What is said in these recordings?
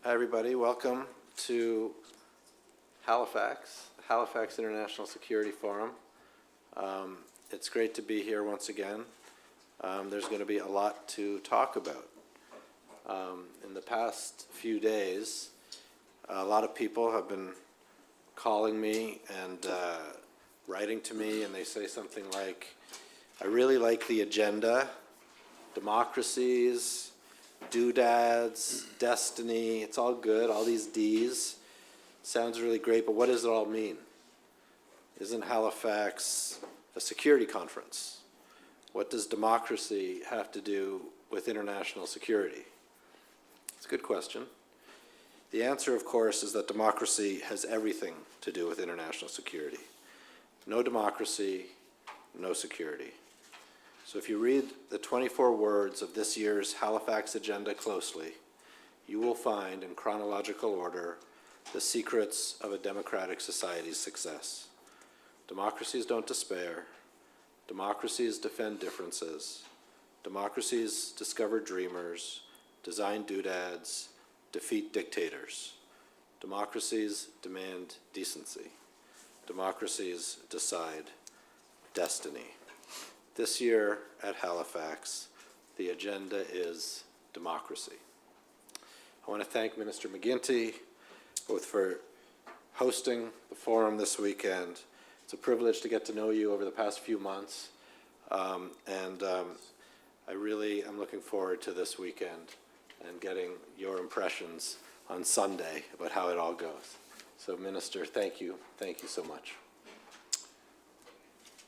Hi everybody, welcome to Halifax, Halifax International Security Forum. It's great to be here once again. There's going to be a lot to talk about. In the past few days, a lot of people have been calling me and writing to me, and they say something like, I really like the agenda, democracies, doodads, destiny, it's all good, all these Ds. Sounds really great, but what does it all mean? Isn't Halifax a security conference? What does democracy have to do with international security? It's a good question. The answer, of course, is that democracy has everything to do with international security. No democracy, no security. So if you read the 24 words of this year's Halifax agenda closely, you will find in chronological order the secrets of a democratic society's success. Democracies don't despair. Democracies defend differences. Democracies discover dreamers, design doodads, defeat dictators. Democracies demand decency. Democracies decide destiny. This year at Halifax, the agenda is democracy. I want to thank Minister McGuinty both for hosting the forum this weekend. It's a privilege to get to know you over the past few months, and I really am looking forward to this weekend and getting your impressions on Sunday about how it all goes. So, Minister, thank you so much.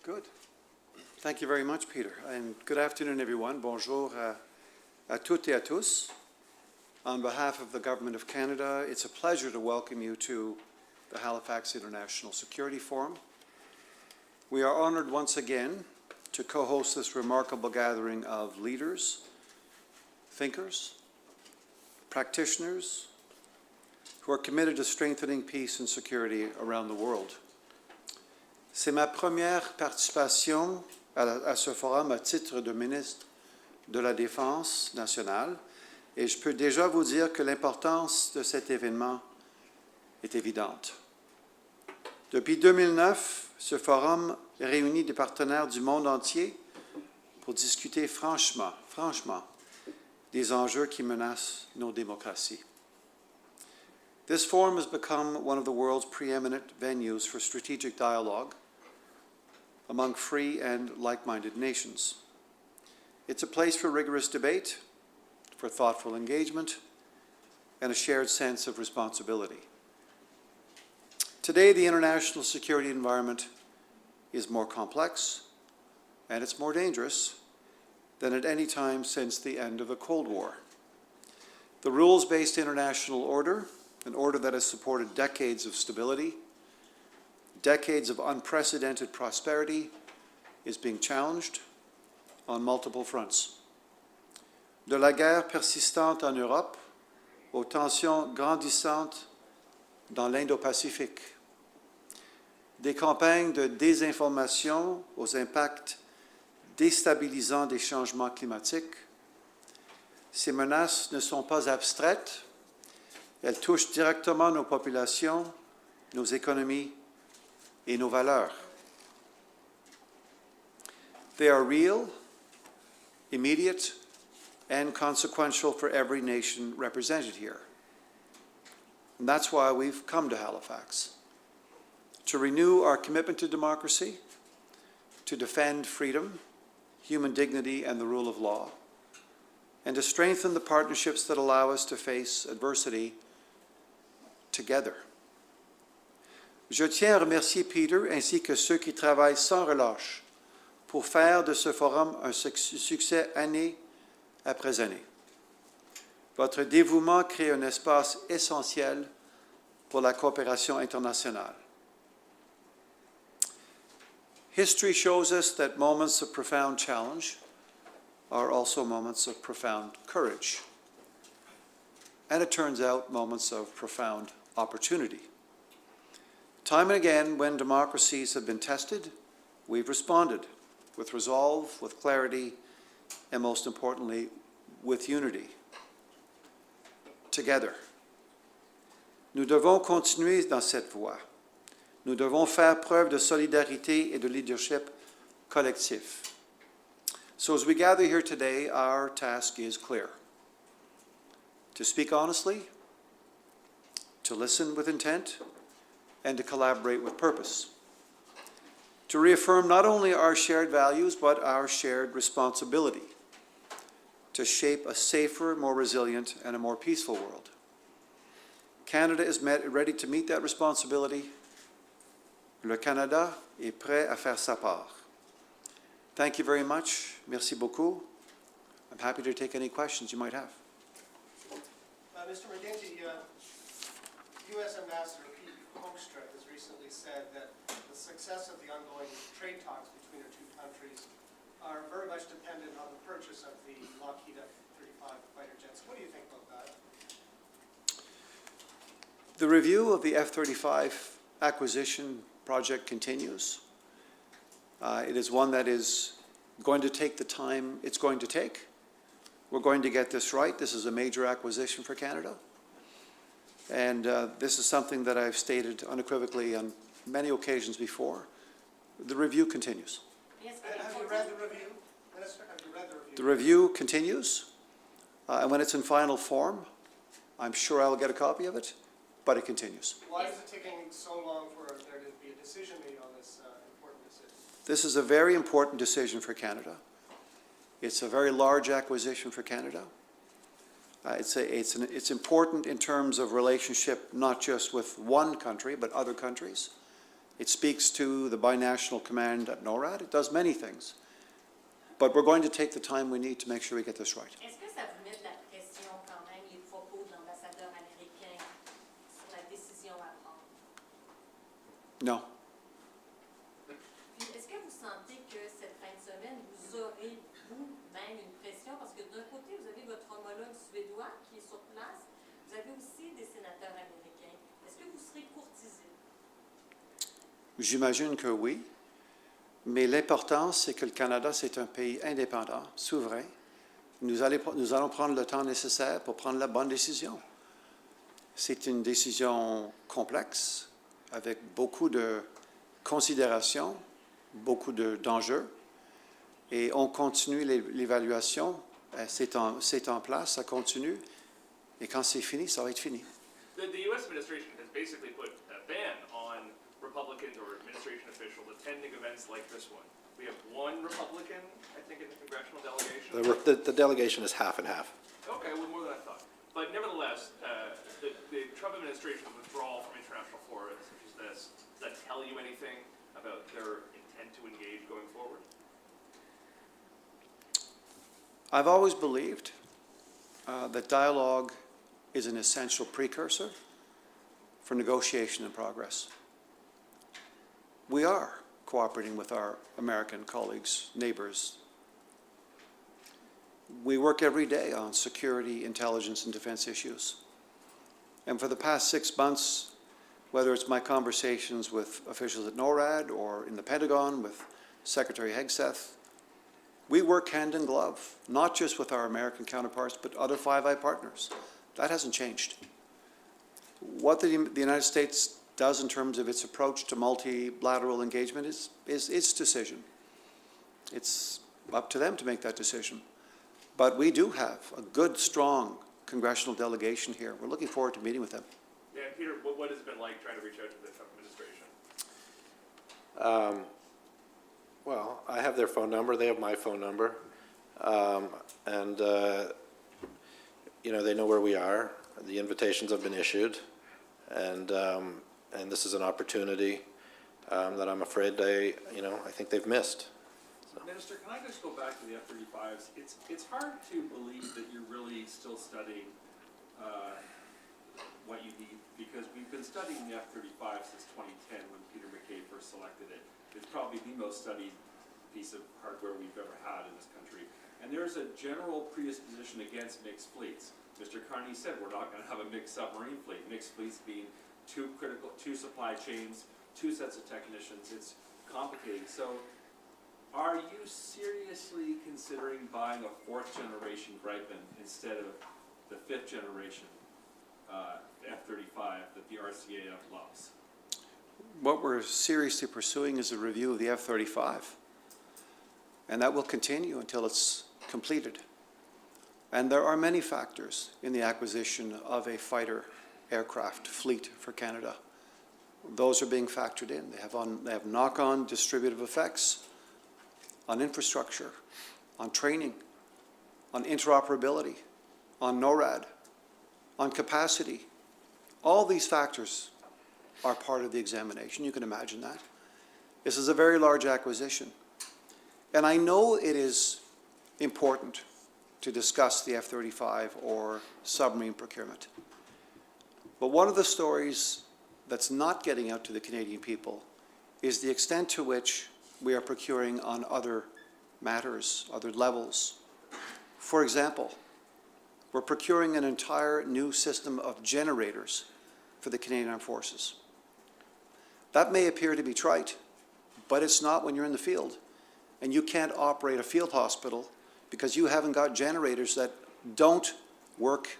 Good. Thank you very much, Peter. And good afternoon, everyone. Bonjour à toutes et à tous. On behalf of the Government of Canada, it's a pleasure to welcome you to the Halifax International Security Forum. We are honored once again to co-host this remarkable gathering of leaders, thinkers, practitioners who are committed to strengthening peace and security around the world. C'est ma première participation à ce forum à titre de ministre de la Défense nationale, et je peux déjà vous dire que l'importance de cet événement est évidente. Depuis 2009, ce forum réunit des partenaires du monde entier pour discuter franchement, des enjeux qui menacent nos démocraties. This forum has become one of the world's preeminent venues for strategic dialogue among free and like-minded nations. It's a place for rigorous debate, for thoughtful engagement, and a shared sense of responsibility. Today, the international security environment is more complex, and it's more dangerous than at any time since the end of the Cold War. The rules-based international order, an order that has supported decades of stability, decades of unprecedented prosperity, is being challenged on multiple fronts. De la guerre persistante en Europe aux tensions grandissantes dans l'Indo-Pacifique, des campagnes de désinformation aux impacts déstabilisants des changements climatiques, ces menaces ne sont pas abstraites, elles touchent directement nos populations, nos économies, et nos valeurs. They are real, immediate, and consequential for every nation represented here. And that's why we've come to Halifax, to renew our commitment to democracy, to defend freedom, human dignity, and the rule of law, and to strengthen the partnerships that allow us to face adversity together. Je tiens à remercier Peter ainsi que ceux qui travaillent sans relâche pour faire de ce forum un succès année après année. Votre dévouement crée un espace essentiel pour la coopération internationale. History shows us that moments of profound challenge are also moments of profound courage. And it turns out moments of profound opportunity. Time and again, when democracies have been tested, we've responded with resolve, with clarity, and most importantly, with unity. Together, Nous devons continuer dans cette voie. Nous devons faire preuve de solidarité et de leadership collectif. So as we gather here today, our task is clear. To speak honestly, to listen with intent, and to collaborate with purpose. To reaffirm not only our shared values, but our shared responsibility to shape a safer, more resilient, and a more peaceful world. Canada is ready to meet that responsibility. Le Canada est prêt à faire sa part. Thank you very much. Merci beaucoup. I'm happy to take any questions you might have. Mr. McGuinty, U.S. Ambassador Pete Hoekstra has recently said that the success of the ongoing trade talks between our two countries are very much dependent on the purchase of the Lockheed F-35 fighter jets. What do you think about that? The review of the F-35 acquisition project continues. It is one that is going to take the time it's going to take. We're going to get this right. This is a major acquisition for Canada. And this is something that I've stated unequivocally on many occasions before. The review continues. Yes, have you read the review, Minister? Have you read the review? The review continues. And when it's in final form, I'm sure I'll get a copy of it, but it continues. Why is it taking so long for there to be a decision made on this important decision? This is a very important decision for Canada. It's a very large acquisition for Canada. It's important in terms of relationship, not just with one country, but other countries. It speaks to the binational command at NORAD. It does many things. But we're going to take the time we need to make sure we get this right. Est-ce que ça vous met de la pression quand même, les propos de l'ambassadeur américain sur la décision à prendre? No. Puis, est-ce que vous sentez que cette fin de semaine, vous aurez vous-même une pression? Parce que d'un côté, vous avez votre homologue suédois qui est sur place. Vous avez aussi des sénateurs américains. Est-ce que vous serez courtisé? J'imagine que oui. Mais l'important, c'est que le Canada, c'est un pays indépendant, souverain. Nous allons prendre le temps nécessaire pour prendre la bonne décision. C'est une décision complexe, avec beaucoup de considérations, beaucoup d'enjeux. Et on continue l'évaluation. C'est en place, ça continue. Et quand c'est fini, ça va être fini. The U.S. administration has basically put a ban on Republicans or administration officials attending events like this one. We have one Republican, I think, in the congressional delegation. The delegation is half and half. Okay, well, more than I thought. But nevertheless, the Trump administration's withdrawal from international forums such as this, does that tell you anything about their intent to engage going forward? I've always believed that dialogue is an essential precursor for negotiation and progress. We are cooperating with our American colleagues, neighbors. We work every day on security, intelligence, and defense issues. And for the past 6 months, whether it's my conversations with officials at NORAD or in the Pentagon with Secretary Hegseth, we work hand in glove, not just with our American counterparts, but other Five Eye partners. That hasn't changed. What the United States does in terms of its approach to multilateral engagement is its decision. It's up to them to make that decision. But we do have a good, strong congressional delegation here. We're looking forward to meeting with them. Yeah, Peter, what has it been like trying to reach out to the Trump administration? Well, I have their phone number. They have my phone number. They know where we are. The invitations have been issued. And this is an opportunity that I'm afraid I think they've missed. So. Minister, can I just go back to the F-35s? It's hard to believe that you're really still studying what you need, because we've been studying the F-35 since 2010 when Peter MacKay first selected it. It's probably the most studied piece of hardware we've ever had in this country. And there's a general predisposition against mixed fleets. Mr. Carney said we're not going to have a mixed submarine fleet. Mixed fleets being two supply chains, 2 sets of technicians. It's complicated. So are you seriously considering buying a 4th generation Grippen instead of the 5th generation F-35 that the RCAF loves? What we're seriously pursuing is a review of the F-35. And that will continue until it's completed. And there are many factors in the acquisition of a fighter aircraft fleet for Canada. Those are being factored in. They have knock-on distributive effects on infrastructure, on training, on interoperability, on NORAD, on capacity. All these factors are part of the examination. You can imagine that. This is a very large acquisition. And I know it is important to discuss the F-35 or submarine procurement. But one of the stories that's not getting out to the Canadian people is the extent to which we are procuring on other matters, other levels. For example, we're procuring an entire new system of generators for the Canadian Armed Forces. That may appear to be trite, but it's not when you're in the field. And you can't operate a field hospital because you haven't got generators that don't work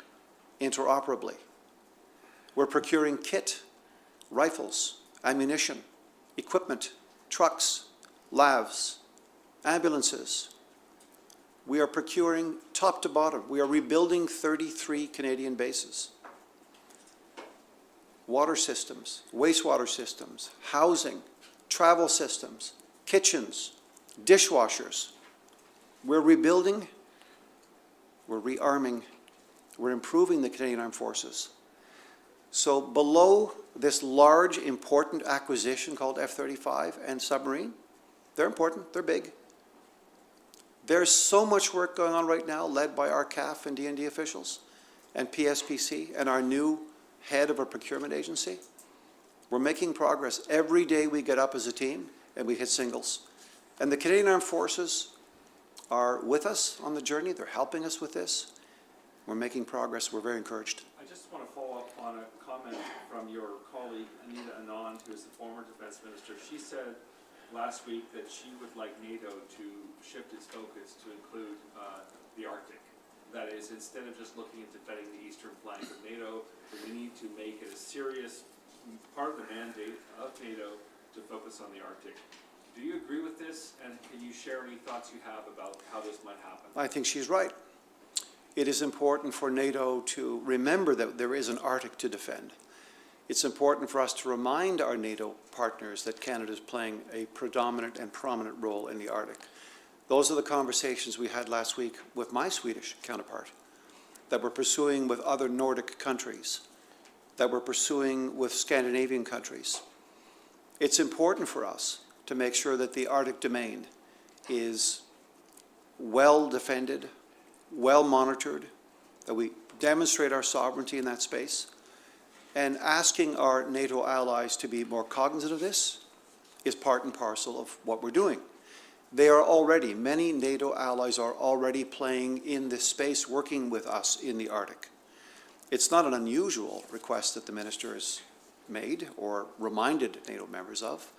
interoperably. We're procuring kit, rifles, ammunition, equipment, trucks, LAVs, ambulances. We are procuring top to bottom. We are rebuilding 33 Canadian bases. Water systems, wastewater systems, housing, travel systems, kitchens, dishwashers. We're rebuilding, we're rearming, we're improving the Canadian Armed Forces. So below this large, important acquisition called F-35 and submarine, they're important, they're big. There's so much work going on right now led by our CAF and D&D officials and PSPC and our new head of a procurement agency. We're making progress. Every day we get up as a team and we hit singles. And the Canadian Armed Forces are with us on the journey. They're helping us with this. We're making progress. We're very encouraged. I just want to follow up on a comment from your colleague, Anita Anand, who is the former defense minister. She said last week that she would like NATO to shift its focus to include the Arctic. That is, instead of just looking at defending the eastern flank of NATO, that we need to make it a serious part of the mandate of NATO to focus on the Arctic. Do you agree with this, and can you share any thoughts you have about how this might happen? I think she's right. It is important for NATO to remember that there is an Arctic to defend. It's important for us to remind our NATO partners that Canada is playing a predominant and prominent role in the Arctic. Those are the conversations we had last week with my Swedish counterpart, that we're pursuing with other Nordic countries, that we're pursuing with Scandinavian countries. It's important for us to make sure that the Arctic domain is well defended, well monitored, that we demonstrate our sovereignty in that space. And asking our NATO allies to be more cognizant of this is part and parcel of what we're doing. They are already, many NATO allies are already playing in this space, working with us in the Arctic. It's not an unusual request that the minister has made or reminded NATO members of.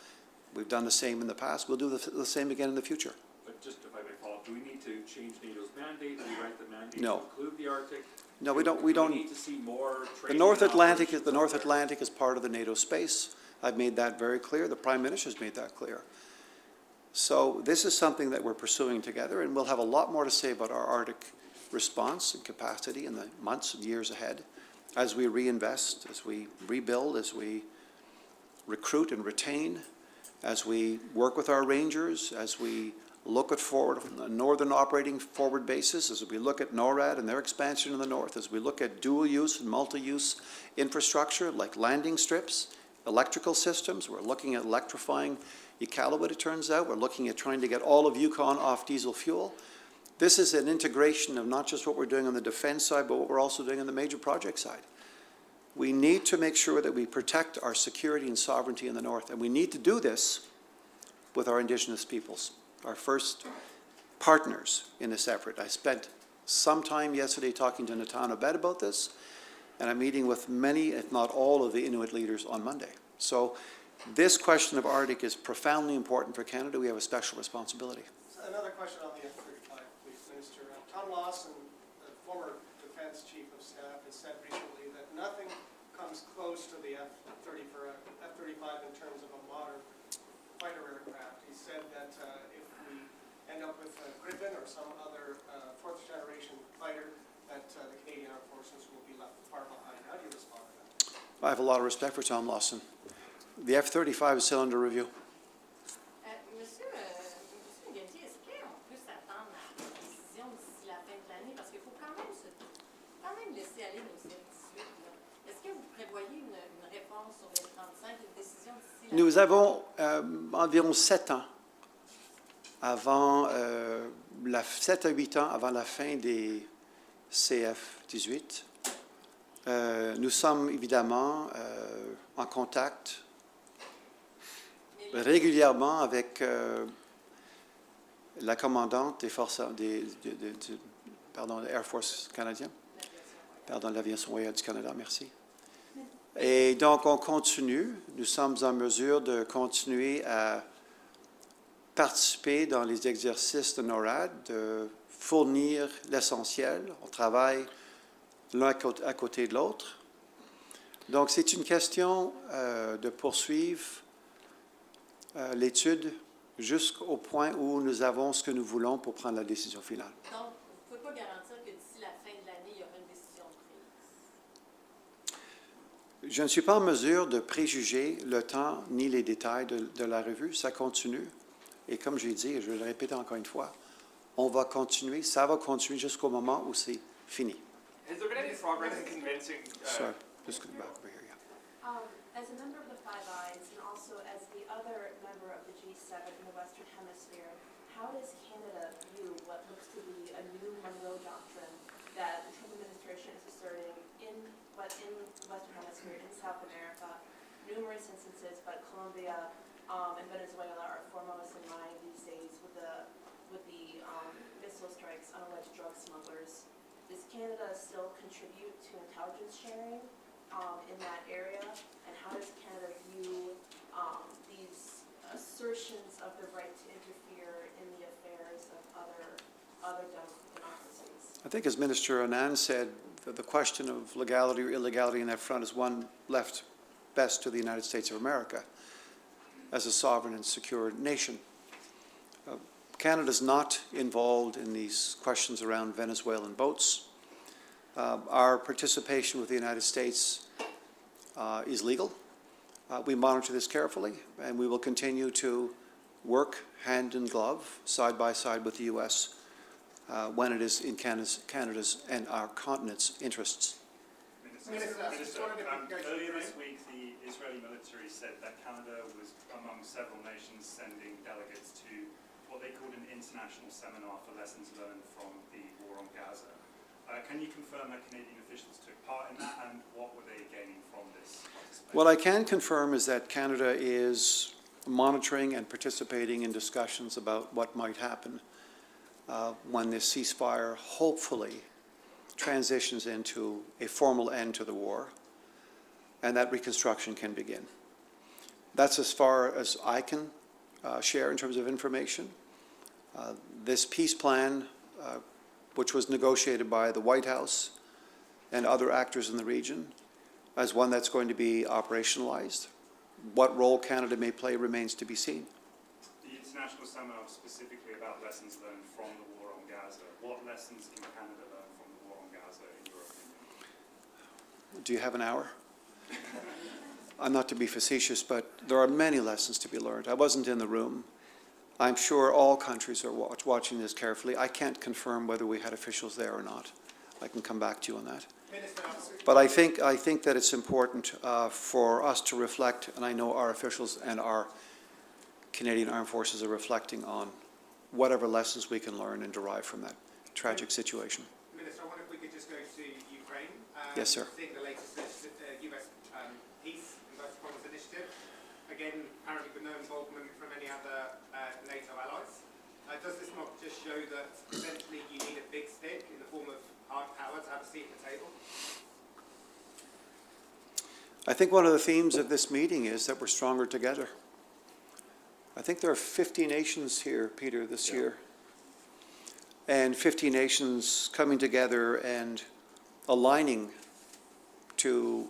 We've done the same in the past. We'll do the same again in the future. But just if I may follow up, do we need to change NATO's mandate, rewrite the mandate No. to include the Arctic? No, we don't. Do we need to see more The training North and Atlantic operations is part of the NATO space. I've made that very clear. The Prime Minister's made that clear. So this is something that we're pursuing together, and we'll have a lot more to say about our Arctic response and capacity in the months and years ahead as we reinvest, as we rebuild, as we recruit and retain, as we work with our Rangers, as we look at northern operating forward bases, as we look at NORAD and their expansion in the north, as we look at dual-use and multi-use infrastructure like landing strips, electrical systems. We're looking at electrifying Iqaluit, it turns out. We're looking at trying to get all of Yukon off diesel fuel. This is an integration of not just what we're doing on the defense side, but what we're also doing on the major project side. We need to make sure that we protect our security and sovereignty in the north, and we need to do this with our Indigenous peoples, our first partners in this effort. I spent some time yesterday talking to Abella about this, and I'm meeting with many, if not all, of the Inuit leaders on Monday. So this question of Arctic is profoundly important for Canada. We have a special responsibility. So another question on the F-35, please, Minister. Tom Lawson, the former Defense Chief of Staff, has said recently that nothing comes close to the F-35 in terms of a modern fighter aircraft. He said that if we end up with a Gripen or some other fourth generation fighter, that the Canadian Armed Forces will be left far behind. How do you respond to that? I have a lot of respect for Tom Lawson. The F-35 is still under review. Monsieur McGuinty, est-ce qu'on peut s'attendre à une décision d'ici la fin de l'année? Parce qu'il faut quand même laisser aller nos F-18. Est-ce que vous prévoyez une réponse sur les 35, une décision d'ici la Nous avons environ 7 ans avant 7 à 8 ans avant la fin des CF-18. Nous sommes évidemment en contact régulièrement avec la commandante des forces Air Force canadien, l'aviation royale du Canada, merci. Et donc on continue, nous sommes en mesure de continuer à participer dans les exercices de NORAD, de fournir l'essentiel. On travaille l'un à côté de l'autre. Donc, c'est une question de poursuivre l'étude jusqu'au point où nous avons ce que nous voulons pour prendre la décision finale. Donc, vous ne pouvez pas garantir que d'ici la fin de l'année, il y aura une décision prise? Je ne suis pas en mesure de préjuger le temps ni les détails de la revue. Ça continue. Et comme j'ai dit, et je vais le répéter encore une fois, on va continuer, ça va continuer jusqu'au moment où c'est fini. Has there been any progress in convincing? Sorry, just go back over here, yeah. As a member of the Five Eyes and also as the other member of the G7 in the Western Hemisphere, how does Canada view what looks to be a new Monroe Doctrine that the Trump administration is asserting in the Western Hemisphere, in South America? Numerous instances, but Colombia and Venezuela are foremost in mind these days with the missile strikes on alleged drug smugglers. Does Canada still contribute to intelligence sharing in that area? And how does Canada view these assertions of the right to interfere in the affairs of other democracies? I think as Minister Anand said, the question of legality or illegality in that front is one left best to the United States of America as a sovereign and secure nation. Canada is not involved in these questions around Venezuelan boats. Our participation with the United States is legal. We monitor this carefully, and we will continue to work hand in glove, side by side with the U.S. When it is in Canada's and our continent's interests. Earlier this week, the Israeli military said that Canada was among several nations sending delegates to what they called an international seminar for lessons learned from the war on Gaza. Can you confirm that Canadian officials took part in that, and what were they gaining from this participation? What I can confirm is that Canada is monitoring and participating in discussions about what might happen when this ceasefire hopefully transitions into a formal end to the war, and that reconstruction can begin. That's as far as I can share in terms of information. This peace plan, which was negotiated by the White House and other actors in the region, as one that's going to be operationalized. What role Canada may play remains to be seen. The international seminar specifically about lessons learned from the war on Gaza. What lessons can Canada learn from the war on Gaza, in your opinion? Do you have an hour? I'm not to be facetious, but there are many lessons to be learned. I wasn't in the room. I'm sure all countries are watching this carefully. I can't confirm whether we had officials there or not. I can come back to you on that. But I think that it's important for us to reflect, and I know our officials and our Canadian Armed Forces are reflecting on whatever lessons we can learn and derive from that tragic situation. Minister, I wonder if we could just go to Ukraine. Yes, sir. Seeing the latest US Peace Inverted Commas initiative. Again, apparently with no involvement from any other NATO allies. Does this not just show that essentially you need a big stick in the form of hard power to have a seat at the table? I think one of the themes of this meeting is that we're stronger together. I think there are 50 nations here, Peter, this year. And 50 nations coming together and aligning to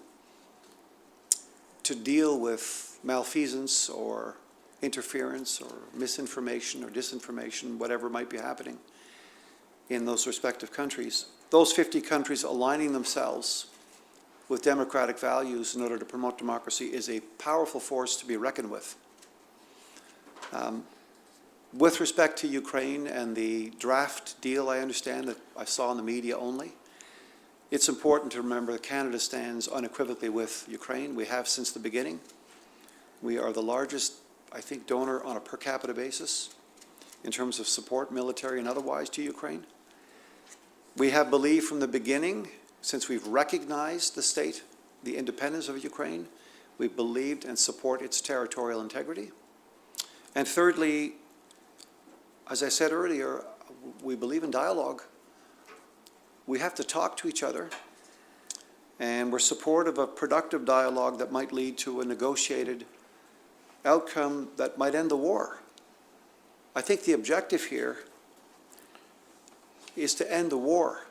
to deal with malfeasance or interference or misinformation or disinformation, whatever might be happening in those respective countries. Those 50 countries aligning themselves with democratic values in order to promote democracy is a powerful force to be reckoned with. With respect to Ukraine and the draft deal, I understand that I saw in the media only, it's important to remember that Canada stands unequivocally with Ukraine. We have since the beginning. We are the largest, I think, donor on a per capita basis in terms of support, military and otherwise, to Ukraine. We have believed from the beginning, since we've recognized the state, the independence of Ukraine, we've believed and support its territorial integrity. And thirdly, as I said earlier, we believe in dialogue. We have to talk to each other, and we're supportive of productive dialogue that might lead to a negotiated outcome that might end the war. I think the objective here is to end the war.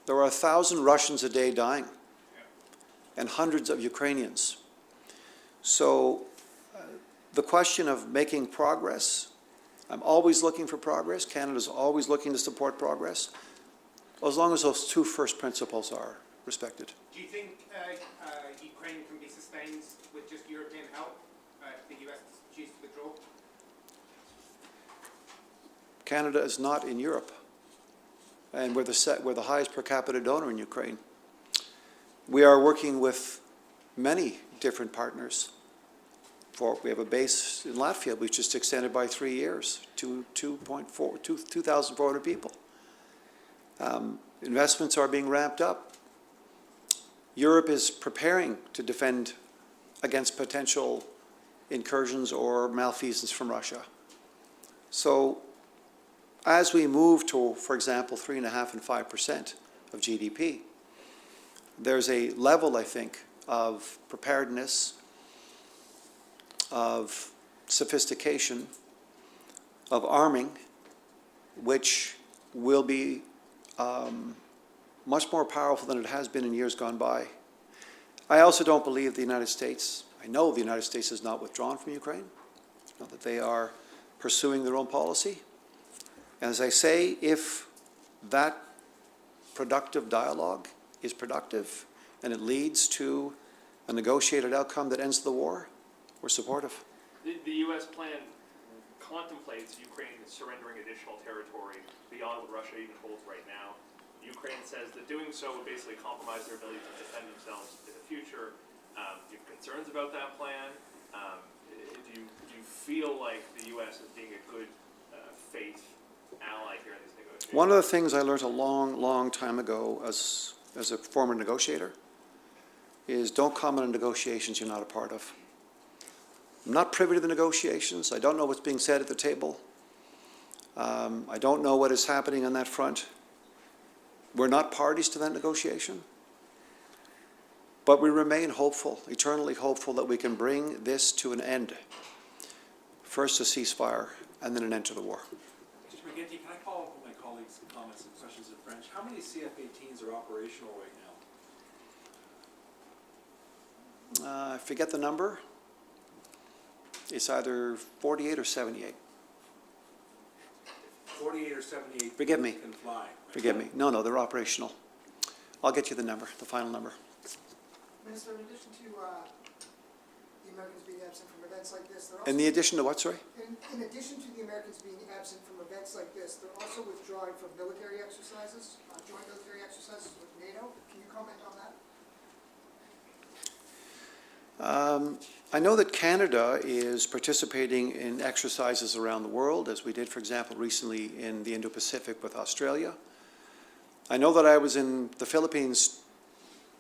There are 1,000 Russians a day dying, and hundreds of Ukrainians. So the question of making progress, I'm always looking for progress. Canada's always looking to support progress, as long as those two first principles are respected. Do you think Ukraine can be sustained with just European help if the US chooses to withdraw? Canada is not in Europe, and we're the highest per capita donor in Ukraine. We are working with many different partners. We have a base in Latvia, which just extended by 3 years to 2,400 people. Investments are being ramped up. Europe is preparing to defend against potential incursions or malfeasance from Russia. So as we move to, for example, 3.5% and 5% of GDP, there's a level, I think, of preparedness, of sophistication, of arming, which will be much more powerful than it has been in years gone by. I also don't believe the United States, I know the United States has not withdrawn from Ukraine, that they are pursuing their own policy. And as I say, if that productive dialogue is productive and it leads to a negotiated outcome that ends the war, we're supportive. The U.S. plan contemplates Ukraine surrendering additional territory beyond what Russia even holds right now. Ukraine says that doing so would basically compromise their ability to defend themselves in the future. Do you have concerns about that plan? Do you feel like the U.S. is being a good faith ally here in these negotiations? One of the things I learned a long, long time ago as a former negotiator is don't comment on negotiations you're not a part of. I'm not privy to the negotiations. I don't know what's being said at the table. I don't know what is happening on that front. We're not parties to that negotiation. But we remain hopeful, eternally hopeful, that we can bring this to an end. First a ceasefire, and then an end to the war. Mr. McGuinty, can I follow up with my colleagues' comments and questions in French? How many CF-18s are operational right now? I forget the number. It's either 48 or 78. 48 or 78 Forgive me. can fly. Right? Forgive me. No, they're operational. I'll get you the number, the final number. Minister, in addition to the Americans being absent from events like this, they're In also, the addition to what, sorry? in addition to the Americans being absent from events like this, they're also withdrawing from military exercises, joint military exercises with NATO. Can you comment on that? I know that Canada is participating in exercises around the world, as we did, for example, recently in the Indo-Pacific with Australia. I know that I was in the Philippines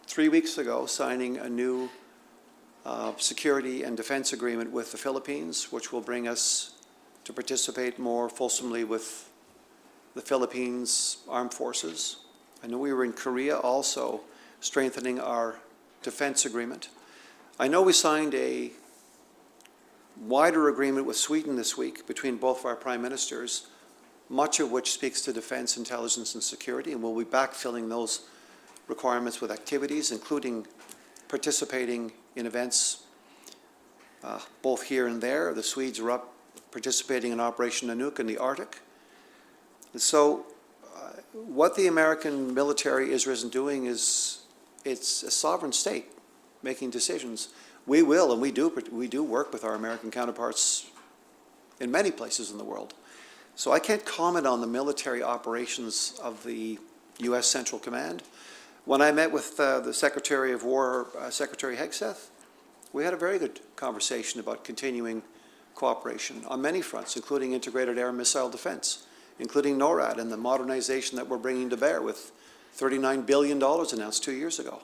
3 weeks ago signing a new security and defense agreement with the Philippines, which will bring us to participate more fulsomely with the Philippines Armed Forces. I know we were in Korea also strengthening our defense agreement. I know we signed a wider agreement with Sweden this week between both of our prime ministers, much of which speaks to defense, intelligence, and security, and we'll be backfilling those requirements with activities, including participating in events both here and there. The Swedes are up participating in Operation Nanook in the Arctic. So what the American military is doing is it's a sovereign state making decisions. We will and we do work with our American counterparts in many places in the world. So I can't comment on the military operations of the U.S. Central Command. When I met with the Secretary of War, Secretary Hegseth, we had a very good conversation about continuing cooperation on many fronts, including integrated air and missile defense, including NORAD and the modernization that we're bringing to bear with $39 billion announced 2 years ago.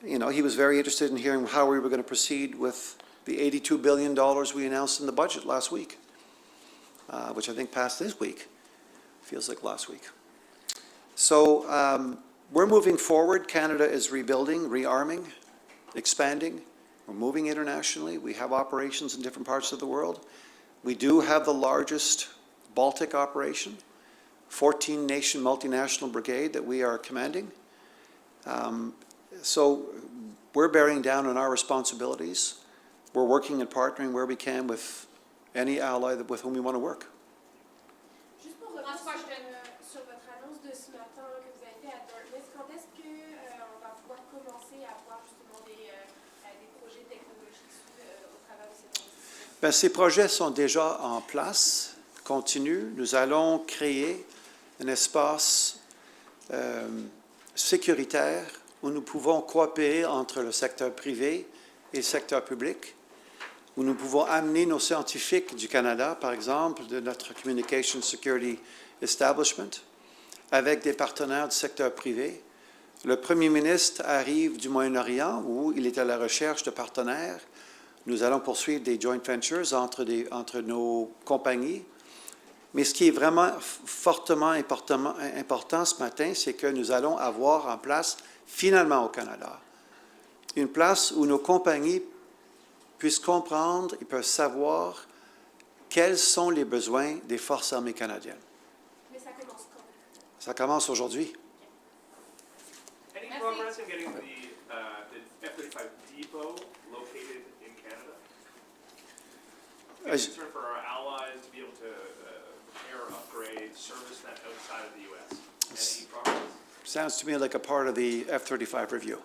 You know, he was very interested in hearing how we were going to proceed with the $82 billion we announced in the budget last week, which I think passed this week. Feels like last week. So we're moving forward. Canada is rebuilding, rearming, expanding. We're moving internationally. We have operations in different parts of the world. We do have the largest Baltic operation, 14-nation multinational brigade that we are commanding. So we're bearing down on our responsibilities. We're working and partnering where we can with any ally with whom we want to work. Juste pour revenir sur votre annonce de ce matin là, que vous avez fait à Dartmouth, quand est-ce qu'on va pouvoir commencer à voir justement des projets technologiques au travers de cette investissement? Ben, ces projets sont déjà en place, continus. Nous allons créer un espace sécuritaire où nous pouvons coopérer entre le secteur privé et le secteur public, où nous pouvons amener nos scientifiques du Canada, par exemple, de notre Communication Security Establishment, avec des partenaires du secteur privé. Le Premier ministre arrive du Moyen-Orient, où il est à la recherche de partenaires. Nous allons poursuivre des joint ventures entre nos compagnies. Mais ce qui est vraiment fortement important ce matin, c'est que nous allons avoir en place, finalement au Canada, une place où nos compagnies puissent comprendre et peuvent savoir quels sont les besoins des forces armées canadiennes. Mais ça commence quand? Ça commence aujourd'hui. Any progress in getting the F-35 depot located in Canada? As- Concern for our allies to be able to repair, upgrade, service that outside of the U.S. Any progress? Sounds to me like a part of the F-35 review.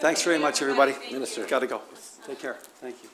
Thanks very much, everybody. Minister. Got to go. Take care. Thank you.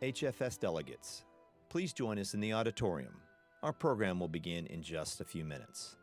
HFS delegates, please join us in the auditorium. Our program will begin in just a few minutes.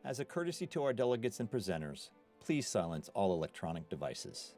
As a courtesy to our delegates and presenters, please silence all electronic devices.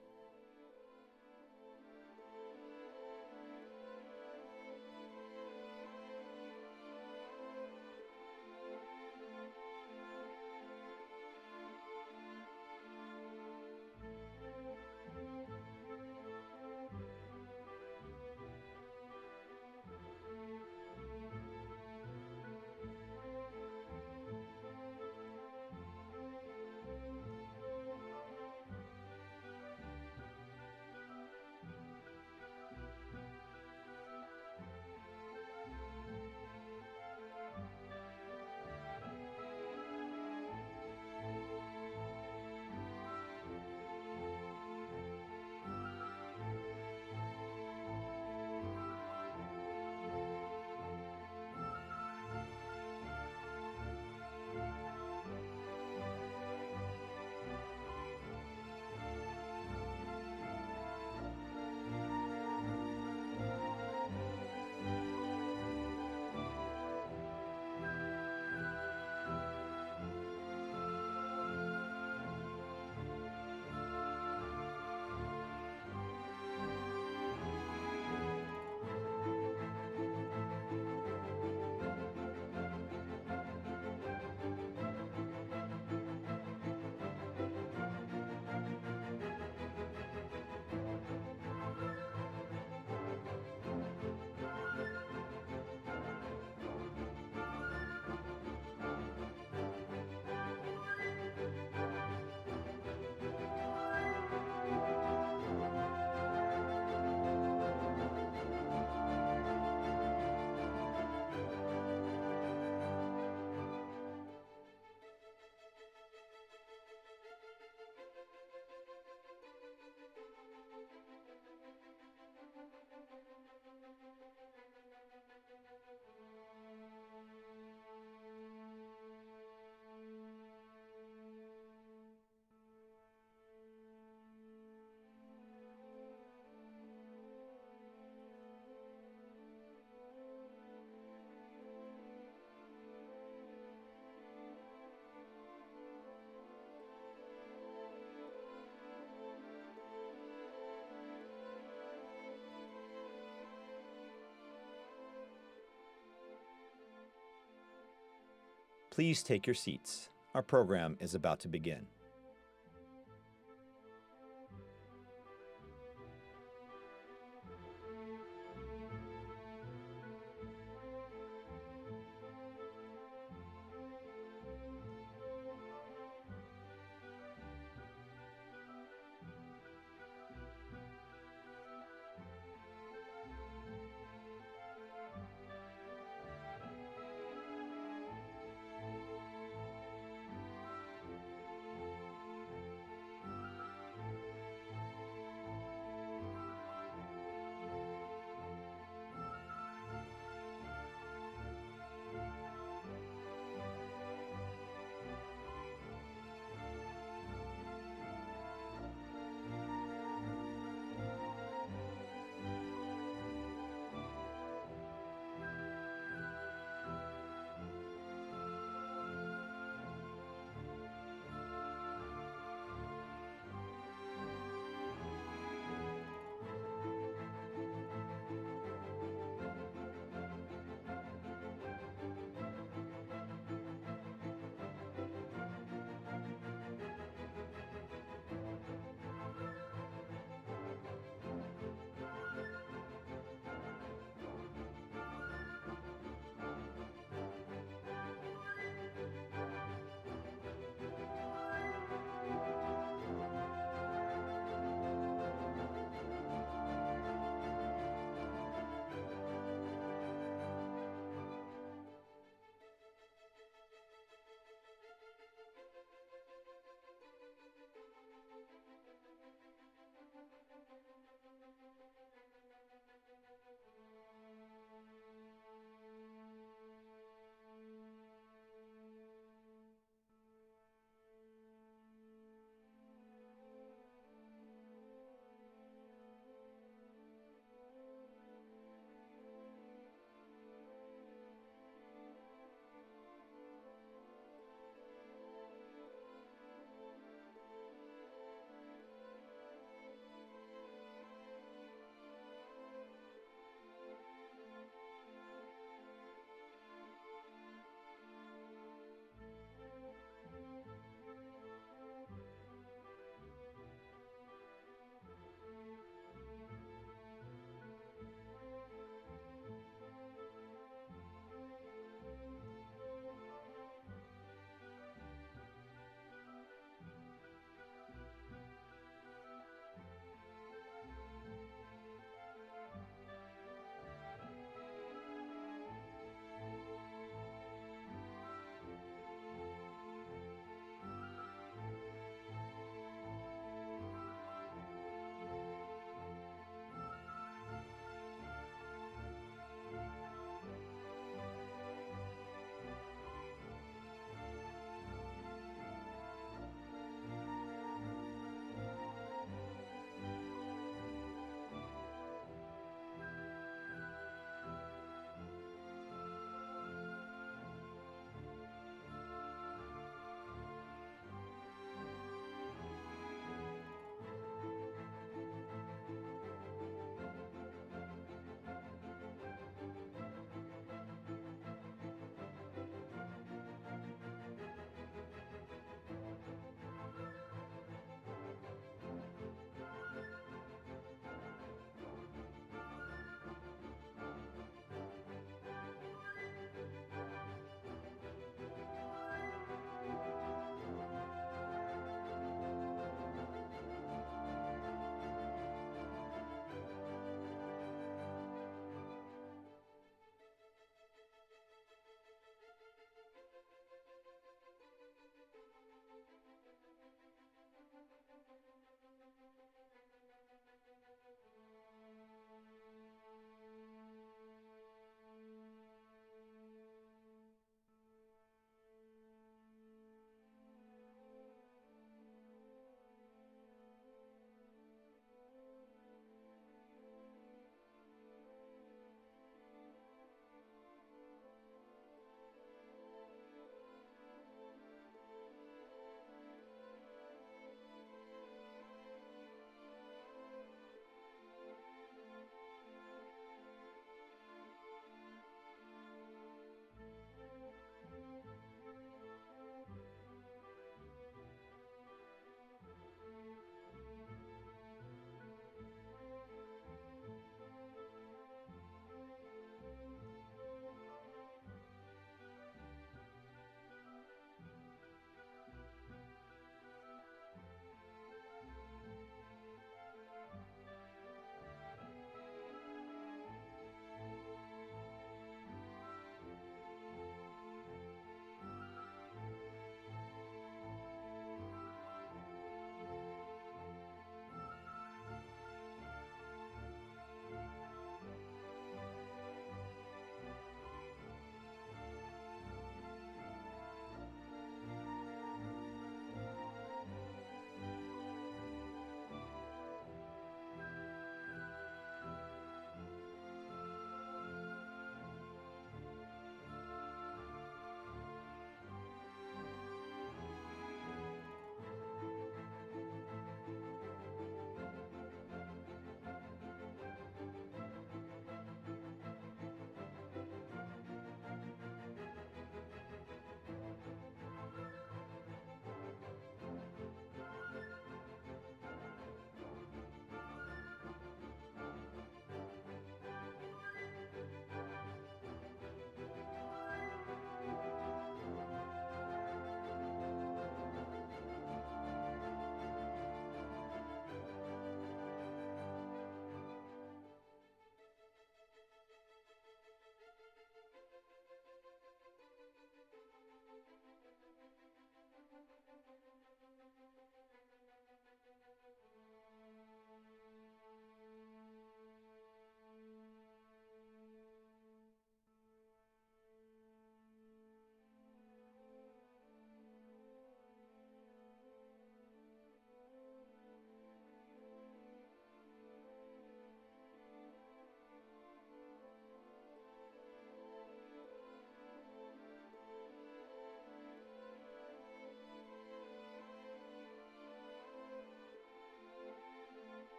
Please take your seats. Our program is about to begin.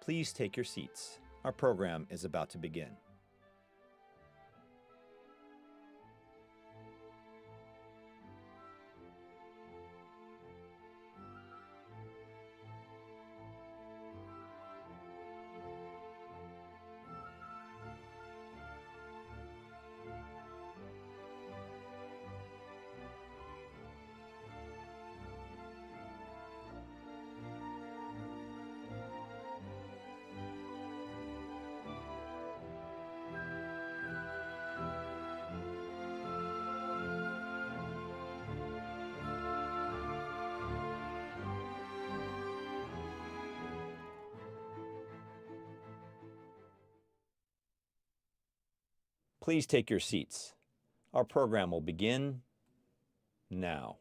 Please take your seats. Our program is about to begin. Please take your seats. Our program will begin now.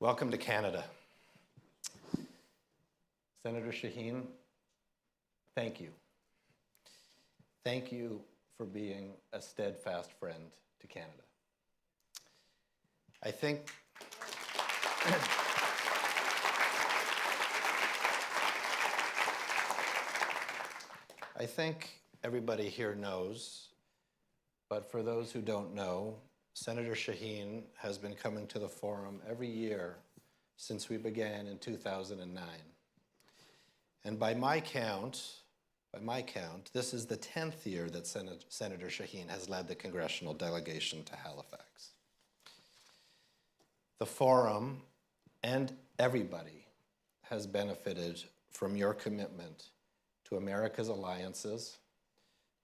Welcome to Canada. Senator Shaheen, thank you. Thank you for being a steadfast friend to Canada. I think everybody here knows, but for those who don't know, Senator Shaheen has been coming to the forum every year since we began in 2009. And by my count, this is the 10th year that Senator Shaheen has led the congressional delegation to Halifax. The forum and everybody has benefited from your commitment to America's alliances,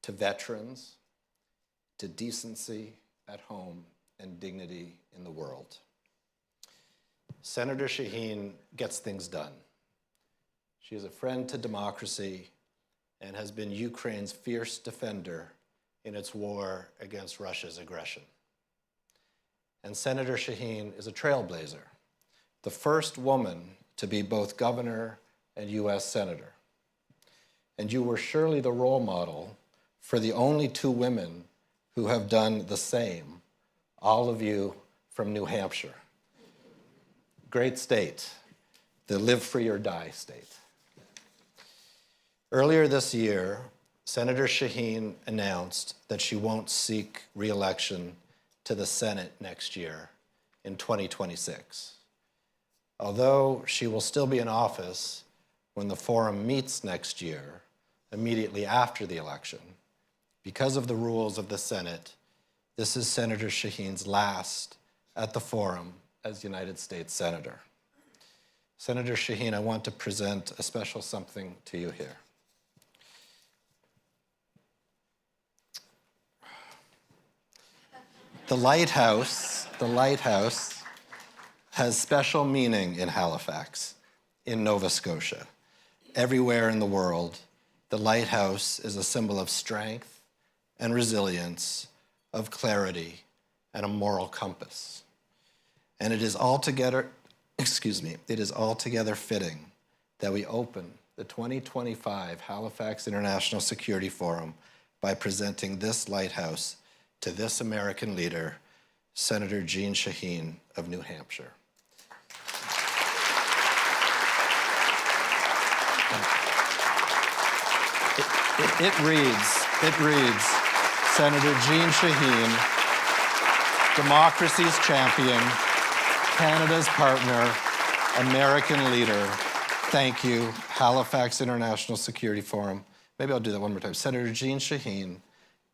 to veterans, to decency at home and dignity in the world. Senator Shaheen gets things done. She is a friend to democracy and has been Ukraine's fierce defender in its war against Russia's aggression. And Senator Shaheen is a trailblazer, the first woman to be both governor and US senator. And you were surely the role model for the only two women who have done the same, all of you from New Hampshire. Great state, the live free or die state. Earlier this year, Senator Shaheen announced that she won't seek re-election to the Senate next year in 2026. Although she will still be in office when the forum meets next year, immediately after the election, because of the rules of the Senate, this is Senator Shaheen's last at the forum as United States Senator. Senator Shaheen, I want to present a special something to you here. The lighthouse has special meaning in Halifax, in Nova Scotia. Everywhere in the world, the lighthouse is a symbol of strength and resilience, of clarity and a moral compass. And it is altogether fitting that we open the 2025 Halifax International Security Forum by presenting this lighthouse to this American leader, Senator Jeanne Shaheen of New Hampshire. It reads, Senator Jeanne Shaheen, democracy's champion, Canada's partner, American leader. Thank you, Halifax International Security Forum. Maybe I'll do that one more time. Senator Jeanne Shaheen,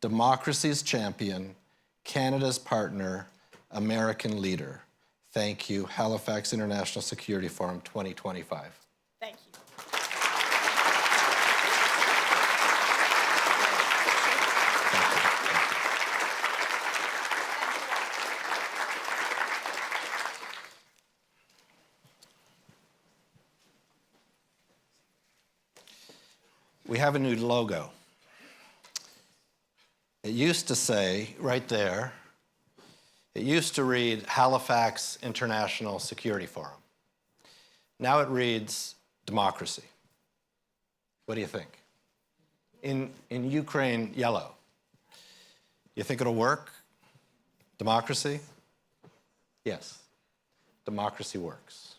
democracy's champion, Canada's partner, American leader. Thank you, Halifax International Security Forum 2025. Thank you. We have a new logo. It used to say, right there, it used to read Halifax International Security Forum. Now it reads democracy. What do you think? In Ukraine, yellow. You think it'll work? Democracy? Yes, democracy works.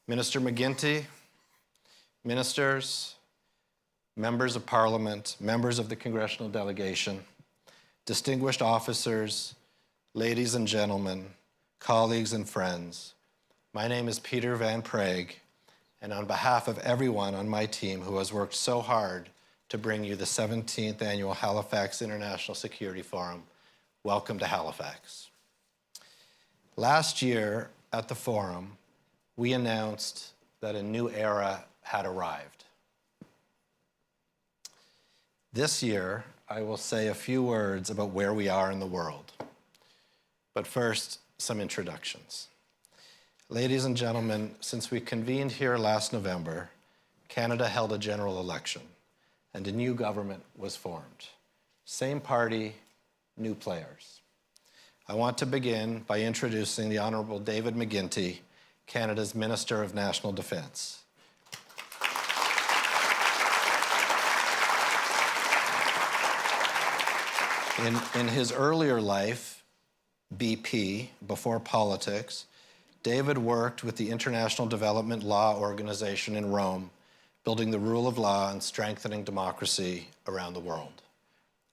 Minister McGuinty, ministers, members of Parliament, members of the congressional delegation, distinguished officers, ladies and gentlemen, colleagues and friends, my name is Peter Van Praagh, and on behalf of everyone on my team who has worked so hard to bring you the 17th Annual Halifax International Security Forum, welcome to Halifax. Last year at the forum, we announced that a new era had arrived. This year, I will say a few words about where we are in the world. But first, some introductions. Ladies and gentlemen, since we convened here last November, Canada held a general election, and a new government was formed. Same party, new players. I want to begin by introducing the Honourable David McGuinty, Canada's Minister of National Defence. In his earlier life, BP, before politics, David worked with the International Development Law Organization in Rome, building the rule of law and strengthening democracy around the world.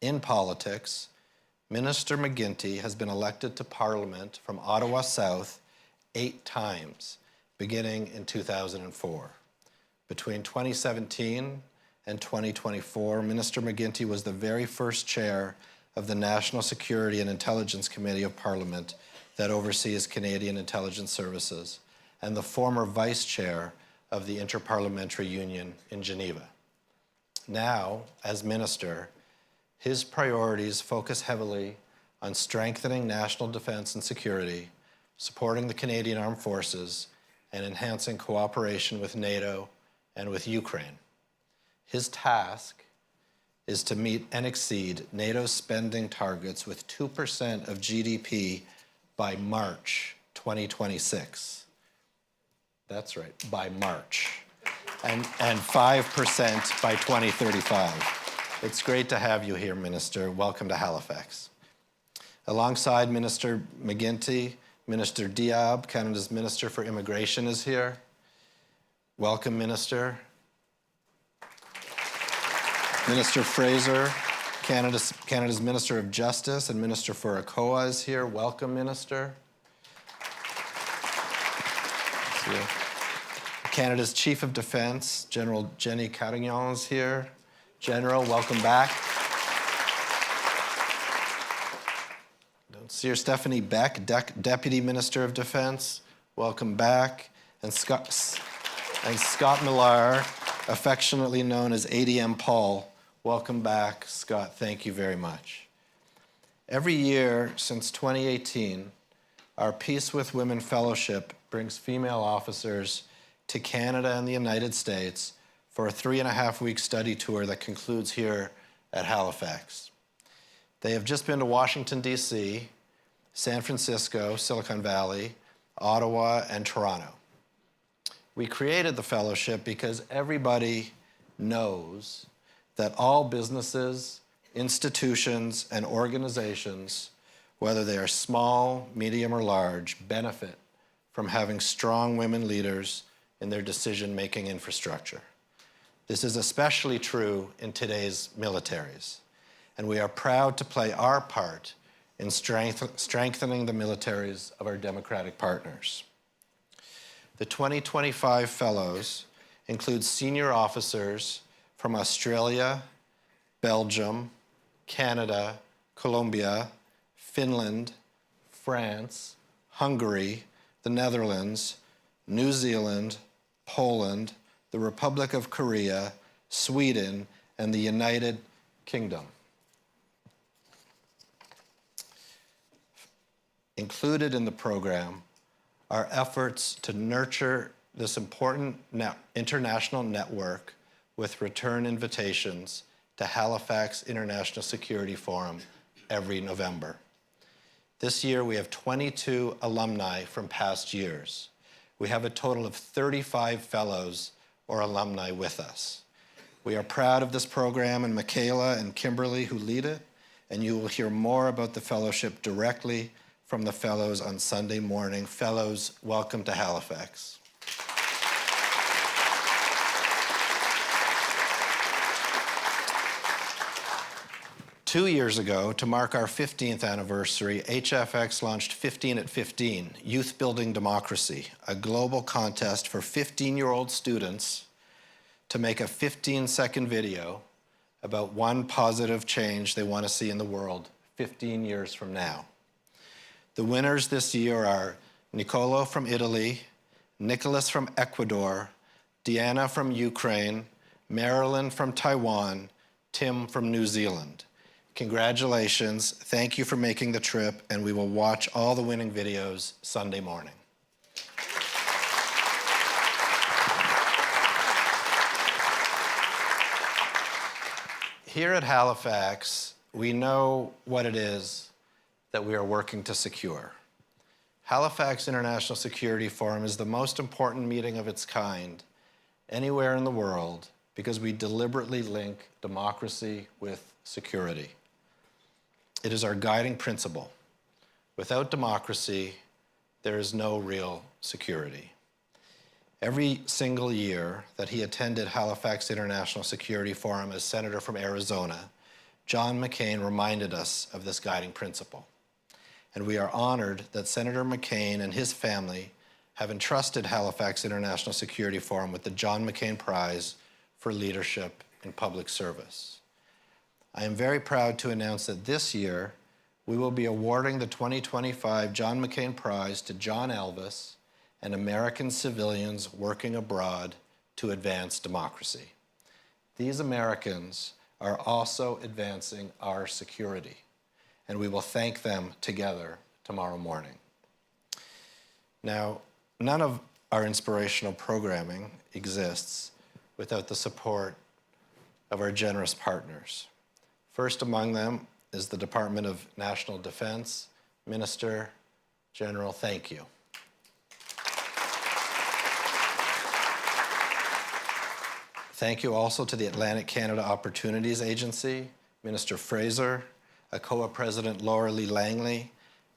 In politics, Minister McGuinty has been elected to Parliament from Ottawa South 8 times, beginning in 2004. Between 2017 and 2024, Minister McGuinty was the very first chair of the National Security and Intelligence Committee of Parliament that oversees Canadian intelligence services, and the former vice chair of the Interparliamentary Union in Geneva. Now, as minister, his priorities focus heavily on strengthening national defense and security, supporting the Canadian Armed Forces, and enhancing cooperation with NATO and with Ukraine. His task is to meet and exceed NATO's spending targets with 2% of GDP by March 2026. That's right, by March. And 5% by 2035. It's great to have you here, Minister. Welcome to Halifax. Alongside Minister McGuinty, Minister Diab, Canada's Minister for Immigration, is here. Welcome, Minister. Minister Fraser, Canada's Minister of Justice and Minister for ACOA, is here. Welcome, Minister. Canada's Chief of Defence, General Jeanne Carignan, is here. General, welcome back. Don't see her. Stephanie Beck, Deputy Minister of Defence, welcome back. And Scott Millar, affectionately known as ADM Paul, welcome back. Scott, thank you very much. Every year since 2018, our Peace with Women Fellowship brings female officers to Canada and the United States for a 3.5-week study tour that concludes here at Halifax. They have just been to Washington, D.C., San Francisco, Silicon Valley, Ottawa, and Toronto. We created the fellowship because everybody knows that all businesses, institutions, and organizations, whether they are small, medium, or large, benefit from having strong women leaders in their decision-making infrastructure. This is especially true in today's militaries, and we are proud to play our part in strengthening the militaries of our democratic partners. The 2025 fellows include senior officers from Australia, Belgium, Canada, Colombia, Finland, France, Hungary, the Netherlands, New Zealand, Poland, the Republic of Korea, Sweden, and the United Kingdom. Included in the program are efforts to nurture this important international network with return invitations to Halifax International Security Forum every November. This year we have 22 alumni from past years. We have a total of 35 fellows or alumni with us. We are proud of this program, and Michaela and Kimberly, who lead it, and you will hear more about the fellowship directly from the fellows on Sunday morning. Fellows, welcome to Halifax. Two years ago, to mark our 15th anniversary, HFX launched 15 at 15, Youth Building Democracy, a global contest for 15-year-old students to make a 15-second video about one positive change they want to see in the world 15 years from now. The winners this year are Nicolo from Italy, Nicholas from Ecuador, Deanna from Ukraine, Marilyn from Taiwan, Tim from New Zealand. Congratulations, thank you for making the trip, and we will watch all the winning videos Sunday morning. Here at Halifax, we know what it is that we are working to secure. Halifax International Security Forum is the most important meeting of its kind anywhere in the world because we deliberately link democracy with security. It is our guiding principle. Without democracy, there is no real security. Every single year that he attended Halifax International Security Forum as Senator from Arizona, John McCain reminded us of this guiding principle. And we are honored that Senator McCain and his family have entrusted Halifax International Security Forum with the John McCain Prize for Leadership in Public Service. I am very proud to announce that this year, we will be awarding the 2025 John McCain Prize to John Elvis and American civilians working abroad to advance democracy. These Americans are also advancing our security, and we will thank them together tomorrow morning. Now, none of our inspirational programming exists without the support of our generous partners. First among them is the Department of National Defense. Minister General, thank you. Thank you also to the Atlantic Canada Opportunities Agency, Minister Fraser, ACOA President Laura Lee Langley,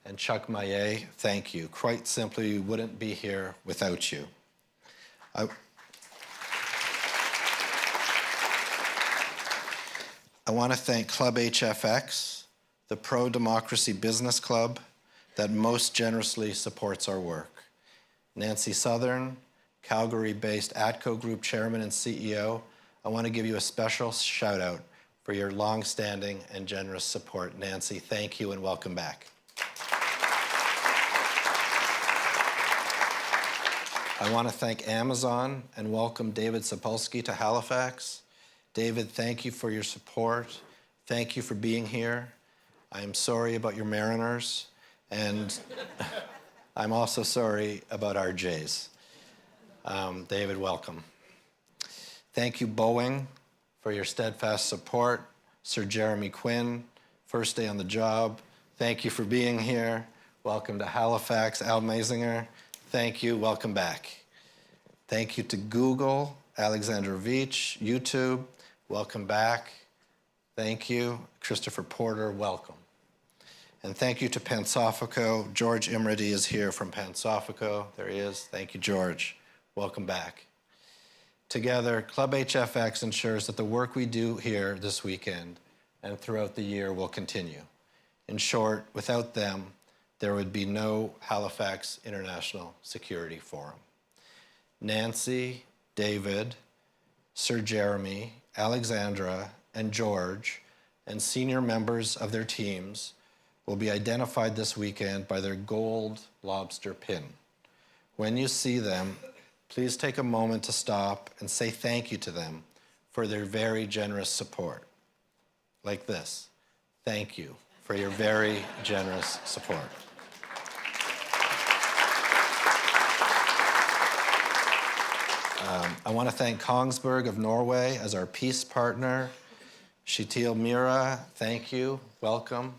and Chuck Maillet, thank you. Quite simply, we wouldn't be here without you. I want to thank Club HFX, the pro-democracy business club that most generously supports our work. Nancy Southern, Calgary-based ATCO Group Chairman and CEO, I want to give you a special shout out for your long-standing and generous support. Nancy, thank you and welcome back. I want to thank Amazon and welcome David Sapolsky to Halifax. David, thank you for your support. Thank you for being here. I am sorry about your Mariners, and I'm also sorry about our Jays. David, welcome. Thank you, Boeing, for your steadfast support. Sir Jeremy Quinn, first day on the job. Thank you for being here. Welcome to Halifax. Al Maisinger, thank you. Welcome back. Thank you to Google, Alexandra Veach, YouTube. Welcome back. Thank you. Christopher Porter, welcome. And thank you to Pansofico. George Imrity is here from Pansofico. There he is. Thank you, George. Welcome back. Together, Club HFX ensures that the work we do here this weekend and throughout the year will continue. In short, without them, there would be no Halifax International Security Forum. Nancy, David, Sir Jeremy, Alexandra, and George, and senior members of their teams will be identified this weekend by their gold lobster pin. When you see them, please take a moment to stop and say thank you to them for their very generous support. Like this, thank you for your very generous support. I want to thank Kongsberg of Norway as our peace partner. Shetil Mira, thank you, welcome.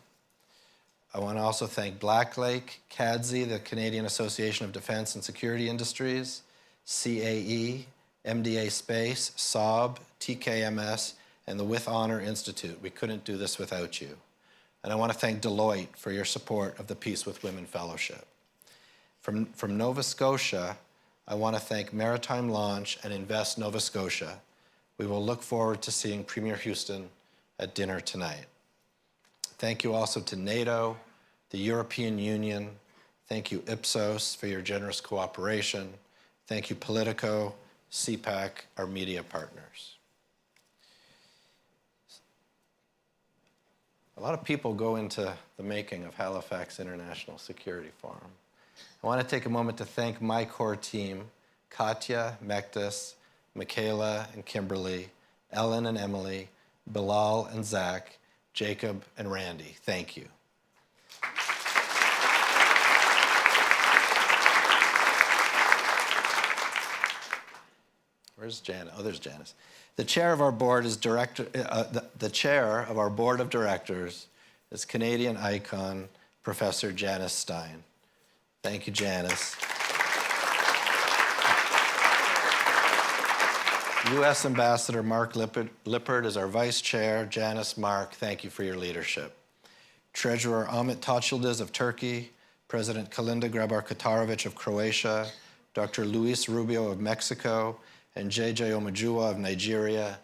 I want to also thank Blacklake, CADSI, the Canadian Association of Defense and Security Industries, CAE, MDA Space, Saab, TKMS, and the With Honor Institute. We couldn't do this without you. And I want to thank Deloitte for your support of the Peace with Women Fellowship. From Nova Scotia, I want to thank Maritime Launch and Invest Nova Scotia. We will look forward to seeing Premier Houston at dinner tonight. Thank you also to NATO, the European Union. Thank you, Ipsos, for your generous cooperation. Thank you, Politico, CPAC, our media partners. A lot of people go into the making of Halifax International Security Forum. I want to take a moment to thank my core team, Katya, Mektis, Michaela and Kimberly, Ellen and Emily, Bilal and Zach, Jacob and Randy. Thank you. Where's Janice? Oh, there's Janice. The chair of our board is the chair of our board of directors is Canadian icon, Professor Janice Stein. Thank you, Janice. U.S. Ambassador Mark Lippert is our vice chair. Janice, Mark, thank you for your leadership. Treasurer Ahmet Taçyıldız of Turkey, President Kolinda Grabar-Kitarović of Croatia, Dr. Luis Rubio of Mexico, and J.J. Omojuwa of Nigeria,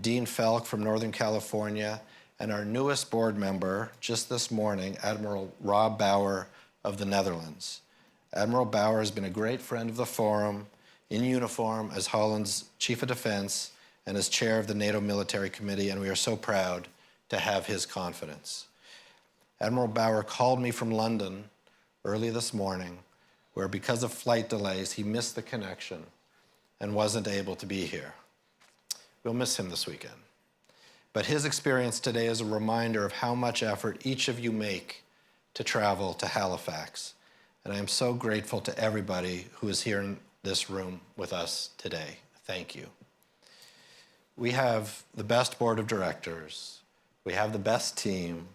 Dean Falk from Northern California, and our newest board member, just this morning, Admiral Rob Bauer of the Netherlands. Admiral Bauer has been a great friend of the Forum, in uniform as Holland's Chief of Defense and as chair of the NATO Military Committee, and we are so proud to have his confidence. Admiral Bauer called me from London early this morning, where because of flight delays, he missed the connection and wasn't able to be here. We'll miss him this weekend. But his experience today is a reminder of how much effort each of you make to travel to Halifax. And I am so grateful to everybody who is here in this room with us today. Thank you. We have the best board of directors. We have the best team.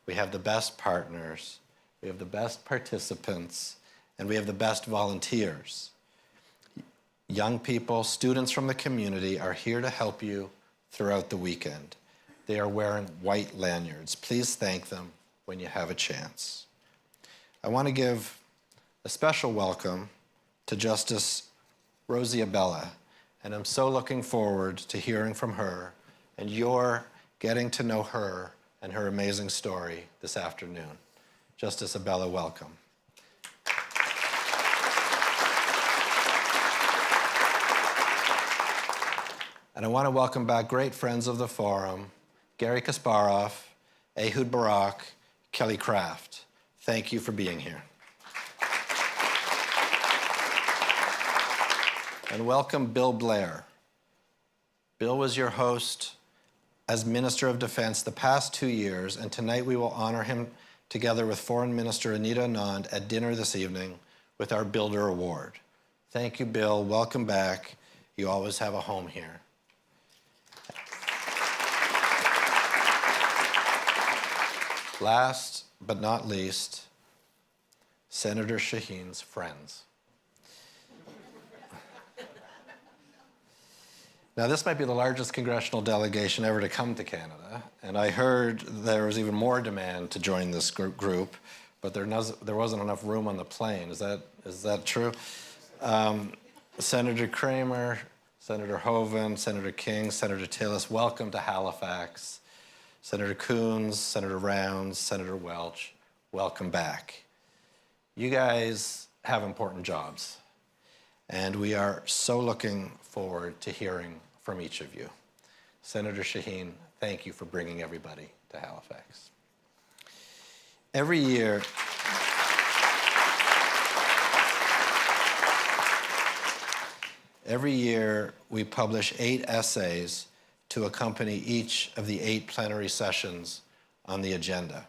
We have the best partners. We have the best participants. And we have the best volunteers. Young people, students from the community are here to help you throughout the weekend. They are wearing white lanyards. Please thank them when you have a chance. I want to give a special welcome to Justice Rosie Abella, and I'm so looking forward to hearing from her and your getting to know her and her amazing story this afternoon. Justice Abella, welcome. And I want to welcome back great friends of the Forum, Gary Kasparov, Ehud Barak, Kelly Craft. Thank you for being here. And welcome Bill Blair. Bill was your host as Minister of Defense the past 2 years, and tonight we will honor him together with Foreign Minister Anita Anand at dinner this evening with our Builder Award. Thank you, Bill. Welcome back. You always have a home here. Last but not least, Senator Shaheen's friends. Now, this might be the largest congressional delegation ever to come to Canada, and I heard there was even more demand to join this group, but there wasn't enough room on the plane. Is that true? Senator Kramer, Senator Hoeven, Senator King, Senator Tillis, welcome to Halifax. Senator Coons, Senator Rounds, Senator Welch, welcome back. You guys have important jobs, and we are so looking forward to hearing from each of you. Senator Shaheen, thank you for bringing everybody to Halifax. Every year, we publish 8 essays to accompany each of the 8 plenary sessions on the agenda.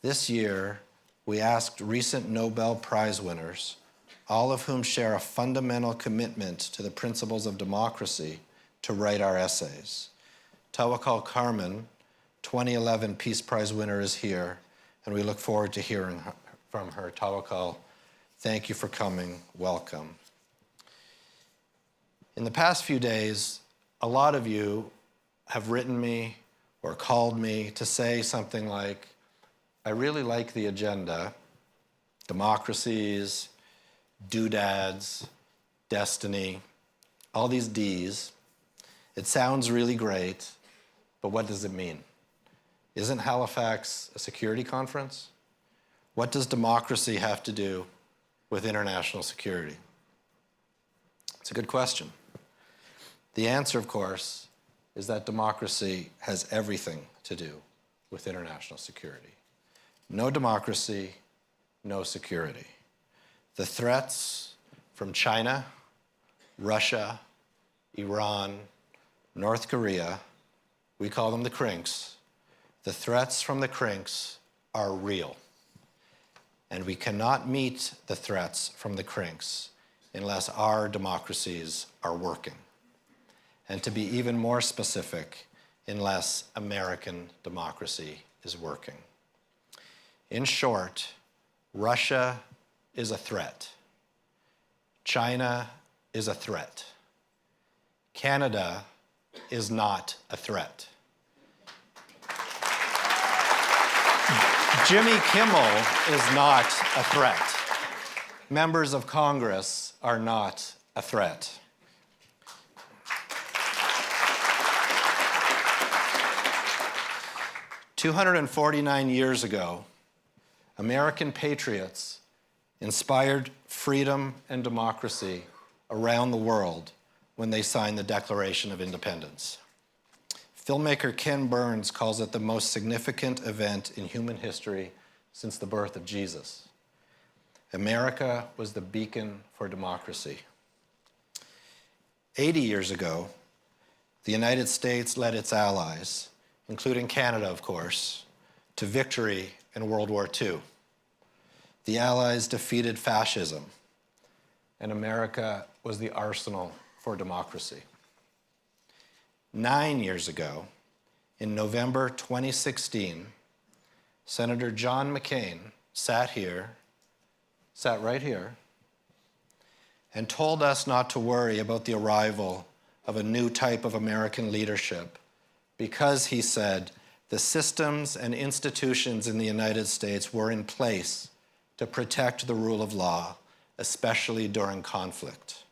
This year, we asked recent Nobel Prize winners, all of whom share a fundamental commitment to the principles of democracy, to write our essays. Tawakkol Karman, 2011 Peace Prize winner, is here, and we look forward to hearing from her. Tawakkol, thank you for coming. Welcome. In the past few days, a lot of you have written me or called me to say something like, I really like the agenda, democracies, doodads, destiny, all these Ds. It sounds really great, but what does it mean? Isn't Halifax a security conference? What does democracy have to do with international security? It's a good question. The answer, of course, is that democracy has everything to do with international security. No democracy, no security. The threats from China, Russia, Iran, North Korea, we call them the crinks. The threats from the crinks are real. And we cannot meet the threats from the crinks unless our democracies are working. And to be even more specific, unless American democracy is working. In short, Russia is a threat. China is a threat. Canada is not a threat. Jimmy Kimmel is not a threat. Members of Congress are not a threat. "249 years ago, American patriots inspired freedom and democracy around the world when they signed the Declaration of Independence. Filmmaker Ken Burns calls it the most significant event in human history since the birth of Jesus. America was the beacon for democracy. 80 years ago, the United States led its allies, including Canada, of course, to victory in World War II. The Allies defeated fascism, and America was the arsenal for democracy. 9 years ago, in November 2016, Senator John McCain sat right here, and told us not to worry about the arrival of a new type of American leadership because, he said, the systems and institutions in the United States were in place to protect the rule of law, especially during conflict.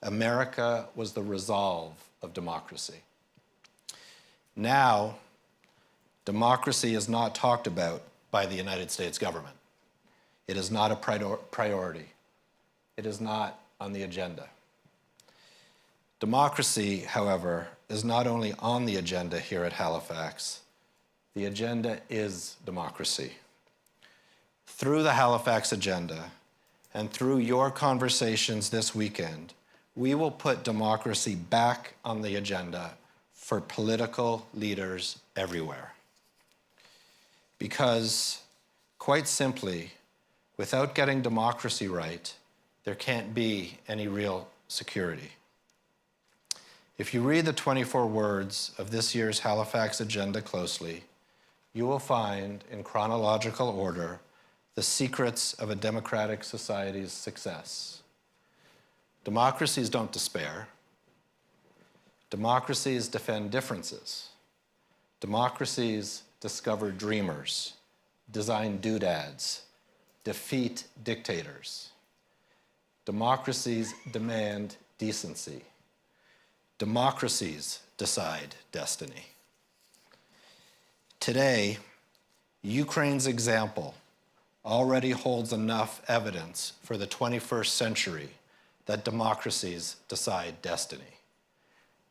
America was the resolve of democracy. Now, democracy is not talked about by the United States government. It is not a priority. It is not on the agenda. Democracy, however, is not only on the agenda here at Halifax, the agenda is democracy. Through the Halifax agenda and through your conversations this weekend, we will put democracy back on the agenda for political leaders everywhere. Because, quite simply, without getting democracy right, there can't be any real security. If you read the 24 words of this year's Halifax agenda closely, you will find, in chronological order, the secrets of a democratic society's success. Democracies don't despair. Democracies defend differences. Democracies discover dreamers, design doodads, defeat dictators. Democracies demand decency. Democracies decide destiny. Today, Ukraine's example already holds enough evidence for the 21st century that democracies decide destiny.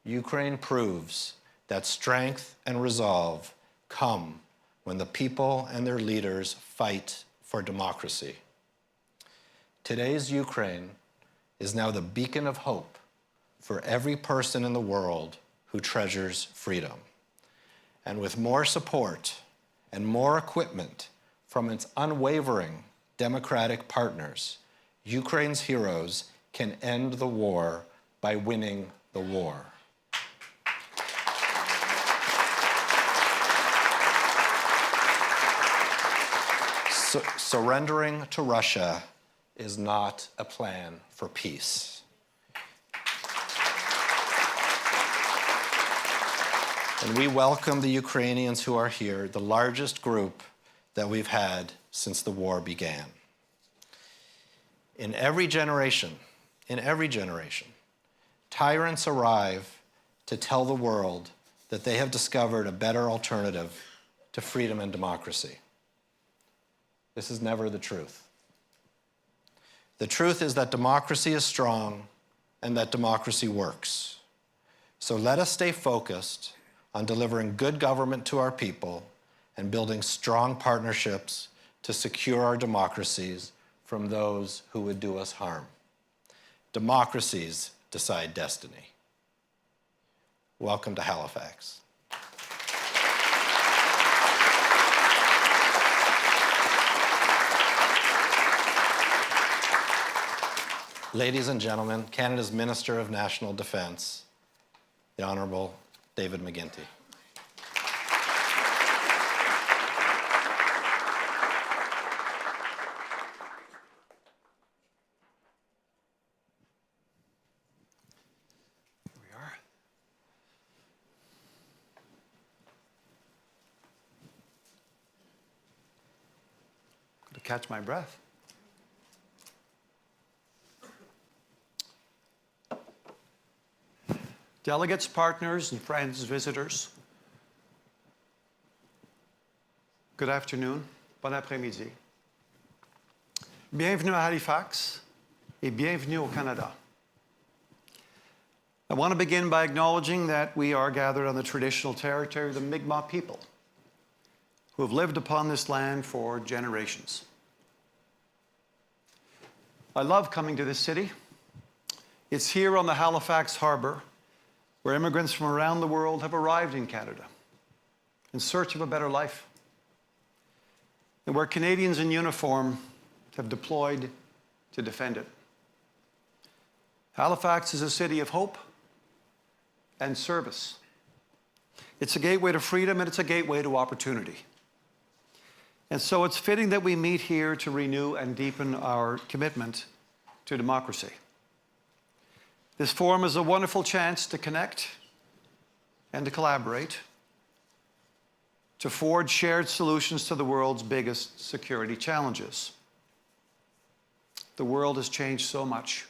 Ukraine proves that strength and resolve come when the people and their leaders fight for democracy. Today's Ukraine is now the beacon of hope for every person in the world who treasures freedom. And with more support and more equipment from its unwavering democratic partners, Ukraine's heroes can end the war by winning the war. Surrendering to Russia is not a plan for peace. And we welcome the Ukrainians who are here, the largest group that we've had since the war began. In every generation, tyrants arrive to tell the world that they have discovered a better alternative to freedom and democracy. This is never the truth. The truth is that democracy is strong and that democracy works. So let us stay focused on delivering good government to our people and building strong partnerships to secure our democracies from those who would do us harm. Democracies decide destiny. Welcome to Halifax. Ladies and gentlemen, Canada's Minister of National Defence, the Honourable David McGuinty. catch my breath. Delegates, partners, and friends, visitors, good afternoon, bon après-midi. Bienvenue à Halifax et bienvenue au Canada. I want to begin by acknowledging that we are gathered on the traditional territory of the Mi'kmaq people, who have lived upon this land for generations. I love coming to this city. It's here on the Halifax Harbour where immigrants from around the world have arrived in Canada in search of a better life, and where Canadians in uniform have deployed to defend it. Halifax is a city of hope and service. It's a gateway to freedom, and it's a gateway to opportunity. And so it's fitting that we meet here to renew and deepen our commitment to democracy. This forum is a wonderful chance to connect and to collaborate, to forge shared solutions to the world's biggest security challenges. The world has changed so much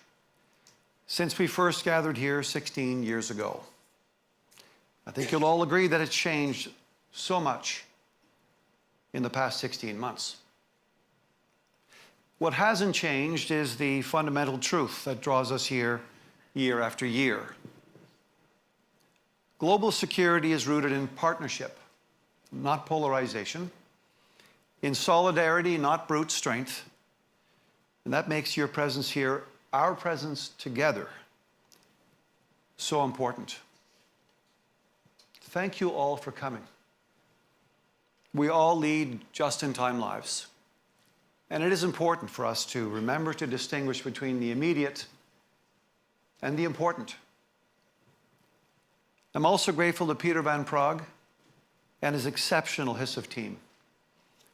since we first gathered here 16 years ago. I think you'll all agree that it's changed so much in the past 16 months. What hasn't changed is the fundamental truth that draws us here year after year. Global security is rooted in partnership, not polarization, in solidarity, not brute strength, and that makes your presence here, our presence together, so important. Thank you all for coming. We all lead just-in-time lives, and it is important for us to remember to distinguish between the immediate and the important. I'm also grateful to Peter van Praagh and his exceptional HISF team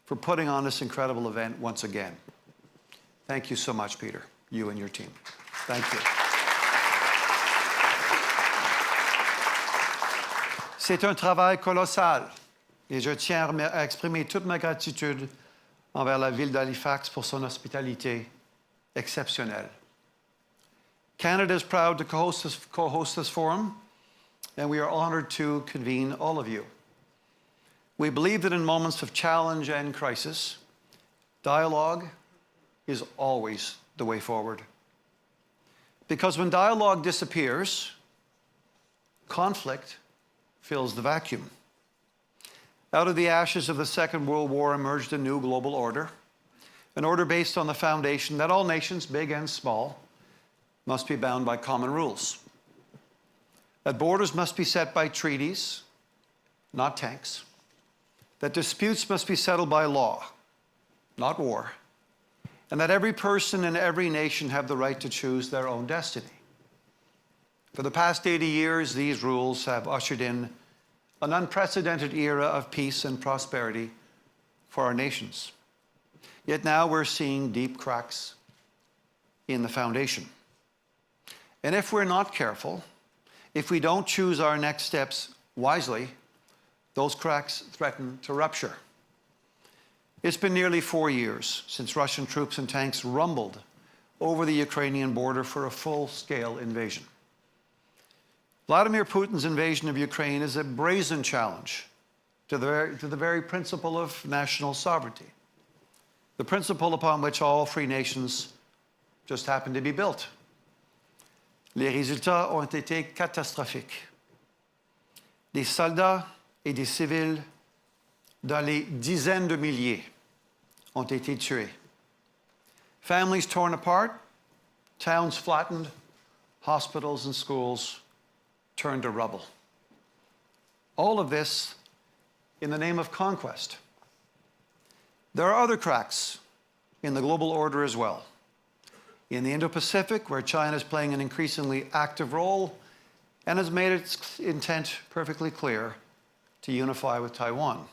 for putting on this incredible event once again. Thank you so much, Peter, you and your team. Thank you. C'est un travail colossal et je tiens à exprimer toute ma gratitude envers la ville d'Halifax pour son hospitalité exceptionnelle. Canada is proud to co-host this forum, and we are honored to convene all of you. We believe that in moments of challenge and crisis, dialogue is always the way forward. Because when dialogue disappears, conflict fills the vacuum. Out of the ashes of the Second World War emerged a new global order, an order based on the foundation that all nations, big and small, must be bound by common rules. That borders must be set by treaties, not tanks. That disputes must be settled by law, not war. And that every person and every nation have the right to choose their own destiny. For the past 80 years, these rules have ushered in an unprecedented era of peace and prosperity for our nations. Yet now we're seeing deep cracks in the foundation. And if we're not careful, if we don't choose our next steps wisely, those cracks threaten to rupture. It's been nearly 4 years since Russian troops and tanks rumbled over the Ukrainian border for a full-scale invasion. Vladimir Putin's invasion of Ukraine is a brazen challenge to the very principle of national sovereignty, the principle upon which all free nations just happen to be built. Les résultats ont été catastrophiques. Des soldats et des civils dans les dizaines de milliers ont été tués. Families torn apart, towns flattened, hospitals and schools turned to rubble. All of this in the name of conquest. There are other cracks in the global order as well. In the Indo-Pacific, where China is playing an increasingly active role and has made its intent perfectly clear to unify with Taiwan.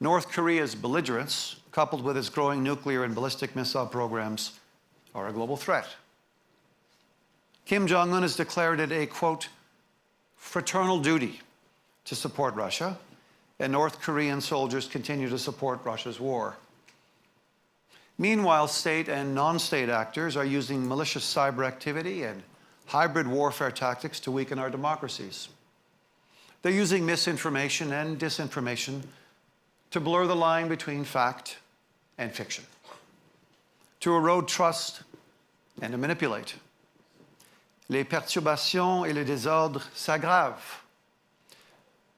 North Korea's belligerence, coupled with its growing nuclear and ballistic missile programs, are a global threat. Kim Jong-un has declared it a, quote, fraternal duty to support Russia, and North Korean soldiers continue to support Russia's war. Meanwhile, state and non-state actors are using malicious cyber activity and hybrid warfare tactics to weaken our democracies. They're using misinformation and disinformation to blur the line between fact and fiction, to erode trust and to manipulate. Les perturbations et le désordre s'aggravent.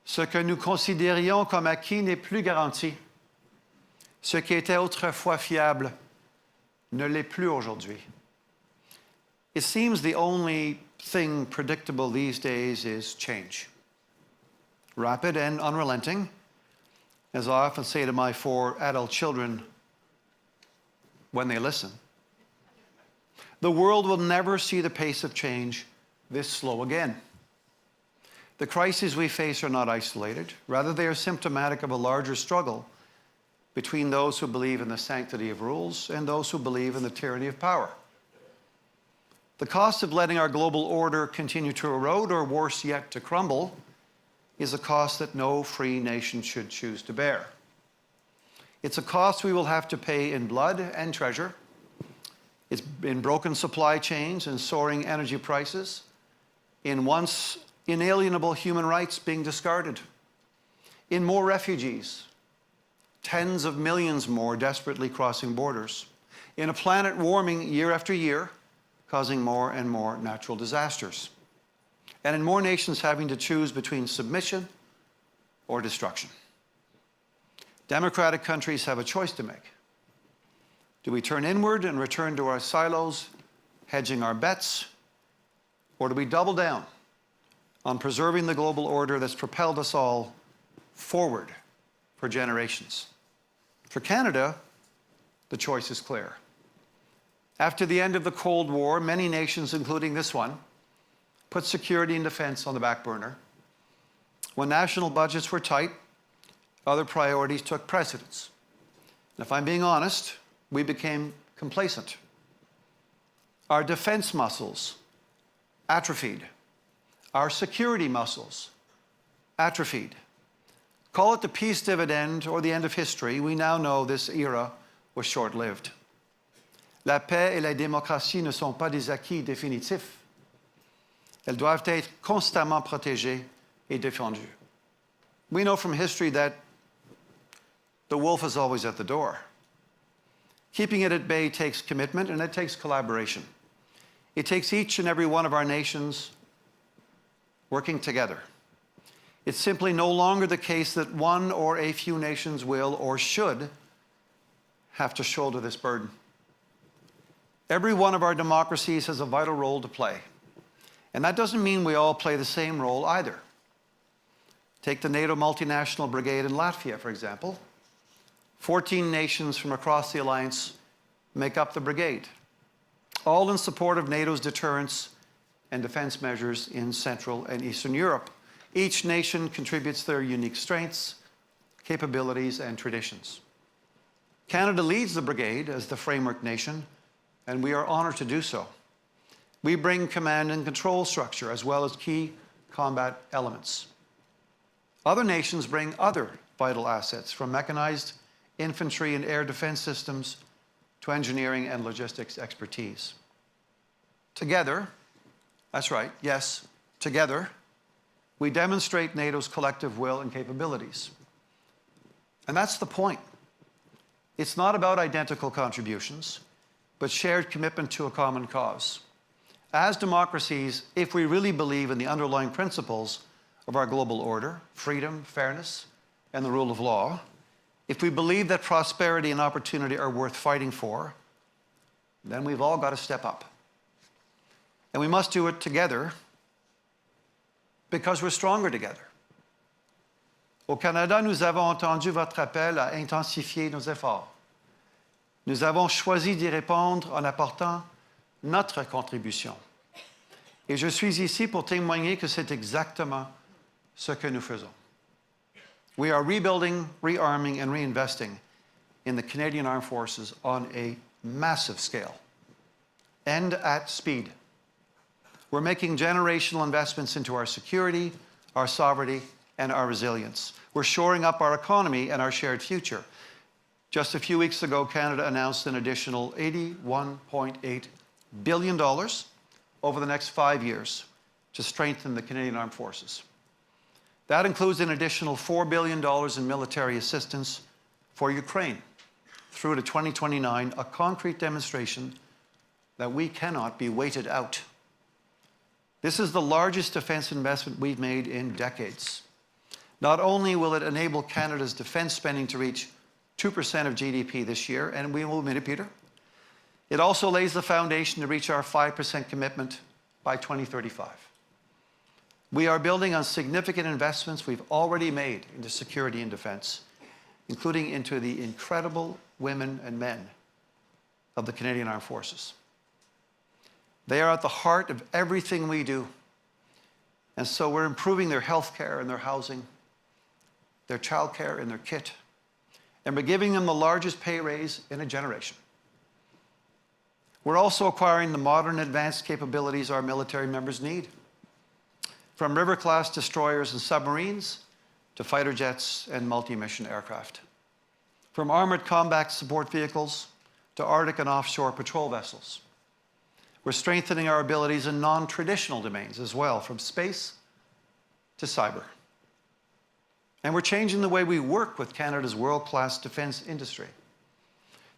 Ce que nous considérions comme acquis n'est plus garanti. Ce qui était autrefois fiable ne l'est plus aujourd'hui. It seems the only thing predictable these days is change. Rapid and unrelenting, as I often say to my 4 adult children when they listen. The world will never see the pace of change this slow again. The crises we face are not isolated. Rather, they are symptomatic of a larger struggle between those who believe in the sanctity of rules and those who believe in the tyranny of power. The cost of letting our global order continue to erode, or worse yet, to crumble, is a cost that no free nation should choose to bear. It's a cost we will have to pay in blood and treasure. It's in broken supply chains and soaring energy prices, in once inalienable human rights being discarded, in more refugees, tens of millions more desperately crossing borders, in a planet warming year after year, causing more and more natural disasters, and in more nations having to choose between submission or destruction. Democratic countries have a choice to make. Do we turn inward and return to our silos, hedging our bets, or do we double down on preserving the global order that's propelled us all forward for generations? For Canada, the choice is clear. After the end of the Cold War, many nations, including this one, put security and defense on the back burner. When national budgets were tight, other priorities took precedence. And if I'm being honest, we became complacent. Our defense muscles atrophied. Our security muscles atrophied. Call it the peace dividend or the end of history, we now know this era was short-lived. La paix et la démocratie ne sont pas des acquis définitifs. Elles doivent être constamment protégées et défendues. We know from history that the wolf is always at the door. Keeping it at bay takes commitment and it takes collaboration. It takes each and every one of our nations working together. It's simply no longer the case that one or a few nations will or should have to shoulder this burden. Every one of our democracies has a vital role to play. And that doesn't mean we all play the same role either. Take the NATO multinational brigade in Latvia, for example. 14 nations from across the alliance make up the brigade, all in support of NATO's deterrence and defense measures in Central and Eastern Europe. Each nation contributes their unique strengths, capabilities, and traditions. Canada leads the brigade as the framework nation, and we are honored to do so. We bring command and control structure as well as key combat elements. Other nations bring other vital assets, from mechanized infantry and air defense systems to engineering and logistics expertise. Together, that's right, yes, together, we demonstrate NATO's collective will and capabilities. And that's the point. It's not about identical contributions, but shared commitment to a common cause. As democracies, if we really believe in the underlying principles of our global order, freedom, fairness, and the rule of law, if we believe that prosperity and opportunity are worth fighting for, then we've all got to step up. And we must do it together because we're stronger together. Au Canada, nous avons entendu votre appel à intensifier nos efforts. Nous avons choisi d'y répondre en apportant notre contribution. Et je suis ici pour témoigner que c'est exactement ce que nous faisons. We are rebuilding, rearming, and reinvesting in the Canadian Armed Forces on a massive scale and at speed. We're making generational investments into our security, our sovereignty, and our resilience. We're shoring up our economy and our shared future. Just a few weeks ago, Canada announced an additional $81.8 billion over the next 5 years to strengthen the Canadian Armed Forces. That includes an additional $4 billion in military assistance for Ukraine through to 2029, a concrete demonstration that we cannot be waited out. This is the largest defense investment we've made in decades. Not only will it enable Canada's defense spending to reach 2% of GDP this year, and we will admit it, Peter, it also lays the foundation to reach our 5% commitment by 2035. We are building on significant investments we've already made into security and defense, including into the incredible women and men of the Canadian Armed Forces. They are at the heart of everything we do. And so we're improving their health care and their housing, their child care and their kit, and we're giving them the largest pay raise in a generation. We're also acquiring the modern advanced capabilities our military members need, from river-class destroyers and submarines to fighter jets and multi-mission aircraft, from armored combat support vehicles to Arctic and offshore patrol vessels. We're strengthening our abilities in non-traditional domains as well, from space to cyber. And we're changing the way we work with Canada's world-class defense industry.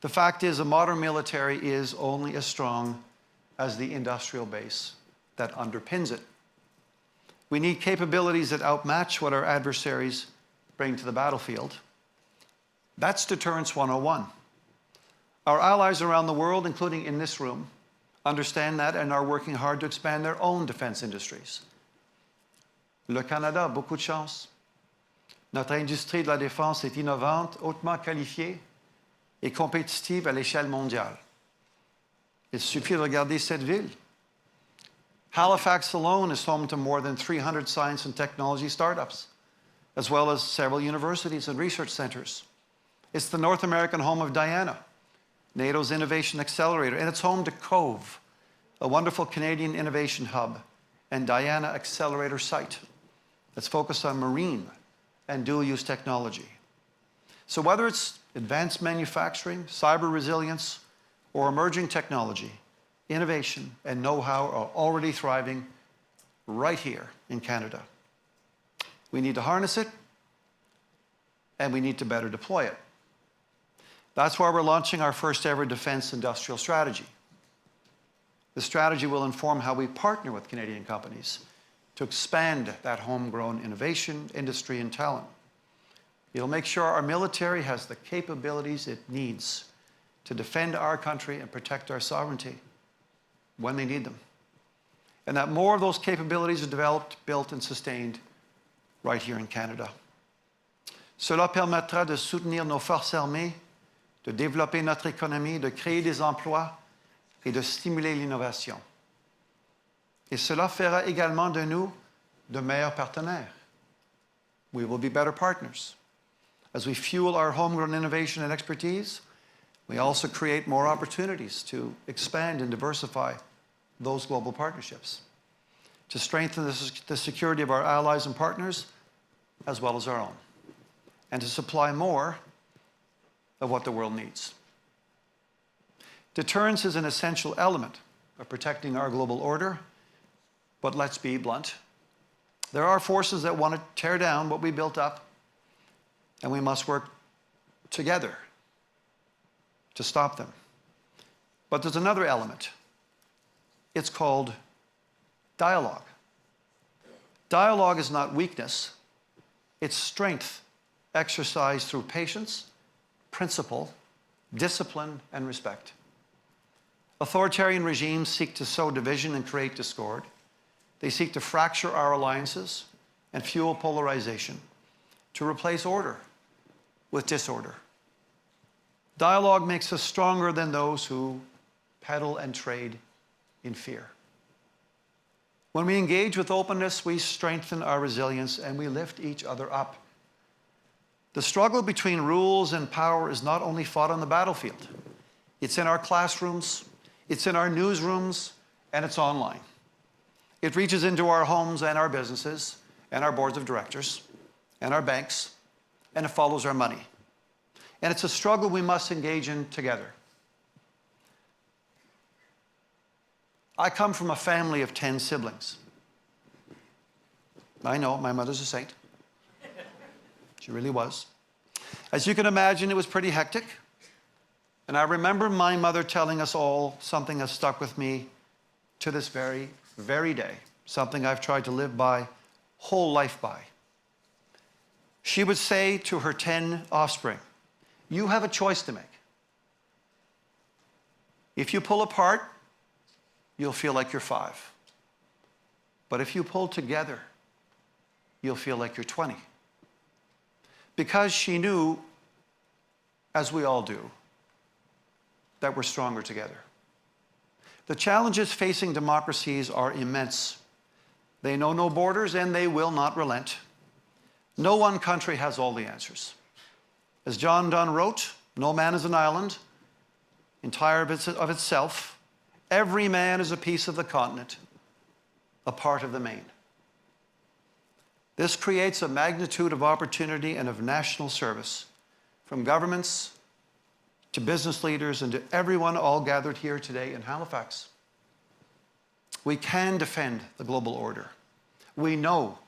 The fact is, a modern military is only as strong as the industrial base that underpins it. We need capabilities that outmatch what our adversaries bring to the battlefield. That's Deterrence 101. Our allies around the world, including in this room, understand that and are working hard to expand their own defense industries. Le Canada a beaucoup de chance. Notre industrie de la défense est innovante, hautement qualifiée et compétitive à l'échelle mondiale. Il suffit de regarder cette ville. Halifax alone is home to more than 300 science and technology startups, as well as several universities and research centers. It's the North American home of Diana, NATO's innovation accelerator, and it's home to COVE, a wonderful Canadian innovation hub, and Diana Accelerator Site that's focused on marine and dual-use technology. So whether it's advanced manufacturing, cyber resilience, or emerging technology, innovation and know-how are already thriving right here in Canada. We need to harness it, and we need to better deploy it. That's why we're launching our first ever defense industrial strategy. The strategy will inform how we partner with Canadian companies to expand that homegrown innovation, industry, and talent. It'll make sure our military has the capabilities it needs to defend our country and protect our sovereignty when they need them. And that more of those capabilities are developed, built, and sustained right here in Canada. Cela permettra de soutenir nos forces armées, de développer notre économie, de créer des emplois et de stimuler l'innovation. Et cela fera également de nous de meilleurs partenaires. We will be better partners. As we fuel our homegrown innovation and expertise, we also create more opportunities to expand and diversify those global partnerships, to strengthen the security of our allies and partners, as well as our own, and to supply more of what the world needs. Deterrence is an essential element of protecting our global order, but let's be blunt. There are forces that want to tear down what we built up, and we must work together to stop them. But there's another element. It's called dialogue. Dialogue is not weakness, it's strength exercised through patience, principle, discipline, and respect. Authoritarian regimes seek to sow division and create discord. They seek to fracture our alliances and fuel polarization, to replace order with disorder. Dialogue makes us stronger than those who peddle and trade in fear. When we engage with openness, we strengthen our resilience and we lift each other up. The struggle between rules and power is not only fought on the battlefield. It's in our classrooms, it's in our newsrooms, and it's online. It reaches into our homes and our businesses and our boards of directors and our banks, and it follows our money. and it's a struggle we must engage in together. I come from a family of 10 siblings. I know, my mother's a saint. She really was. As you can imagine, it was pretty hectic. And I remember my mother telling us all something that stuck with me to this very, very day, something I've tried to live by, whole life by. She would say to her 10 offspring, you have a choice to make. If you pull apart, you'll feel like you're 5. But if you pull together, you'll feel like you're 20. Because she knew, as we all do, that we're stronger together. The challenges facing democracies are immense. They know no borders and they will not relent. No one country has all the answers. As John Donne wrote, no man is an island, entire of itself. Every man is a piece of the continent, a part of the main. This creates a magnitude of opportunity and of national service, from governments to business leaders and to everyone all gathered here today in Halifax. We can defend the global order. We know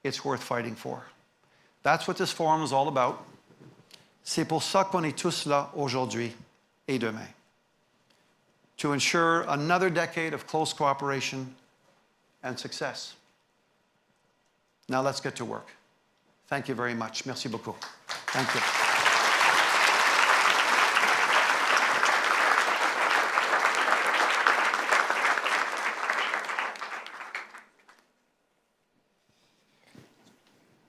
it's worth fighting for. That's what this forum is all about. C'est pour ça qu'on est tous là aujourd'hui et demain. To ensure another decade of close cooperation and success. Now let's get to work. Thank you very much. Merci beaucoup. Thank you.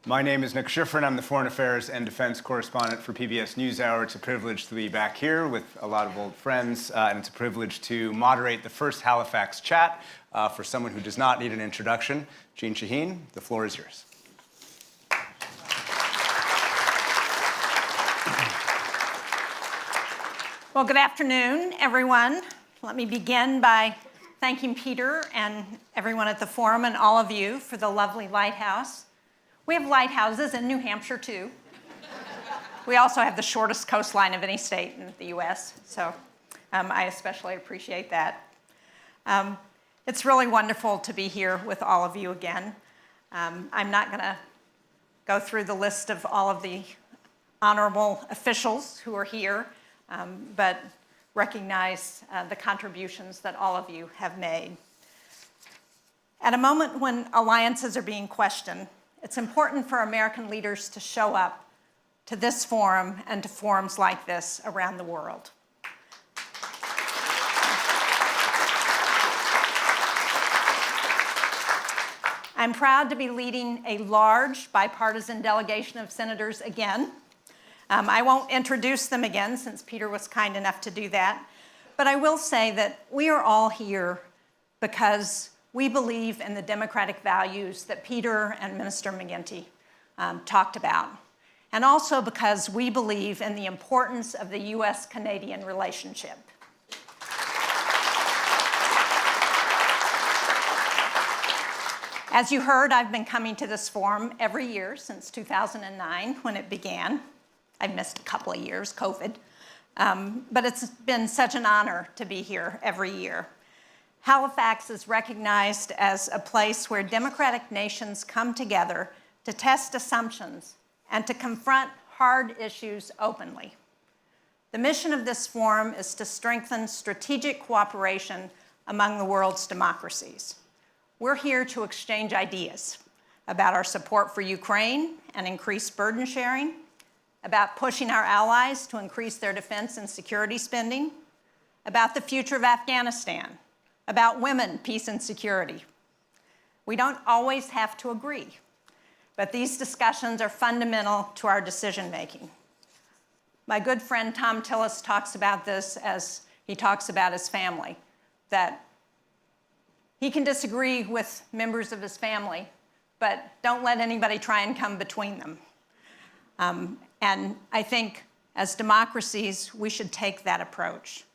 My name is Nick Schifrin. I'm the Foreign Affairs and Defense Correspondent for PBS NewsHour. It's a privilege to be back here with a lot of old friends, and it's a privilege to moderate the first Halifax chat for someone who does not need an introduction. Jeanne Shaheen, the floor is yours. Well, good afternoon, everyone. Let me begin by thanking Peter and everyone at the forum and all of you for the lovely lighthouse. We have lighthouses in New Hampshire, too. We also have the shortest coastline of any state in the U.S., so I especially appreciate that. It's really wonderful to be here with all of you again. I'm not going to go through the list of all of the honorable officials who are here, but recognize the contributions that all of you have made. At a moment when alliances are being questioned, it's important for American leaders to show up to this forum and to forums like this around the world. I'm proud to be leading a large bipartisan delegation of senators again. I won't introduce them again since Peter was kind enough to do that, but I will say that we are all here because we believe in the democratic values that Peter and Minister McGuinty talked about, and also because we believe in the importance of the U.S.-Canadian relationship. As you heard, I've been coming to this forum every year since 2009 when it began. I've missed a couple of years, COVID, but it's been such an honor to be here every year. Halifax is recognized as a place where democratic nations come together to test assumptions and to confront hard issues openly. The mission of this forum is to strengthen strategic cooperation among the world's democracies. We're here to exchange ideas about our support for Ukraine and increase burden sharing, about pushing our allies to increase their defense and security spending, about the future of Afghanistan, about women, peace, and security. We don't always have to agree, but these discussions are fundamental to our decision-making. My good friend Tom Tillis talks about this as he talks about his family, that he can disagree with members of his family, but don't let anybody try and come between them. And I think as democracies, we should take that approach.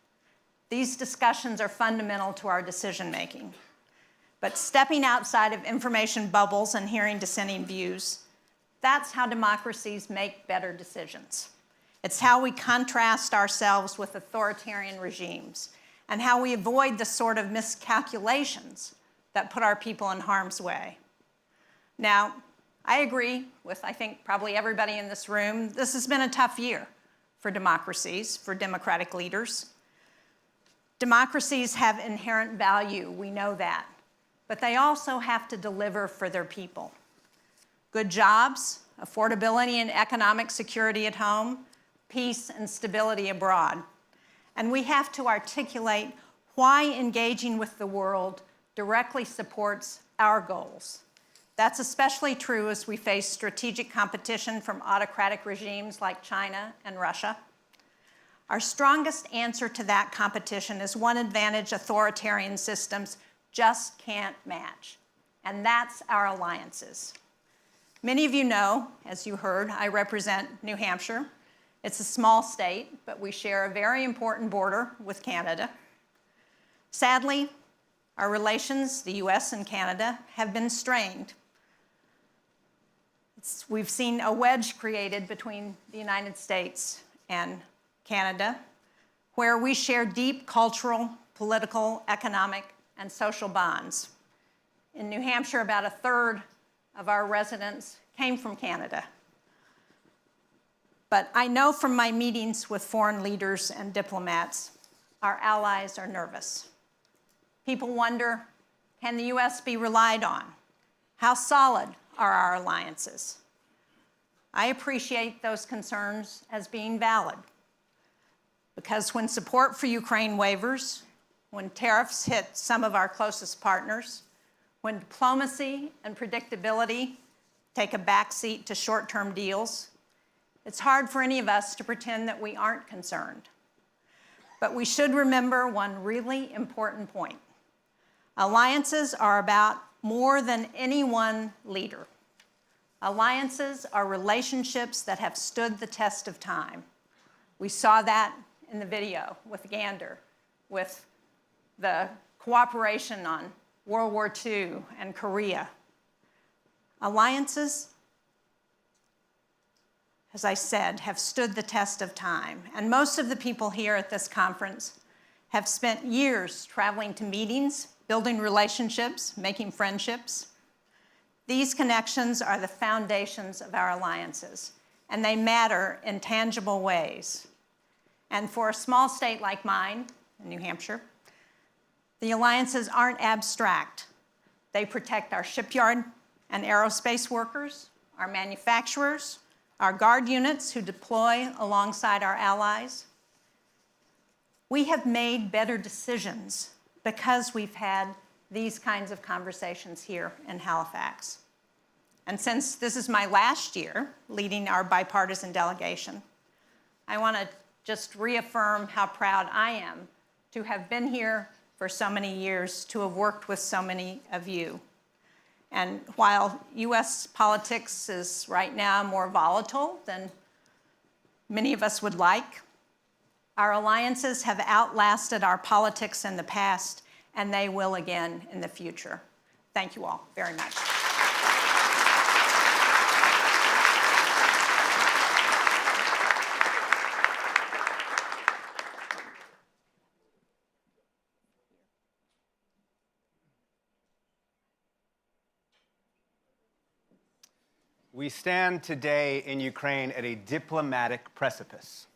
These discussions are fundamental to our decision-making. But stepping outside of information bubbles and hearing dissenting views, that's how democracies make better decisions. It's how we contrast ourselves with authoritarian regimes and how we avoid the sort of miscalculations that put our people in harm's way. Now, I agree with, I think, probably everybody in this room. This has been a tough year for democracies, for democratic leaders. Democracies have inherent value, we know that, but they also have to deliver for their people. Good jobs, affordability and economic security at home, peace and stability abroad. And we have to articulate why engaging with the world directly supports our goals. That's especially true as we face strategic competition from autocratic regimes like China and Russia. Our strongest answer to that competition is one advantage authoritarian systems just can't match, and that's our alliances. Many of you know, as you heard, I represent New Hampshire. It's a small state, but we share a very important border with Canada. Sadly, our relations, the US and Canada, have been strained. We've seen a wedge created between the United States and Canada, where we share deep cultural, political, economic, and social bonds. In New Hampshire, about a third of our residents came from Canada. But I know from my meetings with foreign leaders and diplomats, our allies are nervous. People wonder, can the US be relied on? How solid are our alliances? I appreciate those concerns as being valid, because when support for Ukraine wavers, when tariffs hit some of our closest partners, when diplomacy and predictability take a backseat to short-term deals, it's hard for any of us to pretend that we aren't concerned. But we should remember one really important point. Alliances are about more than any one leader. Alliances are relationships that have stood the test of time. We saw that in the video with Gander, with the cooperation on World War II and Korea. Alliances, as I said, have stood the test of time. And most of the people here at this conference have spent years traveling to meetings, building relationships, making friendships. These connections are the foundations of our alliances, and they matter in tangible ways. And for a small state like mine, in New Hampshire, the alliances aren't abstract. They protect our shipyard and aerospace workers, our manufacturers, our guard units who deploy alongside our allies. We have made better decisions because we've had these kinds of conversations here in Halifax. And since this is my last year leading our bipartisan delegation, I want to just reaffirm how proud I am to have been here for so many years, to have worked with so many of you. And while US politics is right now more volatile than many of us would like, our alliances have outlasted our politics in the past, and they will again in the future. Thank you all very much. We stand today in Ukraine at a diplomatic precipice.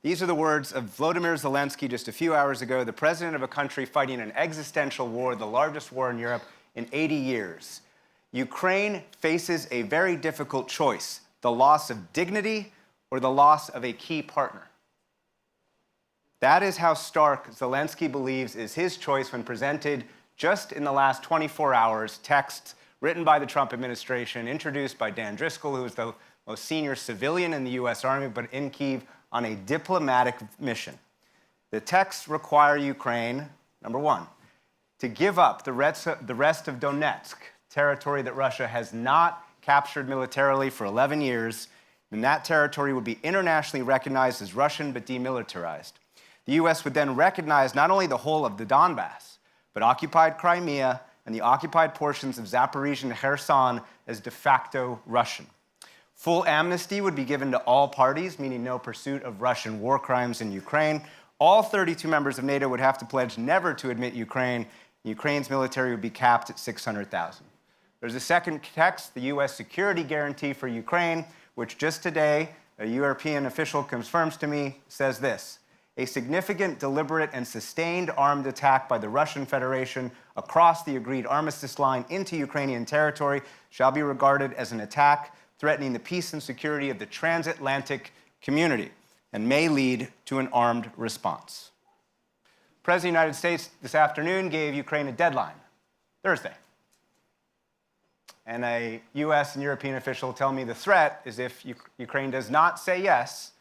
These are the words of Volodymyr Zelensky just a few hours ago, the president of a country fighting an existential war, the largest war in Europe in 80 years. Ukraine faces a very difficult choice, the loss of dignity or the loss of a key partner. That is how stark Zelensky believes is his choice when presented just in the last 24 hours, texts written by the Trump administration, introduced by Dan Driscoll, who is the most senior civilian in the US Army, but in Kyiv on a diplomatic mission. The texts require Ukraine, number one, to give up the rest of Donetsk, territory that Russia has not captured militarily for 11 years, and that territory would be internationally recognized as Russian but demilitarized. The US would then recognize not only the whole of the Donbass, but occupied Crimea and the occupied portions of Zaporizhzhia and Kherson as de facto Russian. Full amnesty would be given to all parties, meaning no pursuit of Russian war crimes in Ukraine. All 32 members of NATO would have to pledge never to admit Ukraine. Ukraine's military would be capped at 600,000. There's a second text, the U.S. security guarantee for Ukraine, which just today, a European official confirms to me, says this: a significant, deliberate, and sustained armed attack by the Russian Federation across the agreed armistice line into Ukrainian territory shall be regarded as an attack threatening the peace and security of the transatlantic community and may lead to an armed response. The President of the United States this afternoon gave Ukraine a deadline, Thursday. And a US and European official tell me the threat is if Ukraine does not say yes,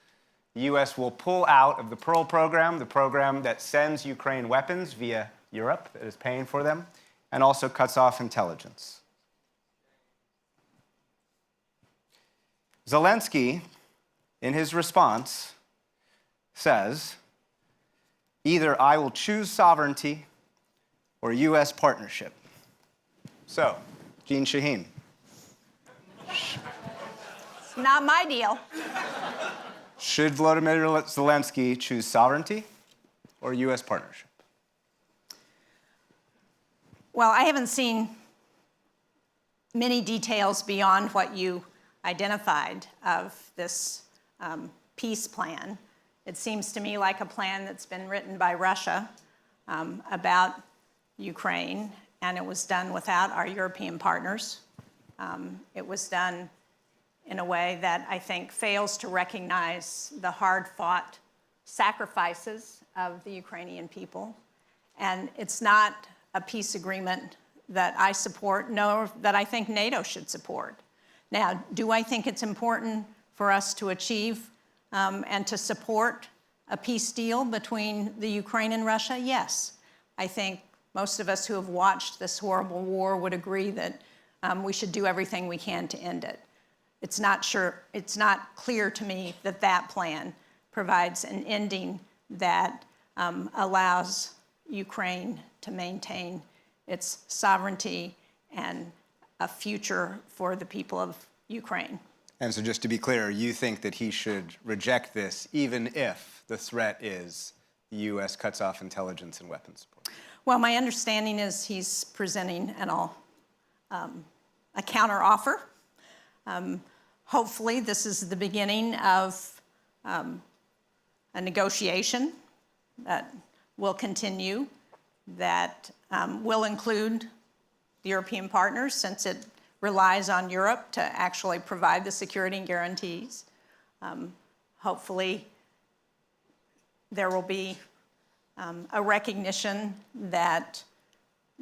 the US will pull out of the Pearl program, the program that sends Ukraine weapons via Europe, that is paying for them, and also cuts off intelligence. Zelensky, in his response, says, either I will choose sovereignty or US partnership. So, Jeanne, Shaheen. It's not my deal. Should Volodymyr Zelensky choose sovereignty or US partnership? Well, I haven't seen many details beyond what you identified of this peace plan. It seems to me like a plan that's been written by Russia about Ukraine, and it was done without our European partners. It was done in a way that I think fails to recognize the hard-fought sacrifices of the Ukrainian people. And it's not a peace agreement that I support, nor that I think NATO should support. Now, do I think it's important for us to achieve and to support a peace deal between the Ukraine and Russia? Yes. I think most of us who have watched this horrible war would agree that we should do everything we can to end it. It's not clear to me that that plan provides an ending that allows Ukraine to maintain its sovereignty and a future for the people of Ukraine. And so just to be clear, you think that he should reject this even if the threat is the U.S. cuts off intelligence and weapons support? Well, my understanding is he's presenting a counteroffer. Hopefully, this is the beginning of a negotiation that will continue, that will include the European partners, since it relies on Europe to actually provide the security and guarantees. Hopefully, there will be a recognition that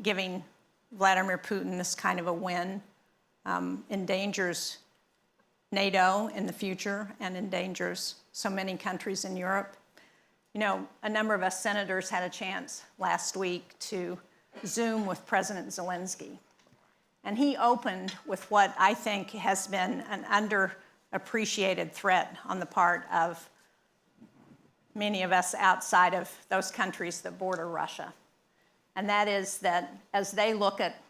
giving Vladimir Putin this kind of a win endangers NATO in the future and endangers so many countries in Europe. You know, a number of us senators had a chance last week to Zoom with President Zelensky. And he opened with what I think has been an underappreciated threat on the part of many of us outside of those countries that border Russia. And that is that as they look at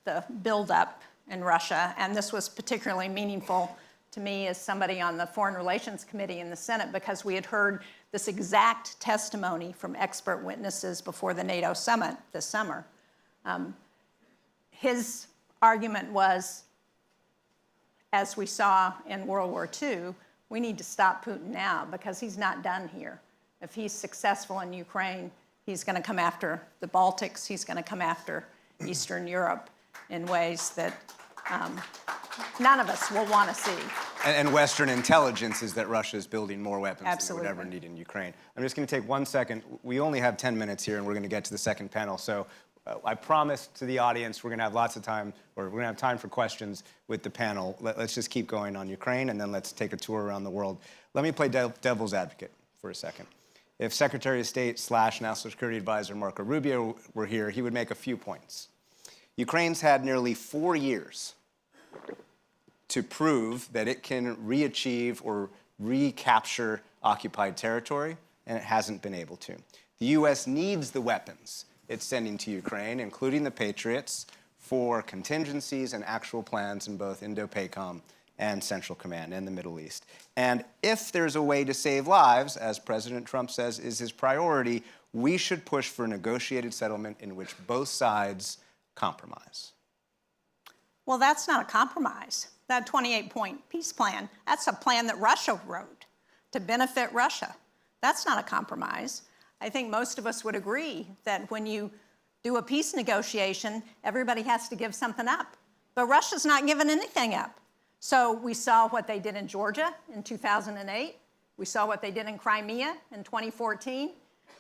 the buildup in Russia, and this was particularly meaningful to me as somebody on the Foreign Relations Committee in the Senate, because we had heard this exact testimony from expert witnesses before the NATO summit this summer. His argument was, as we saw in World War II, we need to stop Putin now because he's not done here. If he's successful in Ukraine, he's going to come after the Baltics, he's going to come after Eastern Europe in ways that none of us will want to see. And Western intelligence is that Russia is building more weapons Absolutely. than they would ever need in Ukraine. I'm just going to take 1 second. We only have 10 minutes here, and we're going to get to the second panel. So I promised to the audience we're going to have lots of time, or we're going to have time for questions with the panel. Let's just keep going on Ukraine, and then let's take a tour around the world. Let me play devil's advocate for a second. If Secretary of State / National Security Advisor Marco Rubio were here, he would make a few points. Ukraine's had nearly 4 years to prove that it can re-achieve or recapture occupied territory, and it hasn't been able to. The U.S. needs the weapons it's sending to Ukraine, including the Patriots, for contingencies and actual plans in both Indo-PACOM and Central Command in the Middle East. And if there's a way to save lives, as President Trump says is his priority, we should push for a negotiated settlement in which both sides compromise. Well, that's not a compromise. That 28-point peace plan, that's a plan that Russia wrote to benefit Russia. That's not a compromise. I think most of us would agree that when you do a peace negotiation, everybody has to give something up. But Russia's not giving anything up. So we saw what they did in Georgia in 2008. We saw what they did in Crimea in 2014.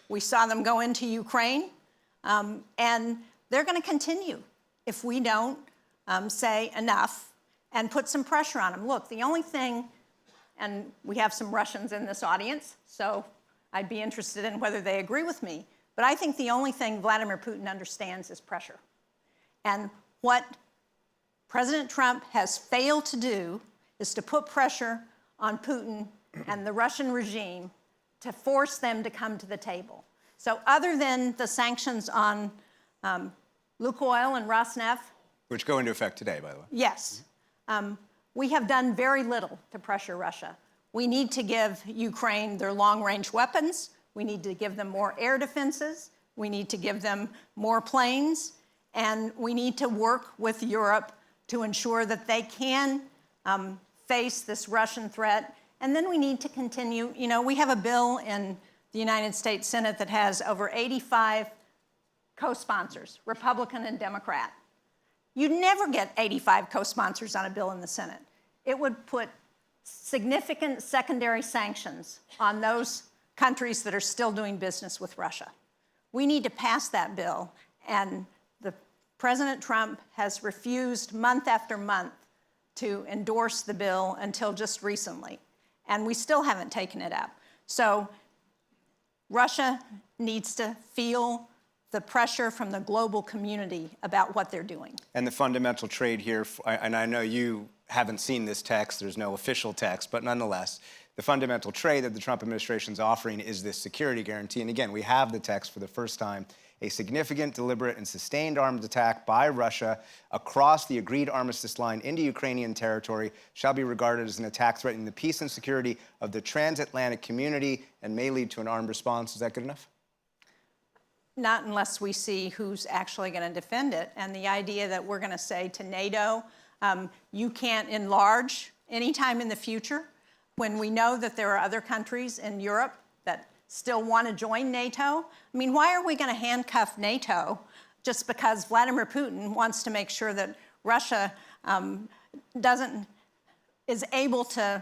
We saw them go into Ukraine. And they're going to continue if we don't say enough and put some pressure on them. Look, the only thing, and we have some Russians in this audience, so I'd be interested in whether they agree with me, but I think the only thing Vladimir Putin understands is pressure. And what President Trump has failed to do is to put pressure on Putin and the Russian regime to force them to come to the table. So other than the sanctions on Lukoil and Rosneft, Which go into effect today, by the way. yes, we have done very little to pressure Russia. We need to give Ukraine their long-range weapons. We need to give them more air defenses. We need to give them more planes. And we need to work with Europe to ensure that they can face this Russian threat. And then we need to continue. You know, we have a bill in the United States Senate that has over 85 co-sponsors, Republican and Democrat. You never get 85 co-sponsors on a bill in the Senate. It would put significant secondary sanctions on those countries that are still doing business with Russia. We need to pass that bill, and President Trump has refused month after month to endorse the bill until just recently, and we still haven't taken it up. So Russia needs to feel the pressure from the global community about what they're doing. And the fundamental trade here, and I know you haven't seen this text, there's no official text, but nonetheless, the fundamental trade that the Trump administration is offering is this security guarantee. And again, we have the text for the first time. A significant, deliberate, and sustained armed attack by Russia across the agreed armistice line into Ukrainian territory shall be regarded as an attack threatening the peace and security of the transatlantic community and may lead to an armed response. Is that good enough? Not unless we see who's actually going to defend it. And the idea that we're going to say to NATO, you can't enlarge anytime in the future, when we know that there are other countries in Europe that still want to join NATO. I mean, why are we going to handcuff NATO just because Vladimir Putin wants to make sure that Russia is able to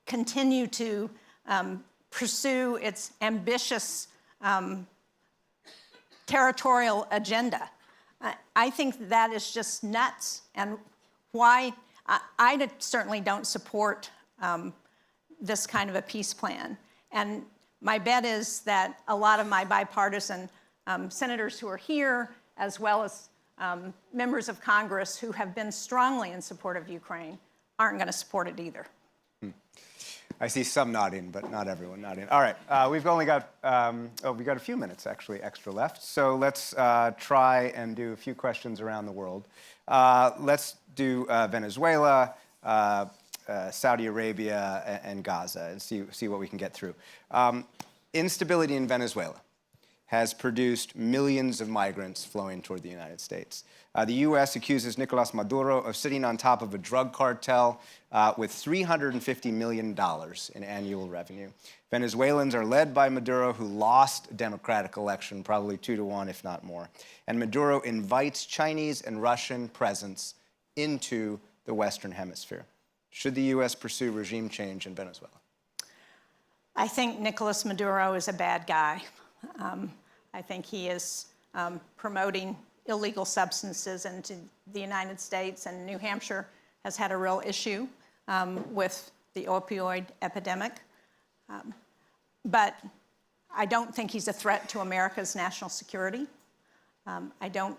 continue to pursue its ambitious territorial agenda? I think that is just nuts, and why I certainly don't support this kind of a peace plan. And my bet is that a lot of my bipartisan senators who are here, as well as members of Congress who have been strongly in support of Ukraine, aren't going to support it either. I see some nodding, but not everyone nodding. All right, we've only got, we've got a few minutes actually extra left. So let's try and do a few questions around the world. Let's do Venezuela, Saudi Arabia, and Gaza, and see what we can get through. Instability in Venezuela has produced millions of migrants flowing toward the United States. The U.S. accuses Nicolas Maduro of sitting on top of a drug cartel with $350 million in annual revenue. Venezuelans are led by Maduro, who lost a democratic election, probably 2-1, if not more. And Maduro invites Chinese and Russian presence into the Western Hemisphere. Should the U.S. pursue regime change in Venezuela? I think Nicolas Maduro is a bad guy. I think he is promoting illegal substances into the United States, and New Hampshire has had a real issue with the opioid epidemic. But I don't think he's a threat to America's national security. I don't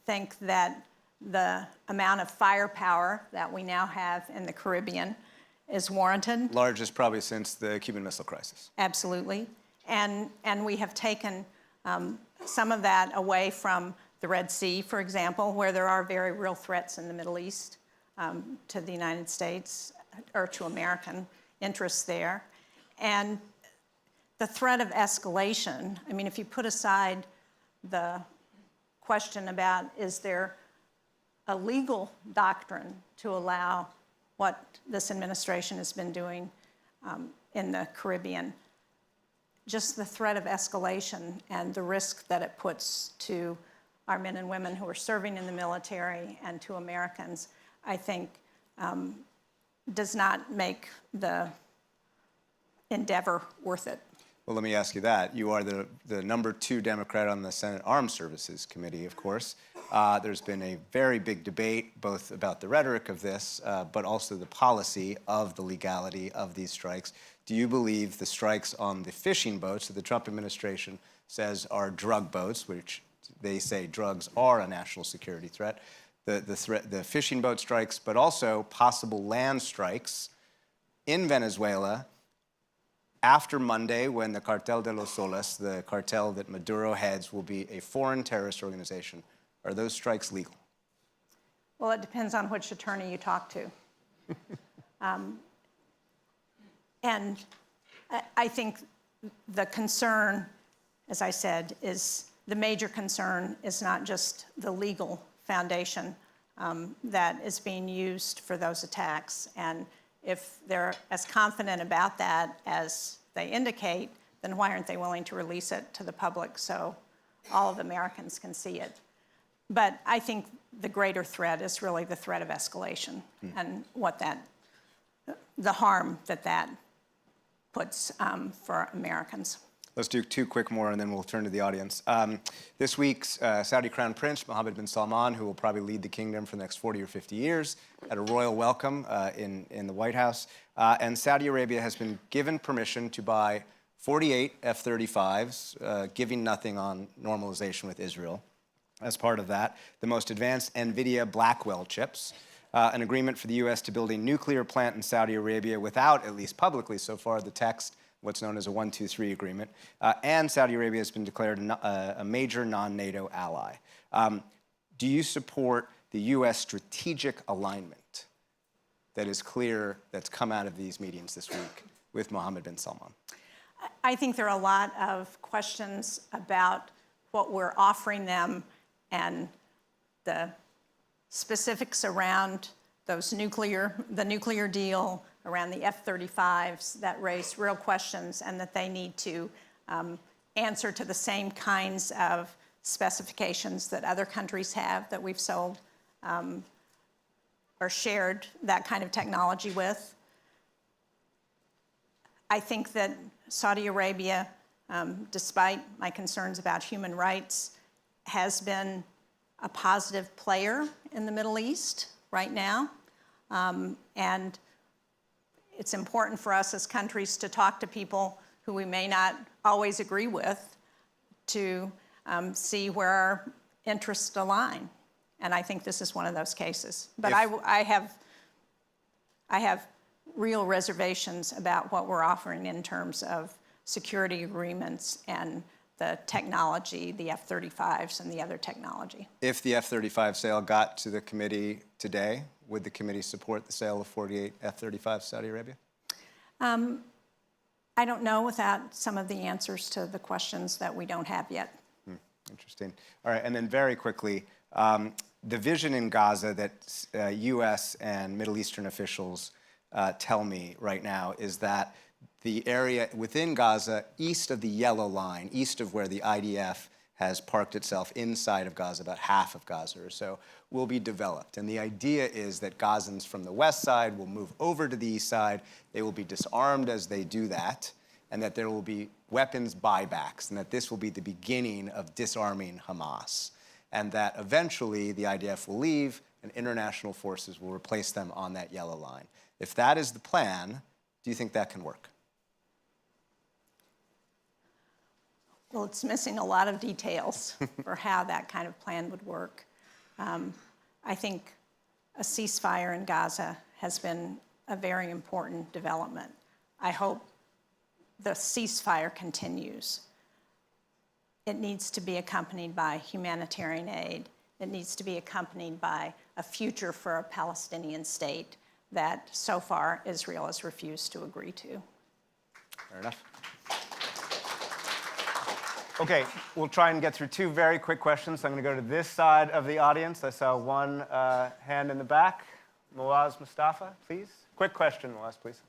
think that the amount of firepower that we now have in the Caribbean is warranted. Largest probably since the Cuban Missile Crisis. Absolutely. And we have taken some of that away from the Red Sea, for example, where there are very real threats in the Middle East. to the United States or to American interests there. And the threat of escalation, I mean, if you put aside the question about is there a legal doctrine to allow what this administration has been doing in the Caribbean, just the threat of escalation and the risk that it puts to our men and women who are serving in the military and to Americans, I think does not make the endeavor worth it. Well, let me ask you that. You are the number 2 Democrat on the Senate Armed Services Committee, of course. There's been a very big debate, both about the rhetoric of this, but also the policy of the legality of these strikes. Do you believe the strikes on the fishing boats that the Trump administration says are drug boats, which they say drugs are a national security threat, the fishing boat strikes, but also possible land strikes in Venezuela after Monday, when the Cartel de los Soles, the cartel that Maduro heads, will be a foreign terrorist organization? Are those strikes legal? Well, it depends on which attorney you talk to. And I think the concern, as I said, is the major concern is not just the legal foundation that is being used for those attacks. And if they're as confident about that as they indicate, then why aren't they willing to release it to the public so all of Americans can see it? But I think the greater threat is really the threat of escalation and what the harm that puts for Americans. Let's do 2 quick more, and then we'll turn to the audience. This week's Saudi Crown Prince, Mohammed bin Salman, who will probably lead the kingdom for the next 40 or 50 years, had a royal welcome in the White House. And Saudi Arabia has been given permission to buy 48 F-35s, giving nothing on normalization with Israel. As part of that, the most advanced NVIDIA Blackwell chips, an agreement for the U.S. to build a nuclear plant in Saudi Arabia without, at least publicly so far, the text, what's known as a 1-2-3 agreement, and Saudi Arabia has been declared a major non-NATO ally. Do you support the U.S. strategic alignment that is clear that's come out of these meetings this week with Mohammed bin Salman? I think there are a lot of questions about what we're offering them and the specifics around the nuclear deal, around the F-35s that raise real questions and that they need to answer to the same kinds of specifications that other countries have that we've sold or shared that kind of technology with. I think that Saudi Arabia, despite my concerns about human rights, has been a positive player in the Middle East right now. And it's important for us as countries to talk to people who we may not always agree with to see where our interests align. And I think this is one of those cases. But I have real reservations about what we're offering in terms of security agreements and the technology, the F-35s and the other technology. If the F-35 sale got to the committee today, would the committee support the sale of 48 F-35s to Saudi Arabia? I don't know without some of the answers to the questions that we don't have yet. Interesting. All right, and then very quickly, the vision in Gaza that U.S. and Middle Eastern officials tell me right now is that the area within Gaza, east of the yellow line, east of where the IDF has parked itself inside of Gaza, about half of Gaza or so, will be developed. And the idea is that Gazans from the west side will move over to the east side. They will be disarmed as they do that, and that there will be weapons buybacks, and that this will be the beginning of disarming Hamas, and that eventually the IDF will leave and international forces will replace them on that yellow line. If that is the plan, do you think that can work? Well, it's missing a lot of details for how that kind of plan would work. I think a ceasefire in Gaza has been a very important development. I hope the ceasefire continues. It needs to be accompanied by humanitarian aid. It needs to be accompanied by a future for a Palestinian state that so far Israel has refused to agree to. Fair enough. Okay, we'll try and get through two very quick questions. I'm going to go to this side of the audience. I saw one hand in the back. Moaz Mustafa, please. Quick question, Moaz, please.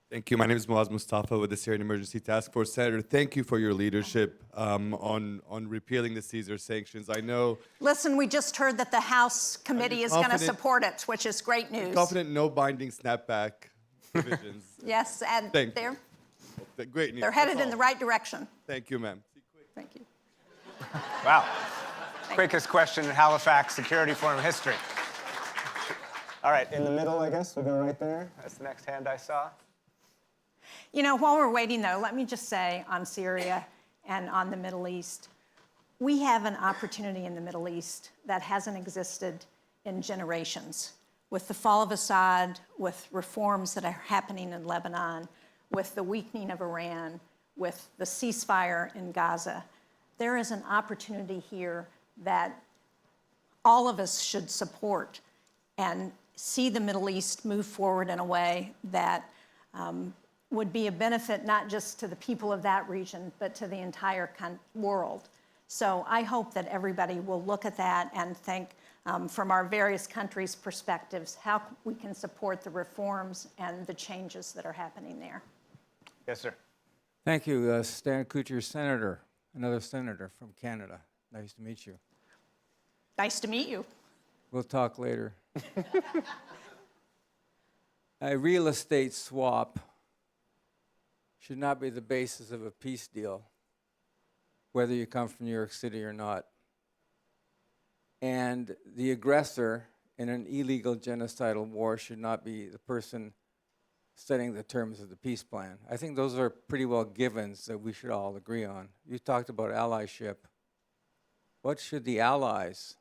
Thank you. My name is Moaz Mustafa with the Syrian Emergency Task Force. Senator, thank you for your leadership on repealing the Caesar sanctions. I know... Listen, we just heard that the House committee is going to support it, which is great news. Confident no binding snapback provisions. Yes, and they're great news. They're headed in the right direction. Thank you, ma'am. Thank you. Wow. Quickest question in Halifax Security Forum history. All right, in the middle, I guess. We'll go right there. That's the next hand I saw. You know, while we're waiting, though, let me just say on Syria and on the Middle East, we have an opportunity in the Middle East that hasn't existed in generations. With the fall of Assad, with reforms that are happening in Lebanon, with the weakening of Iran, with the ceasefire in Gaza, there is an opportunity here that all of us should support and see the Middle East move forward in a way that would be a benefit not just to the people of that region, but to the entire world. So I hope that everybody will look at that and think from our various countries' perspectives how we can support the reforms and the changes that are happening there. Yes, sir. Thank you, Stan Kutcher, Senator, another senator from Canada. Nice to meet you. Nice to meet you. We'll talk later. A real estate swap should not be the basis of a peace deal, whether you come from New York City or not. And the aggressor in an illegal genocidal war should not be the person setting the terms of the peace plan. I think those are pretty well givens that we should all agree on. You talked about allyship. What should the allies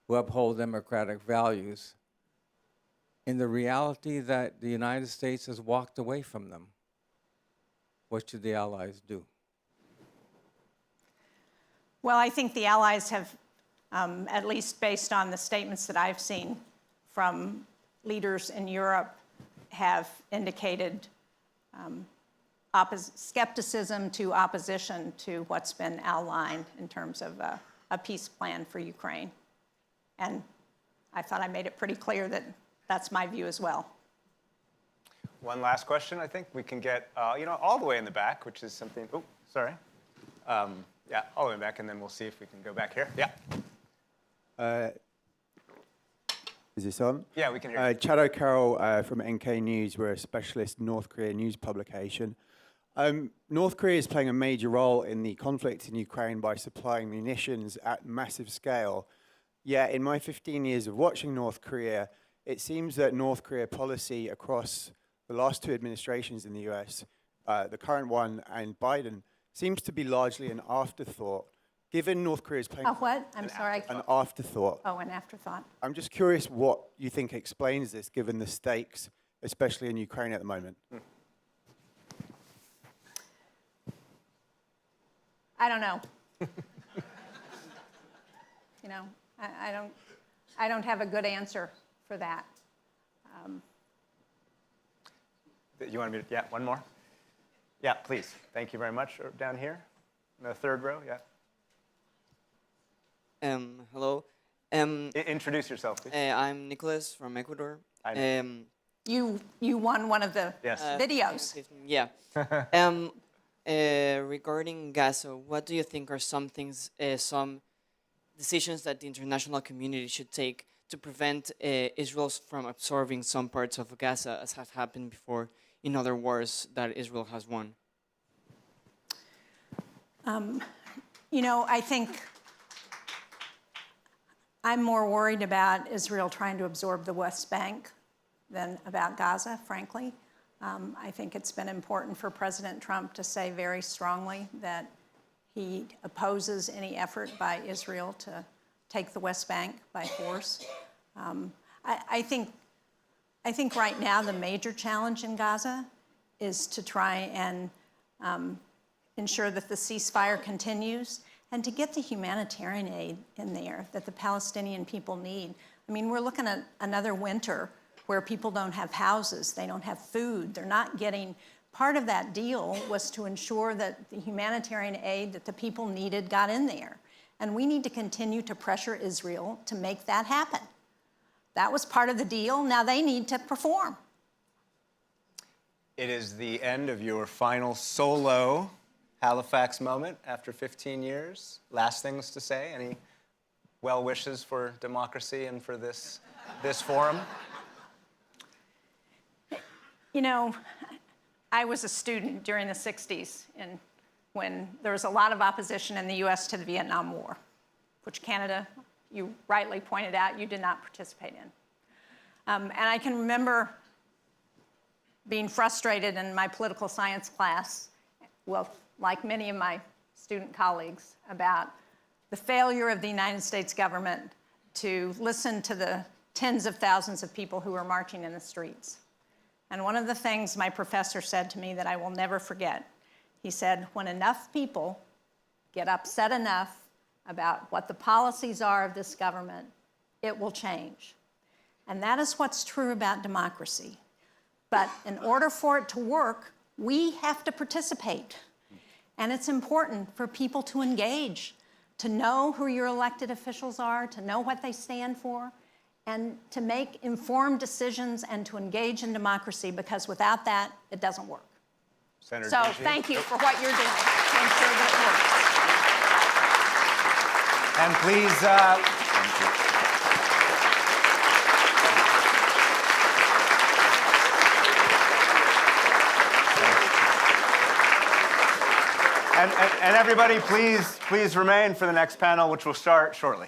who uphold democratic values in the reality that the United States has walked away from them? What should the allies do? Well, I think the allies have, at least based on the statements that I've seen from leaders in Europe, have indicated skepticism to opposition to what's been outlined in terms of a peace plan for Ukraine. And I thought I made it pretty clear that that's my view as well. One last question, I think. We can get, all the way in the back, which is something, oh, sorry. Yeah, all the way back, and then we'll see if we can go back here. Yeah. Is this on? Yeah, we can hear you. Chad O'Carroll from NK News. We're a specialist North Korea news publication. North Korea is playing a major role in the conflict in Ukraine by supplying munitions at massive scale. Yet, in my 15 years of watching North Korea, it seems that North Korea policy across the last two administrations in the US, the current one and Biden, seems to be largely an afterthought. Given North Korea's playing... A what? I'm sorry. An afterthought. Oh, an afterthought. I'm just curious what you think explains this, given the stakes, especially in Ukraine at the moment. I don't know. I don't have a good answer for that. You want me to, yeah, one more? Yeah, please. Thank you very much. Down here, in the third row, yeah. Hello. Introduce yourself, please. I'm Nicholas from Ecuador. You won one of the videos. Yeah. Regarding Gaza, what do you think are some things, some decisions that the international community should take to prevent Israel from absorbing some parts of Gaza, as has happened before in other wars that Israel has won? I think I'm more worried about Israel trying to absorb the West Bank than about Gaza, frankly. I think it's been important for President Trump to say very strongly that he opposes any effort by Israel to take the West Bank by force. I think right now the major challenge in Gaza is to try and ensure that the ceasefire continues and to get the humanitarian aid in there that the Palestinian people need. I mean, we're looking at another winter where people don't have houses, they don't have food, they're not getting. Part of that deal was to ensure that the humanitarian aid that the people needed got in there. And we need to continue to pressure Israel to make that happen. That was part of the deal. Now they need to perform. It is the end of your final solo Halifax moment after 15 years. Last things to say? Any well wishes for democracy and for this forum? You know, I was a student during the 60s when there was a lot of opposition in the US to the Vietnam War, which Canada, you rightly pointed out, you did not participate in. And I can remember being frustrated in my political science class, well, like many of my student colleagues, about the failure of the United States government to listen to the tens of thousands of people who were marching in the streets. And one of the things my professor said to me that I will never forget, he said, when enough people get upset enough about what the policies are of this government, it will change. And that is what's true about democracy. But in order for it to work, we have to participate. And it's important for people to engage, to know who your elected officials are, to know what they stand for, and to make informed decisions and to engage in democracy, because without that, it doesn't work. Senator So Jeanne. thank you for what you're doing to ensure that it works. And please, thank you. And everybody, please remain for the next panel, which will start shortly.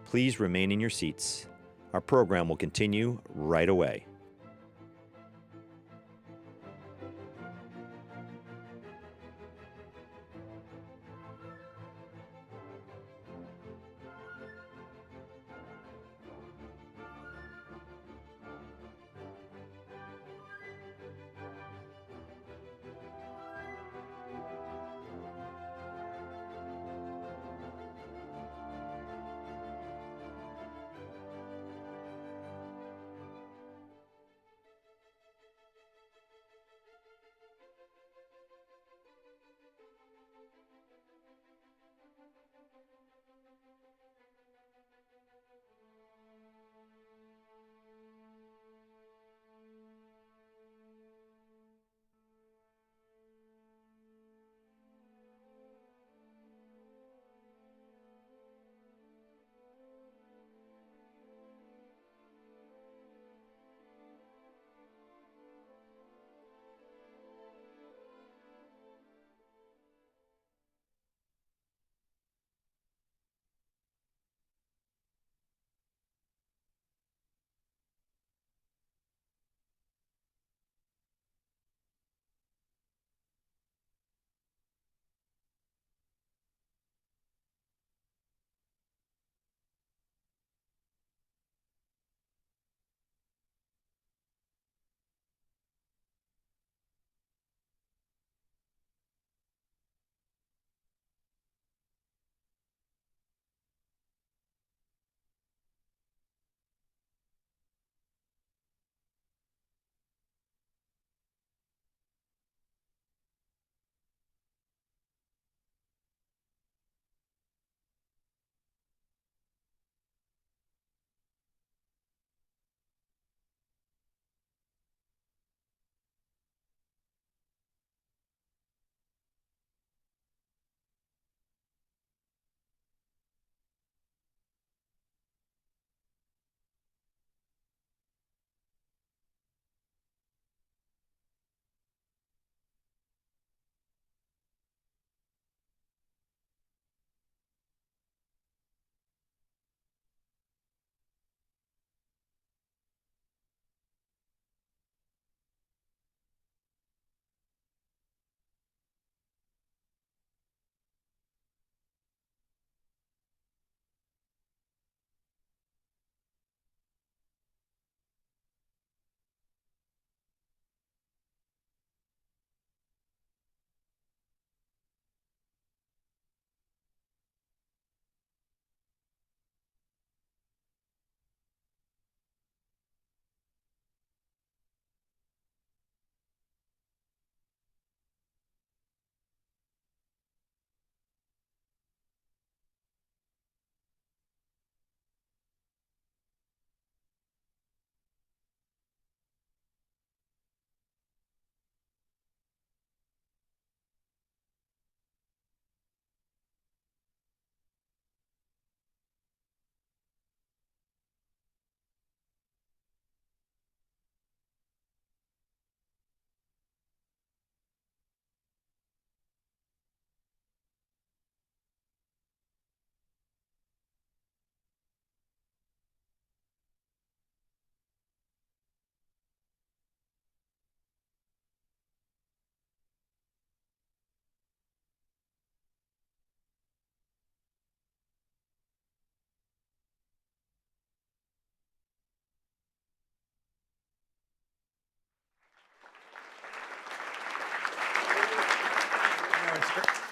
Please remain in your seats. Our program will continue right away.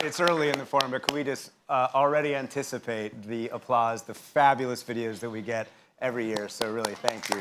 It's early in the forum, but could we just already anticipate the applause, the fabulous videos that we get every year? So really, thank you.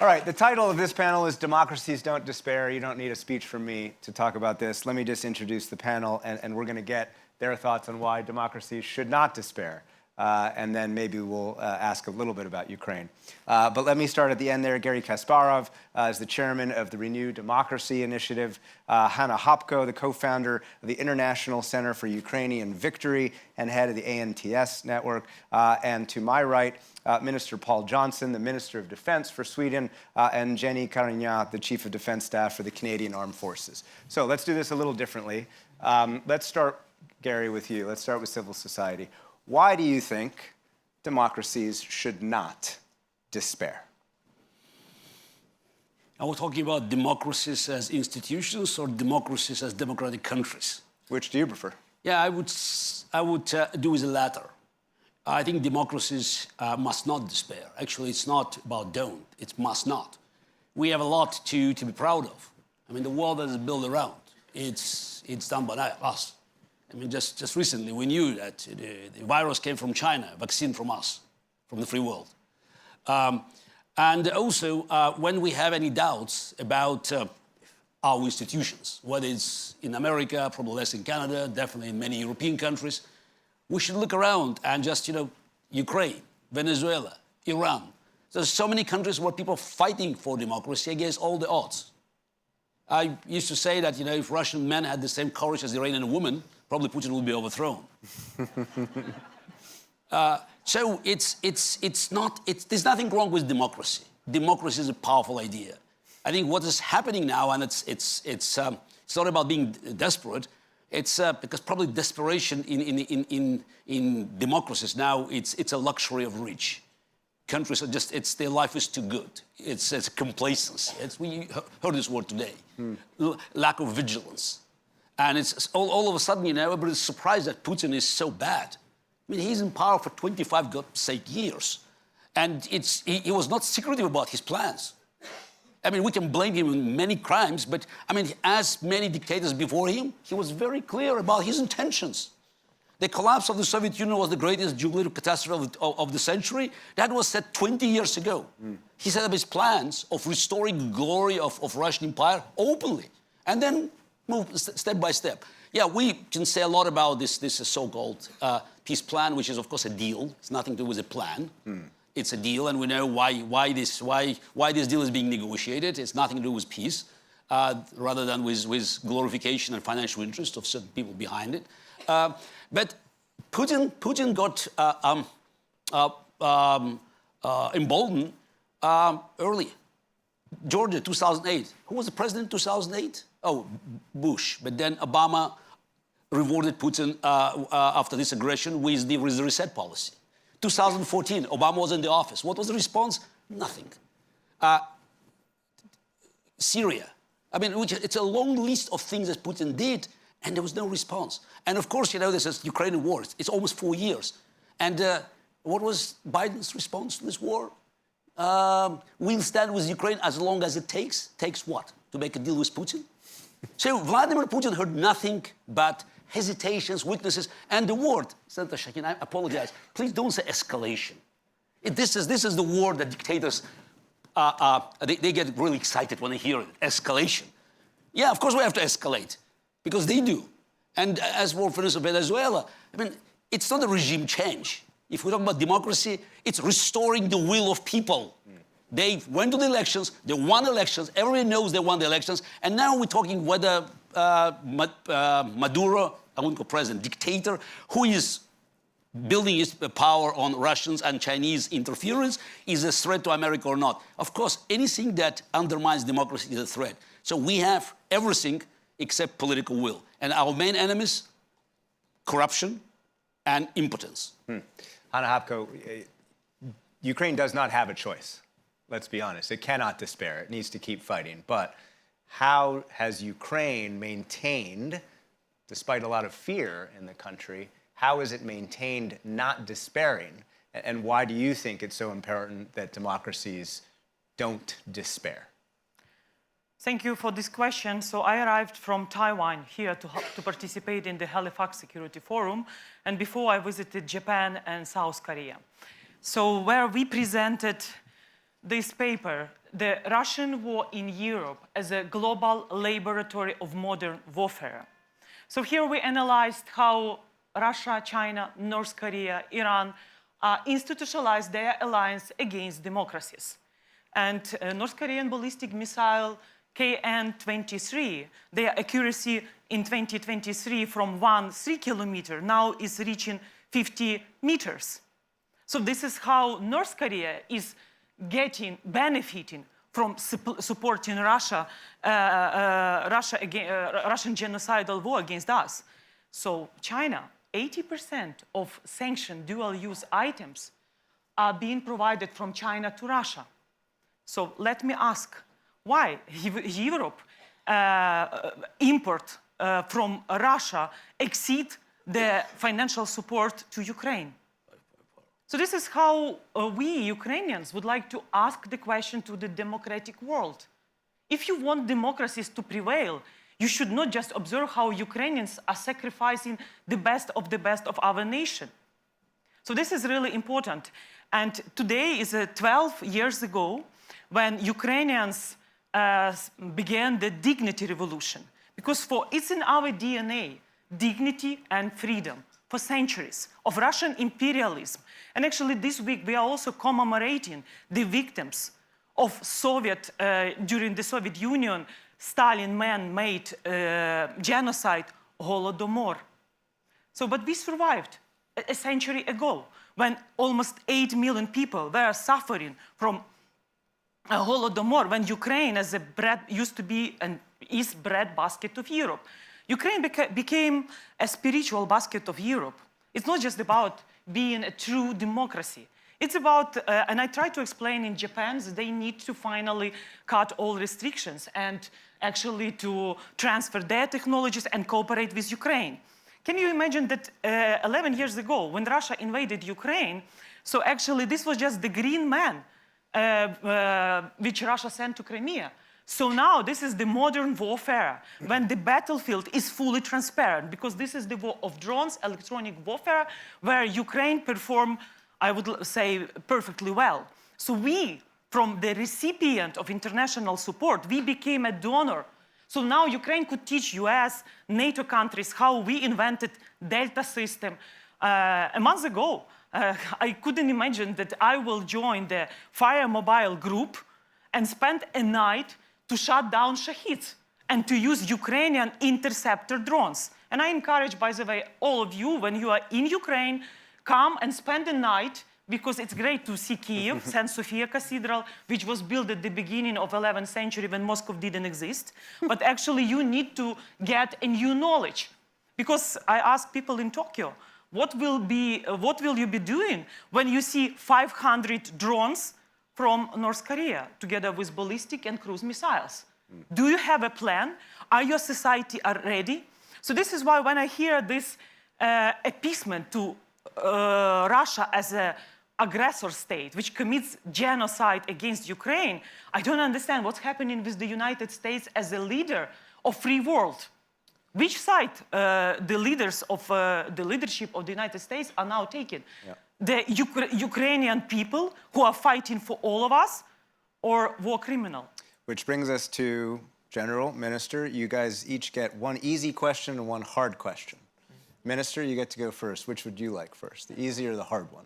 All right, the title of this panel is Democracies Don't Despair. You don't need a speech from me to talk about this. Let me just introduce the panel, and we're going to get their thoughts on why democracies should not despair. And then maybe we'll ask a little bit about Ukraine. But let me start at the end there. Gary Kasparov is the chairman of the Renew Democracy Initiative. Hanna Hopko, the co-founder of the International Center for Ukrainian Victory and head of the ANTS network. And to my right, Minister Paul Johnson, the Minister of Defense for Sweden, and Jeanne Carignan, the Chief of Defense Staff for the Canadian Armed Forces. So let's do this a little differently. Let's start, Gary, with you. Let's start with civil society. Why do you think democracies should not despair? Are we talking about democracies as institutions or democracies as democratic countries? Which do you prefer? Yeah, I would do with the latter. I think democracies must not despair. Actually, it's not about don't, it must not. We have a lot to be proud of. I mean, the world that is built around, it's done by us. I mean, just recently, we knew that the virus came from China, vaccine from us, from the free world. And also, when we have any doubts about our institutions, whether it's in America, probably less in Canada, definitely in many European countries, we should look around and just, Ukraine, Venezuela, Iran. There's so many countries where people are fighting for democracy against all the odds. I used to say that, if Russian men had the same courage as Iranian women, probably Putin would be overthrown. So there's nothing wrong with democracy. Democracy is a powerful idea. I think what is happening now, and it's not about being desperate, it's because probably desperation in democracies now, it's a luxury of rich. Countries are just, their life is too good. It's complacency. We heard this word today. Lack of vigilance. And it's all of a sudden, everybody's surprised that Putin is so bad. I mean, he's in power for 25, God's sake, years. And he was not secretive about his plans. I mean, we can blame him in many crimes, but, as many dictators before him, he was very clear about his intentions. The collapse of the Soviet Union was the greatest geopolitical catastrophe of the century. That was said 20 years ago. He set up his plans of restoring glory of Russian Empire openly. And then move step by step. Yeah, we can say a lot about this so-called peace plan, which is, of course, a deal. It's nothing to do with a plan. It's a deal, and we know why this deal is being negotiated. It's nothing to do with peace, rather than with glorification and financial interest of certain people behind it. But Putin got emboldened early. Georgia, 2008. Who was the president in 2008? Oh, Bush. But then Obama rewarded Putin after this aggression with the reset policy. 2014, Obama was in the office. What was the response? Nothing. Syria. It's a long list of things that Putin did, and there was no response. And of course, this is Ukrainian war. It's almost 4 years. And what was Biden's response to this war? We'll stand with Ukraine as long as it takes. Takes what? To make a deal with Putin? So Vladimir Putin heard nothing but hesitations, weaknesses, and the word, Senator Shaheen, I apologize, please don't say escalation. This is the word that dictators, they get really excited when they hear it, escalation. Yeah, of course we have to escalate, because they do. And as for instance, Venezuela, it's not a regime change. If we talk about democracy, it's restoring the will of people. They went to the elections, they won elections, everybody knows they won the elections, and now we're talking whether Maduro, I wouldn't call president, dictator, who is building his power on Russians and Chinese interference, is a threat to America or not. Of course, anything that undermines democracy is a threat. So we have everything except political will. And our main enemies, corruption and impotence. Hanna Hopko, Ukraine does not have a choice. Let's be honest. It cannot despair. It needs to keep fighting. But how has Ukraine maintained, despite a lot of fear in the country, how is it maintained not despairing? And why do you think it's so important that democracies don't despair? Thank you for this question. So I arrived from Taiwan here to participate in the Halifax Security Forum, and before I visited Japan and South Korea. So where we presented this paper, the Russian war in Europe as a global laboratory of modern warfare. So here we analyzed how Russia, China, North Korea, Iran institutionalized their alliance against democracies. And North Korean ballistic missile KN-23, their accuracy in 2023 from 3 kilometers now is reaching 50 meters. So this is how North Korea is benefiting from supporting Russian genocidal war against us. So China, 80% of sanctioned dual-use items are being provided from China to Russia. So let me ask, why Europe import from Russia exceed the financial support to Ukraine? So this is how we Ukrainians would like to ask the question to the democratic world. If you want democracies to prevail, you should not just observe how Ukrainians are sacrificing the best of our nation. So this is really important. And today is 12 years ago when Ukrainians began the dignity revolution. Because it's in our DNA, dignity and freedom for centuries of Russian imperialism. And actually this week we are also commemorating the victims of during the Soviet Union, Stalin man-made genocide, Holodomor. So, but we survived a century ago when almost 8 million people were suffering from Holodomor, when Ukraine used to be and is breadbasket of Europe. Ukraine became a spiritual basket of Europe. It's not just about being a true democracy. It's about, and I try to explain in Japan, that they need to finally cut all restrictions and actually to transfer their technologies and cooperate with Ukraine. Can you imagine that 11 years ago, when Russia invaded Ukraine, so actually this was just the green man which Russia sent to Crimea. So now this is the modern warfare, when the battlefield is fully transparent, because this is the war of drones, electronic warfare, where Ukraine performed, I would say, perfectly well. So we, from the recipient of international support, we became a donor. So now Ukraine could teach US, NATO countries how we invented Delta system. A month ago, I couldn't imagine that I will join the Fire Mobile group and spend a night to shut down Shaheen and to use Ukrainian interceptor drones. And I encourage, by the way, all of you, when you are in Ukraine, come and spend the night, because it's great to see Kiev, St. Sophia Cathedral, which was built at the beginning of 11th century when Moscow didn't exist. But actually, you need to get a new knowledge. Because I ask people in Tokyo, what will you be doing when you see 500 drones from North Korea, together with ballistic and cruise missiles? Do you have a plan? Are your society ready? So this is why when I hear this appeasement to Russia as an aggressor state, which commits genocide against Ukraine, I don't understand what's happening with the United States as a leader of free world. Which side the leaders of the leadership of the United States are now taking? Yeah. The Ukrainian people who are fighting for all of us, or war criminal? Which brings us to General, Minister. You guys each get one easy question and one hard question. Minister, you get to go first. Which would you like first, the easy or the hard one?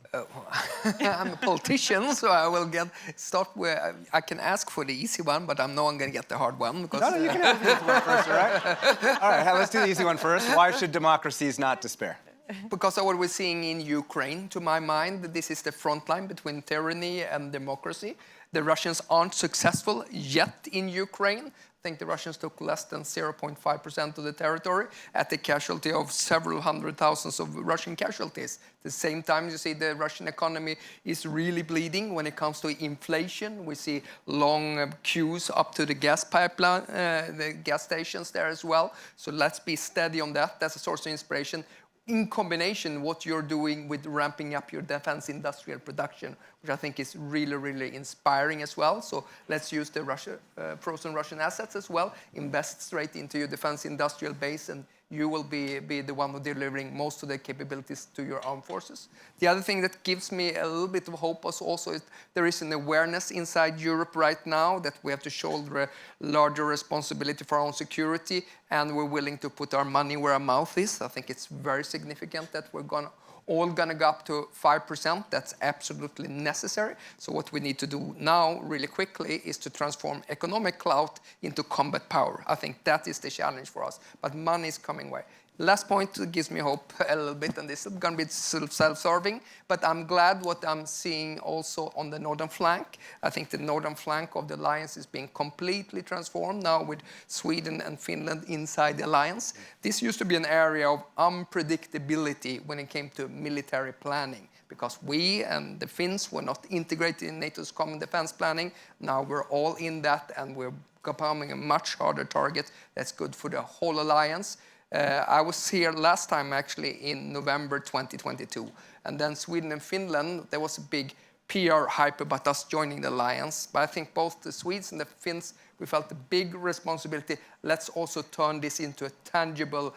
I'm a politician, so I will start where I can ask for the easy one, but I'm no one going to get the hard one. Because no, you can have the easy one first, all right? All right, let's do the easy one first. Why should democracies not despair? Because of what we're seeing in Ukraine, to my mind, this is the front line between tyranny and democracy. The Russians aren't successful yet in Ukraine. I think the Russians took less than 0.5% of the territory at the casualty of several hundred thousands of Russian casualties. At the same time, you see the Russian economy is really bleeding when it comes to inflation. We see long queues up to the gas pipeline, the gas stations there as well. So let's be steady on that. That's a source of inspiration. in combination, what you're doing with ramping up your defense industrial production, which I think is really, really inspiring as well. So let's use the frozen Russian assets as well, invest straight into your defense industrial base, and you will be the one who delivering most of the capabilities to your armed forces. The other thing that gives me a little bit of hope also is there is an awareness inside Europe right now that we have to shoulder a larger responsibility for our own security, and we're willing to put our money where our mouth is. I think it's very significant that we're all gonna go up to 5%. That's absolutely necessary. So what we need to do now really quickly is to transform economic clout into combat power. I think that is the challenge for us, but money is coming way. Last point that gives me hope a little bit, and this is going to be self-serving, but I'm glad what I'm seeing also on the northern flank. I think the northern flank of the alliance is being completely transformed now with Sweden and Finland inside the alliance. This used to be an area of unpredictability when it came to military planning, because we and the Finns were not integrated in NATO's common defense planning. Now we're all in that, and we're becoming a much harder target. That's good for the whole alliance. I was here last time actually in November 2022, and then Sweden and Finland, there was a big PR hype about us joining the alliance, but I think both the Swedes and the Finns, we felt a big responsibility. Let's also turn this into a tangible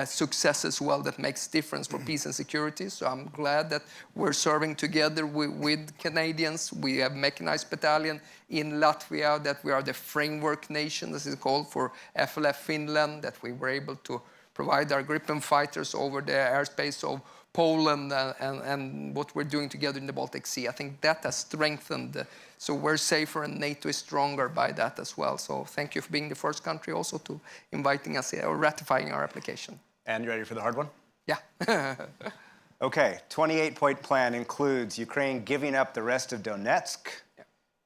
success as well that makes difference for peace and security. So I'm glad that we're serving together with Canadians. We have mechanized battalion in Latvia, that we are the framework nation, this is called, for FLF Finland, that we were able to provide our Gripen fighters over the airspace of Poland, and what we're doing together in the Baltic Sea. I think that has strengthened. So we're safer and NATO is stronger by that as well. So thank you for being the first country also to inviting us here or ratifying our application. And you ready for the hard one? Yeah. Okay, 28-point plan includes Ukraine giving up the rest of Donetsk,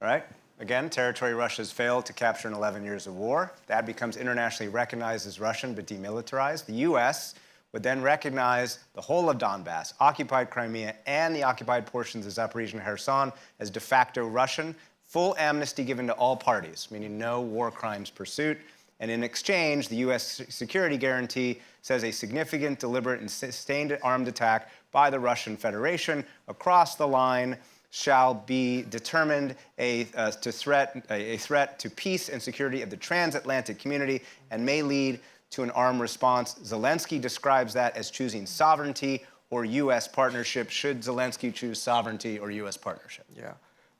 right? Again, territory Russia's failed to capture in 11 years of war. That becomes internationally recognized as Russian but demilitarized. The U.S. would then recognize the whole of Donbass, occupied Crimea, and the occupied portions of Zaporizhzhia and Kherson as de facto Russian. Full amnesty given to all parties, meaning no war crimes pursuit. And in exchange, the U.S. security guarantee says a significant, deliberate, and sustained armed attack by the Russian Federation across the line shall be determined a threat to peace and security of the transatlantic community and may lead to an armed response. Zelensky describes that as choosing sovereignty or U.S. partnership. Should Zelensky choose sovereignty or U.S. partnership? Yeah.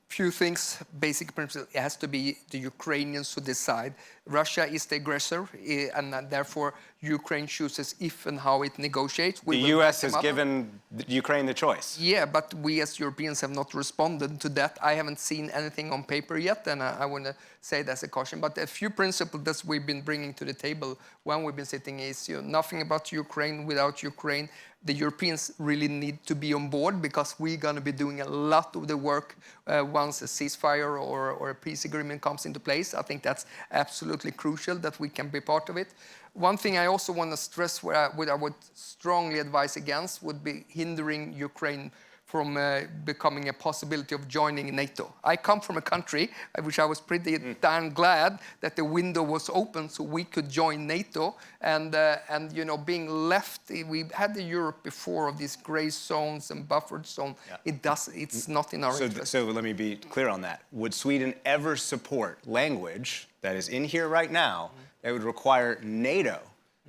Few things, basic principle, it has to be the Ukrainians who decide. Russia is the aggressor, and therefore Ukraine chooses if and how it negotiates. The U.S. has given Ukraine the choice. Yeah, but we as Europeans have not responded to that. I haven't seen anything on paper yet, and I want to say that's a caution. But a few principles that we've been bringing to the table when we've been sitting is nothing about Ukraine without Ukraine. The Europeans really need to be on board because we're going to be doing a lot of the work once a ceasefire or a peace agreement comes into place. I think that's absolutely crucial that we can be part of it. One thing I also want to stress where I would strongly advise against would be hindering Ukraine from becoming a possibility of joining NATO. I come from a country which I was pretty darn glad that the window was open so we could join NATO. And being left, we had the Europe before of these gray zones and buffered zones. Yeah. It's not in our interest. So let me be clear on that. Would Sweden ever support language that is in here right now that would require NATO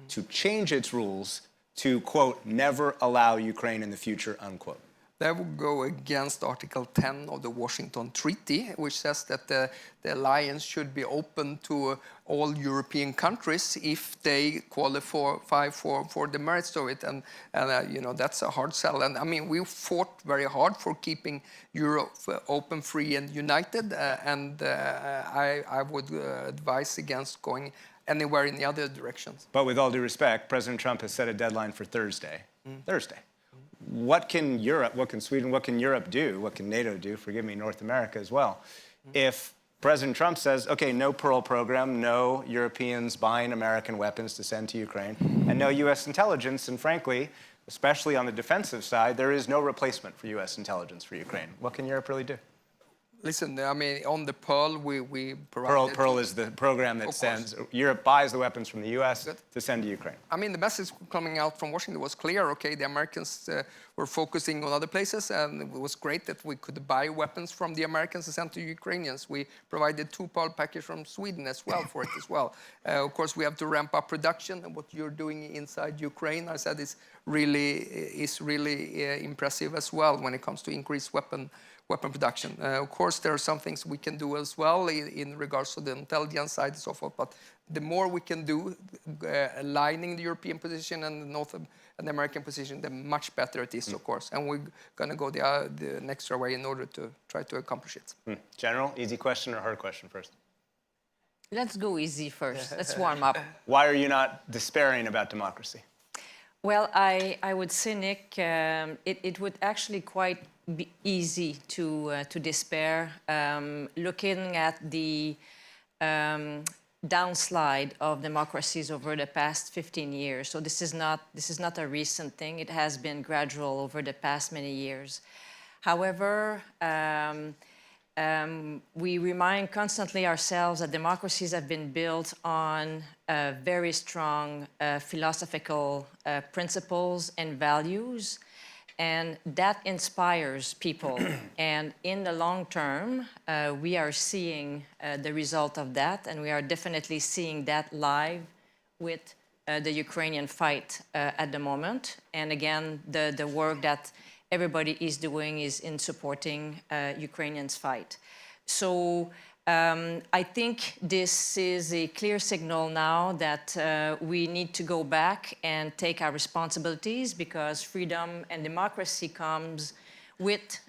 to change its rules to, quote, never allow Ukraine in the future, unquote? That would go against Article 10 of the Washington Treaty, which says that the alliance should be open to all European countries if they qualify for the merits of it. And that's a hard sell. And I mean, we fought very hard for keeping Europe open, free, and united. I would advise against going anywhere in the other directions. But with all due respect, President Trump has set a deadline for Thursday. Thursday. What can Europe, what can Sweden, what can Europe do, what can NATO do, forgive me, North America as well, if President Trump says, okay, no Pearl program, no Europeans buying American weapons to send to Ukraine, and no U.S. intelligence, and frankly, especially on the defensive side, there is no replacement for U.S. intelligence for Ukraine. What can Europe really do? Listen, I mean, on the Pearl, we provided... Pearl is the program that sends, Europe buys the weapons from the U.S. to send to Ukraine. I mean, the message coming out from Washington was clear. Okay, the Americans were focusing on other places, and it was great that we could buy weapons from the Americans and send to Ukrainians. We provided 2 Pearl packages from Sweden as well for it as well. Of course, we have to ramp up production, and what you're doing inside Ukraine, I said, is really impressive as well when it comes to increased weapon production. Of course, there are some things we can do as well in regards to the intelligence side and so forth, but the more we can do aligning the European position and the North American position, the much better it is, of course. And we're going to go the extra way in order to try to accomplish it. General, easy question or hard question first? Let's go easy first. Let's warm up. Why are you not despairing about democracy? Well, I would say, Nick, it would actually quite be easy to despair. Looking at the downslide of democracies over the past 15 years. So this is not a recent thing. It has been gradual over the past many years. However, we remind constantly ourselves that democracies have been built on very strong philosophical principles and values, and that inspires people. And in the long term, we are seeing the result of that, and we are definitely seeing that live with the Ukrainian fight at the moment. And again, the work that everybody is doing is in supporting Ukrainians' fight. So I think this is a clear signal now that we need to go back and take our responsibilities, because freedom and democracy comes with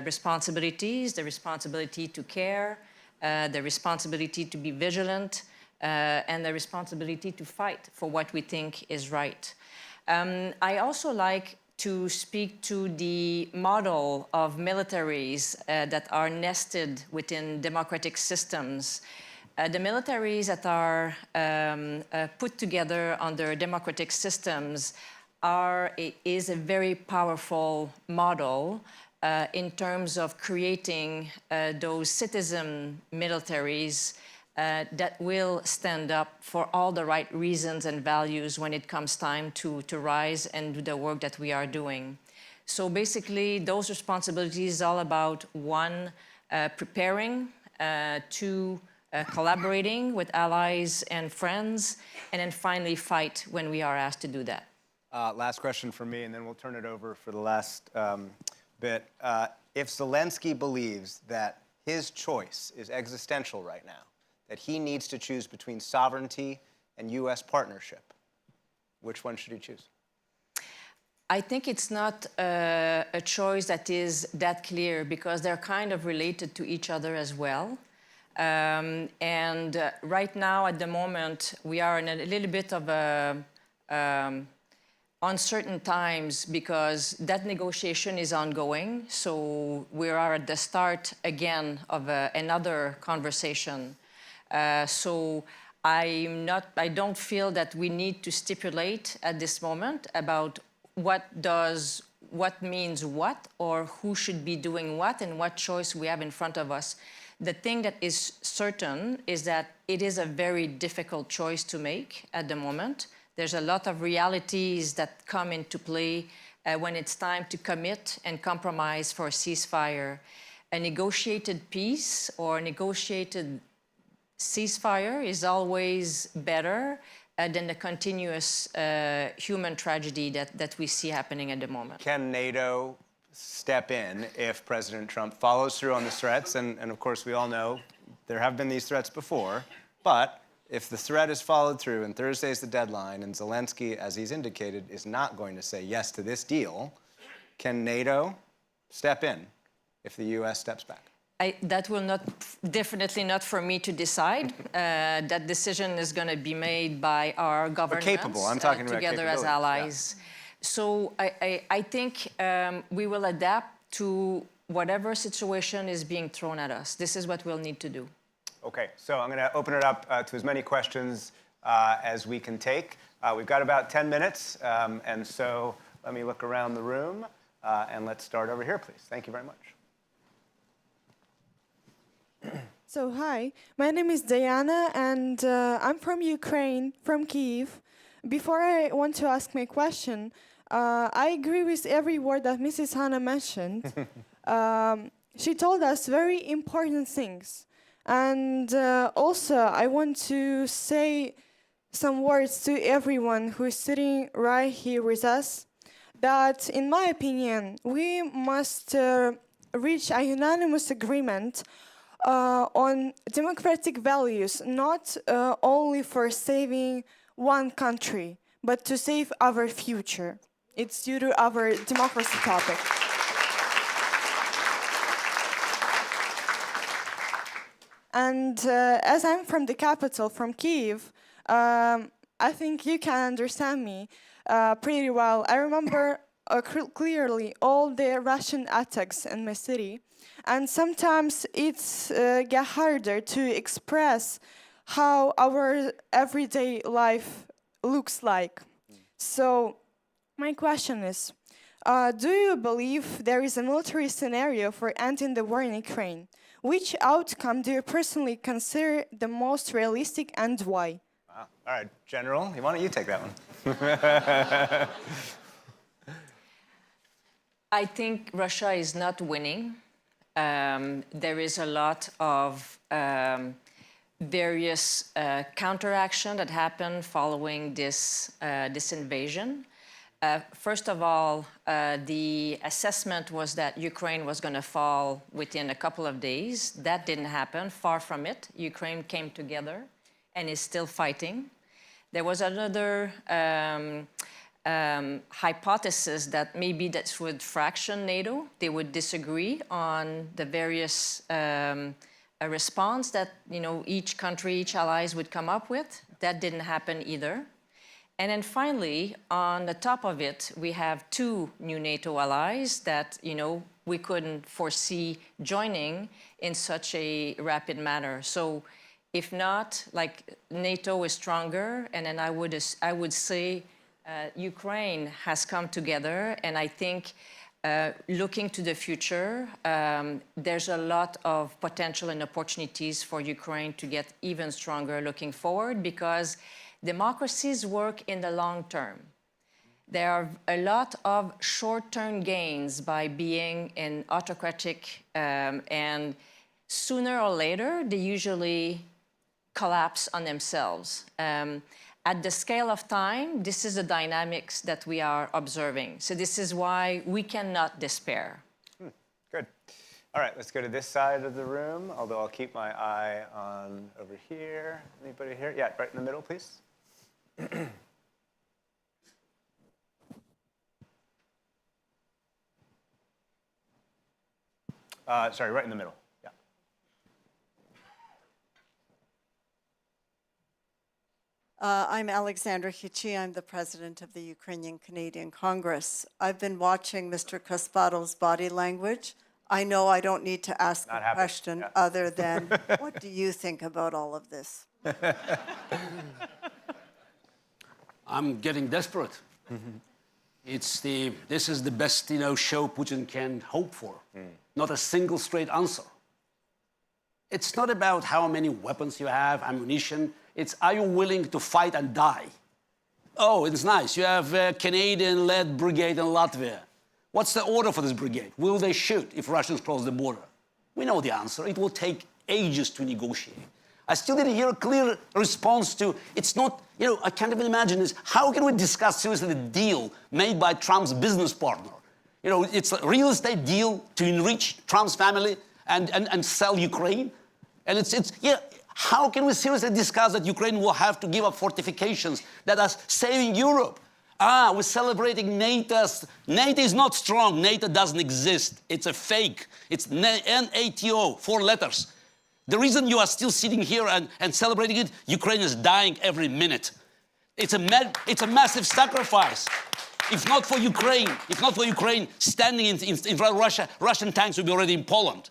responsibilities, the responsibility to care, the responsibility to be vigilant, and the responsibility to fight for what we think is right. I also like to speak to the model of militaries that are nested within democratic systems. The militaries that are put together under democratic systems is a very powerful model in terms of creating those citizen militaries that will stand up for all the right reasons and values when it comes time to rise and do the work that we are doing. So basically, those responsibilities are all about, one, preparing, two, collaborating with allies and friends, and then finally fight when we are asked to do that. Last question from me, and then we'll turn it over for the last bit. If Zelensky believes that his choice is existential right now, that he needs to choose between sovereignty and U.S. partnership, which one should he choose? I think it's not a choice that is that clear, because they're kind of related to each other as well. And right now, at the moment, we are in a little bit of uncertain times, because that negotiation is ongoing. So we are at the start again of another conversation. So I don't feel that we need to stipulate at this moment about what means what, or who should be doing what, and what choice we have in front of us. The thing that is certain is that it is a very difficult choice to make at the moment. There's a lot of realities that come into play when it's time to commit and compromise for a ceasefire. A negotiated peace or a negotiated ceasefire is always better than the continuous human tragedy that we see happening at the moment. Can NATO step in if President Trump follows through on the threats? And of course, we all know there have been these threats before. But if the threat is followed through and Thursday's the deadline, and Zelensky, as he's indicated, is not going to say yes to this deal, can NATO step in if the U.S. steps back? That will definitely not for me to decide. That decision is going to be made by our governments. Capable. I'm talking about together as allies. Yeah. So I think we will adapt to whatever situation is being thrown at us. This is what we'll need to do. Okay, so I'm going to open it up to as many questions as we can take. We've got about 10 minutes, and so let me look around the room, and let's start over here, please. Thank you very much. So hi, my name is Diana and I'm from Ukraine, from Kyiv. Before I want to ask my question, I agree with every word that Mrs. Hanna mentioned. She told us very important things. And also, I want to say some words to everyone who is sitting right here with us, that in my opinion, we must reach a unanimous agreement on democratic values, not only for saving one country, but to save our future. It's due to our democracy topic. And as I'm from the capital, from Kyiv, I think you can understand me pretty well. I remember clearly all the Russian attacks in my city. And sometimes it's get harder to express how our everyday life looks like. So my question is, do you believe there is a military scenario for ending the war in Ukraine? Which outcome do you personally consider the most realistic and why? Wow. All right, General, why don't you take that one? I think Russia is not winning. There is a lot of various counteraction that happened following this invasion. First of all, the assessment was that Ukraine was going to fall within a couple of days. That didn't happen. Far from it. Ukraine came together and is still fighting. There was another hypothesis that maybe that would fraction NATO. They would disagree on the various response that each country, each allies would come up with. That didn't happen either. And then finally, on the top of it, we have two new NATO allies that we couldn't foresee joining in such a rapid manner. So if not, like NATO is stronger, and then I would say Ukraine has come together, and I think looking to the future, there's a lot of potential and opportunities for Ukraine to get even stronger looking forward, because democracies work in the long term. There are a lot of short-term gains by being an autocratic, and sooner or later, they usually collapse on themselves. At the scale of time, this is the dynamics that we are observing. So this is why we cannot despair. Good. All right, let's go to this side of the room, although I'll keep my eye on over here. Anybody here? Yeah, right in the middle, please. Sorry, right in the middle. Yeah. I'm Alexandra Hichi. I'm the president of the Ukrainian Canadian Congress. I've been watching Mr. Kaspatov's body language. I know I don't need to ask a question other than, what do you think about all of this? I'm getting desperate. This is the best show Putin can hope for. Not a single straight answer. It's not about how many weapons you have, ammunition. It's, are you willing to fight and die? Oh, it's nice. You have a Canadian-led brigade in Latvia. What's the order for this brigade? Will they shoot if Russians cross the border? We know the answer. It will take ages to negotiate. I still didn't hear a clear response to, it's not, I can't even imagine this. How can we discuss seriously the deal made by Trump's business partner? It's a real estate deal to enrich Trump's family and sell Ukraine. And how can we seriously discuss that Ukraine will have to give up fortifications that are saving Europe? We're celebrating NATO. NATO is not strong. NATO doesn't exist. It's a fake. It's NATO, 4 letters. The reason you are still sitting here and celebrating it, Ukraine is dying every minute. It's a massive sacrifice. If not for Ukraine standing in front of Russia, Russian tanks would be already in Poland.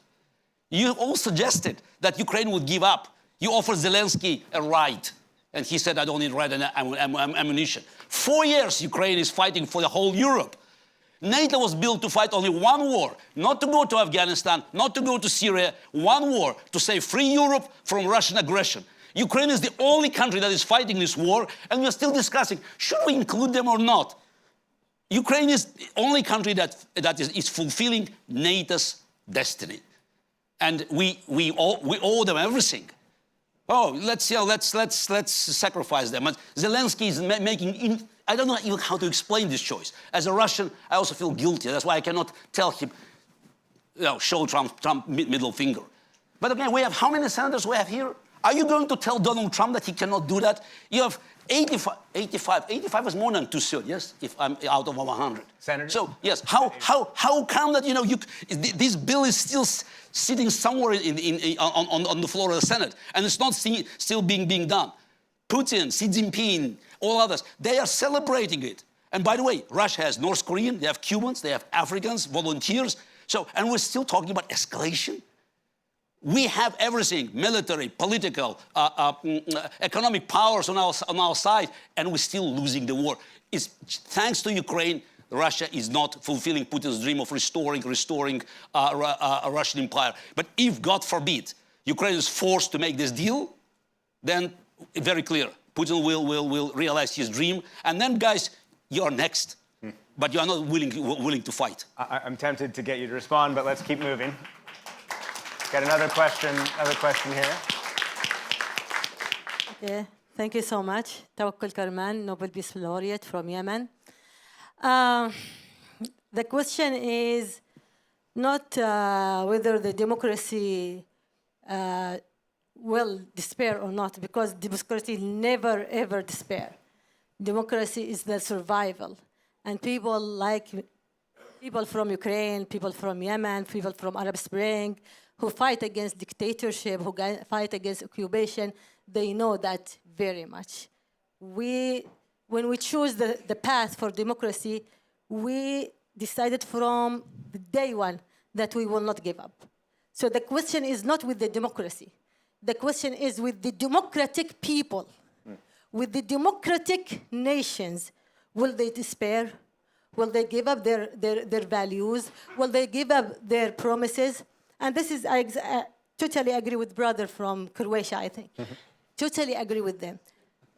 You all suggested that Ukraine would give up. You offered Zelensky a right, and he said, I don't need right ammunition. 4 years Ukraine is fighting for the whole Europe. NATO was built to fight only one war, not to go to Afghanistan, not to go to Syria, one war to save free Europe from Russian aggression. Ukraine is the only country that is fighting this war, and we're still discussing, should we include them or not? Ukraine is the only country that is fulfilling NATO's destiny. And we owe them everything. Oh, let's sacrifice them. And Zelensky is making, I don't know even how to explain this choice. As a Russian, I also feel guilty. That's why I cannot tell him, show Trump middle finger. But again, we have how many senators we have here? Are you going to tell Donald Trump that he cannot do that? You have 85 is more than 2/3, yes, if I'm out of 100. Senator? So, yes, how come that, this bill is still sitting somewhere on the floor of the Senate, and it's not still being done? Putin, Xi Jinping, all others, they are celebrating it. And by the way, Russia has North Korean, they have Cubans, they have Africans, volunteers. So, and we're still talking about escalation? We have everything, military, political, economic powers on our side, and we're still losing the war. It's thanks to Ukraine, Russia is not fulfilling Putin's dream of restoring a Russian empire. But if, God forbid, Ukraine is forced to make this deal, then very clear, Putin will realize his dream. And then, guys, you're next. But you are not willing to fight. I'm tempted to get you to respond, but let's keep moving. Got another question here. Okay, thank you so much. Tawakkul Karman, Nobel Peace Laureate from Yemen. The question is not whether the democracy will despair or not, because democracy never, ever despair. Democracy is the survival. And people from Ukraine, people from Yemen, people from Arab Spring, who fight against dictatorship, who fight against occupation, they know that very much. When we choose the path for democracy, we decided from day one that we will not give up. So the question is not with the democracy. The question is with the democratic people, with the democratic nations. Will they despair? Will they give up their values? Will they give up their promises? And this is, I totally agree with brother from Croatia, I think. Totally agree with them.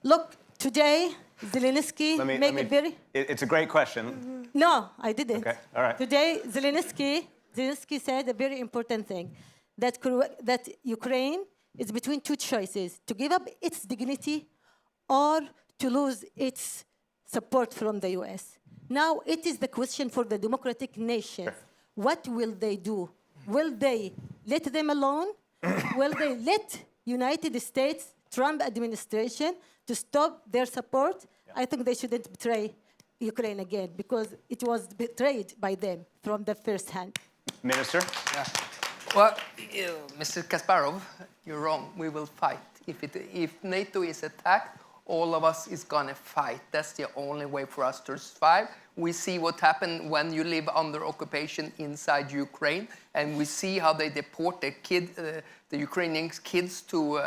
Look, today, Zelensky made a very... It's a great question. No, I didn't. Okay, all right. Today, Zelensky said a very important thing, that Ukraine is between two choices, to give up its dignity or to lose its support from the US. Now, it is the question for the democratic nations. What will they do? Will they let them alone? Will they let United States, Trump administration, to stop their support? I think they shouldn't betray Ukraine again, because it was betrayed by them from the first hand. Minister? Yeah. Well, Mr. Kasparov, you're wrong. We will fight. If NATO is attacked, all of us is going to fight. That's the only way for us to survive. We see what happened when you live under occupation inside Ukraine, and we see how they deport the Ukrainian kids to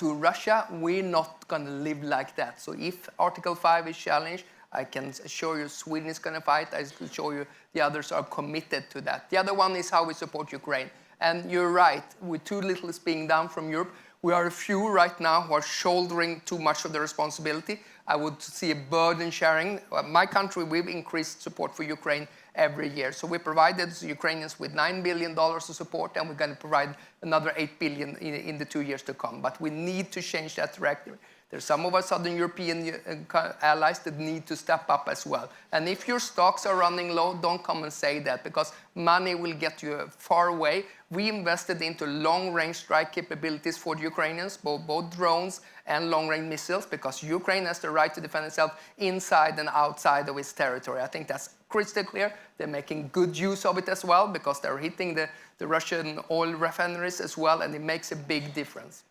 Russia. We're not going to live like that. So if Article 5 is challenged, I can assure you Sweden is going to fight. I can assure you the others are committed to that. The other one is how we support Ukraine. And you're right, with too little is being done from Europe, we are a few right now who are shouldering too much of the responsibility. I would see a burden sharing. My country, we've increased support for Ukraine every year. So we provided the Ukrainians with $9 billion of support, and we're going to provide another $8 billion in the 2 years to come. But we need to change that trajectory. There's some of our Southern European allies that need to step up as well. And if your stocks are running low, don't come and say that, because money will get you far away. We invested into long-range strike capabilities for the Ukrainians, both drones and long-range missiles, because Ukraine has the right to defend itself inside and outside of its territory. I think that's crystal clear. They're making good use of it as well, because they're hitting the Russian oil refineries as well, and it makes a big difference.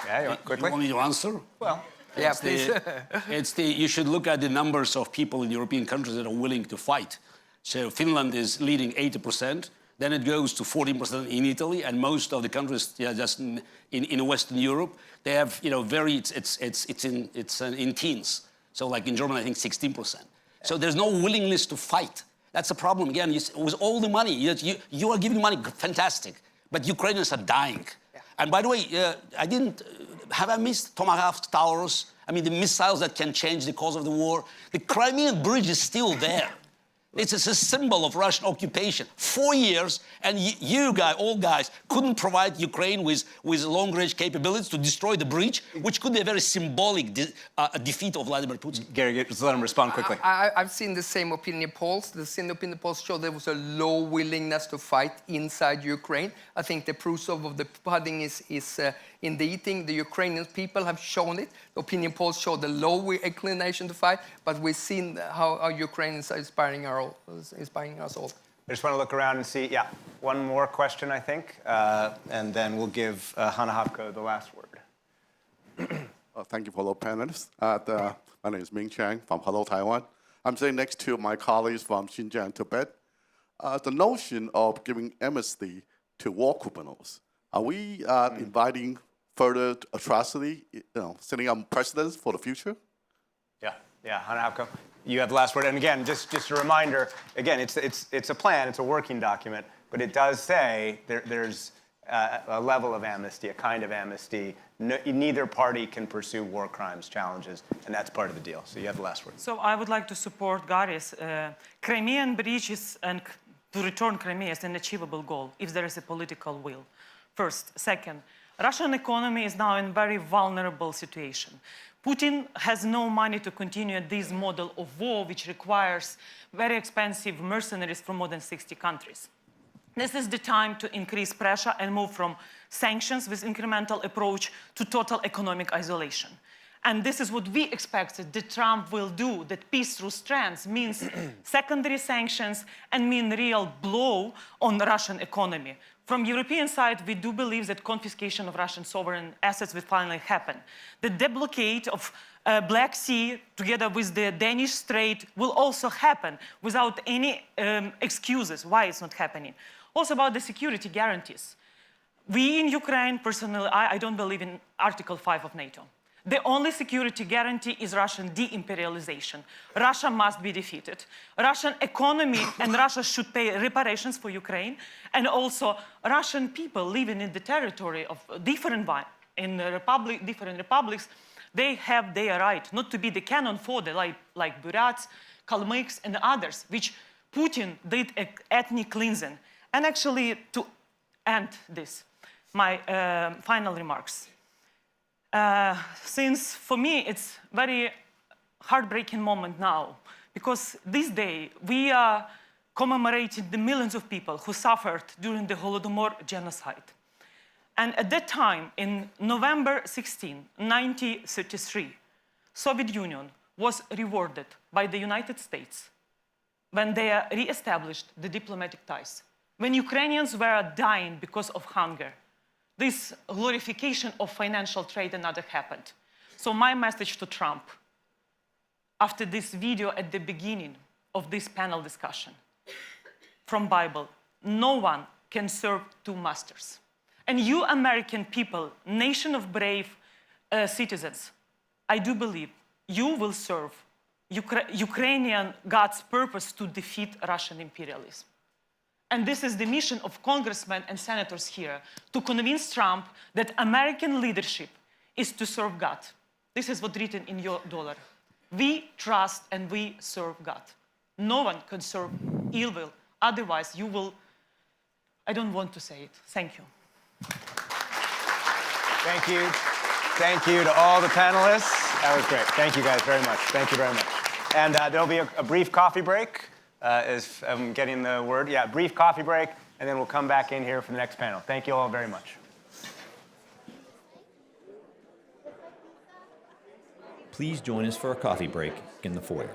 Yeah, quickly. You want me to answer? Well, yeah, please. You should look at the numbers of people in European countries that are willing to fight. So Finland is leading 80%. Then it goes to 14% in Italy, and most of the countries just in Western Europe, they have very it's in teens. So like in Germany, I think 16%. So there's no willingness to fight. That's a problem. Again, with all the money, you are giving money, fantastic. But Ukrainians are dying. And by the way, have I missed Tomahawk towers? I mean, the missiles that can change the course of the war. The Crimean Bridge is still there. It's a symbol of Russian occupation. 4 years, and all guys, couldn't provide Ukraine with long-range capabilities to destroy the bridge, which could be a very symbolic defeat of Vladimir Putin. Gary, just let him respond quickly. I've seen the same opinion polls. The same opinion polls show there was a low willingness to fight inside Ukraine. I think the proof of the pudding is in the eating. The Ukrainian people have shown it. The opinion polls show the low inclination to fight, but we've seen how Ukrainians are inspiring us all. I just want to look around and see, one more question, I think, and then we'll give Hannah Hopko the last word. Thank you for the panelists. My name is Ming Chang from Hello Taiwan. I'm sitting next to my colleagues from Xinjiang, Tibet. The notion of giving amnesty to war criminals, are we inviting further atrocity, setting up precedents for the future? Yeah, Hannah Hopko, you have the last word. And again, just a reminder, again, it's a plan, it's a working document, but it does say there's a level of amnesty, a kind of amnesty. Neither party can pursue war crimes challenges, and that's part of the deal. So you have the last word. So I would like to support Gary's. Crimean bridges and to return Crimea is an achievable goal if there is a political will. First. Second, Russian economy is now in a very vulnerable situation. Putin has no money to continue this model of war, which requires very expensive mercenaries from more than 60 countries. This is the time to increase pressure and move from sanctions with incremental approach to total economic isolation. And this is what we expected that Trump will do, that peace through strength means secondary sanctions and mean real blow on the Russian economy. From European side, we do believe that confiscation of Russian sovereign assets will finally happen. The deblockade of Black Sea, together with the Danish Strait, will also happen without any excuses why it's not happening. Also about the security guarantees. We in Ukraine, personally, I don't believe in Article 5 of NATO. The only security guarantee is Russian de-imperialization. Russia must be defeated. Russian economy and Russia should pay reparations for Ukraine. And also, Russian people living in the territory of different republics, they have their right not to be the cannon fodder like Burats, Kalmyks, and others, which Putin did ethnic cleansing. And actually, to end this, my final remarks. Since for me it's very heartbreaking moment now, because this day we are commemorating the millions of people who suffered during the Holodomor genocide. And at that time, in November 16, 1933, Soviet Union was rewarded by the United States when they re-established the diplomatic ties. When Ukrainians were dying because of hunger, this glorification of financial trade and other happened. So my message to Trump, after this video at the beginning of this panel discussion, from Bible, no one can serve two masters. And you American people, nation of brave citizens, I do believe you will serve Ukrainian God's purpose to defeat Russian imperialism. And this is the mission of congressmen and senators here, to convince Trump that American leadership is to serve God. This is what's written in your dollar. We trust and we serve God. No one can serve evil. Otherwise, you will, I don't want to say it. Thank you. Thank you. Thank you to all the panelists. That was great. Thank you guys very much. Thank you very much. And there'll be a brief coffee break. As I'm getting the word. Yeah, brief coffee break, and then we'll come back in here for the next panel. Thank you all very much. Please join us for a coffee break in the foyer.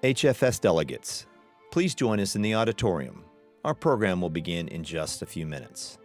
HFS delegates, please join us in the auditorium. Our program will begin in just a few minutes.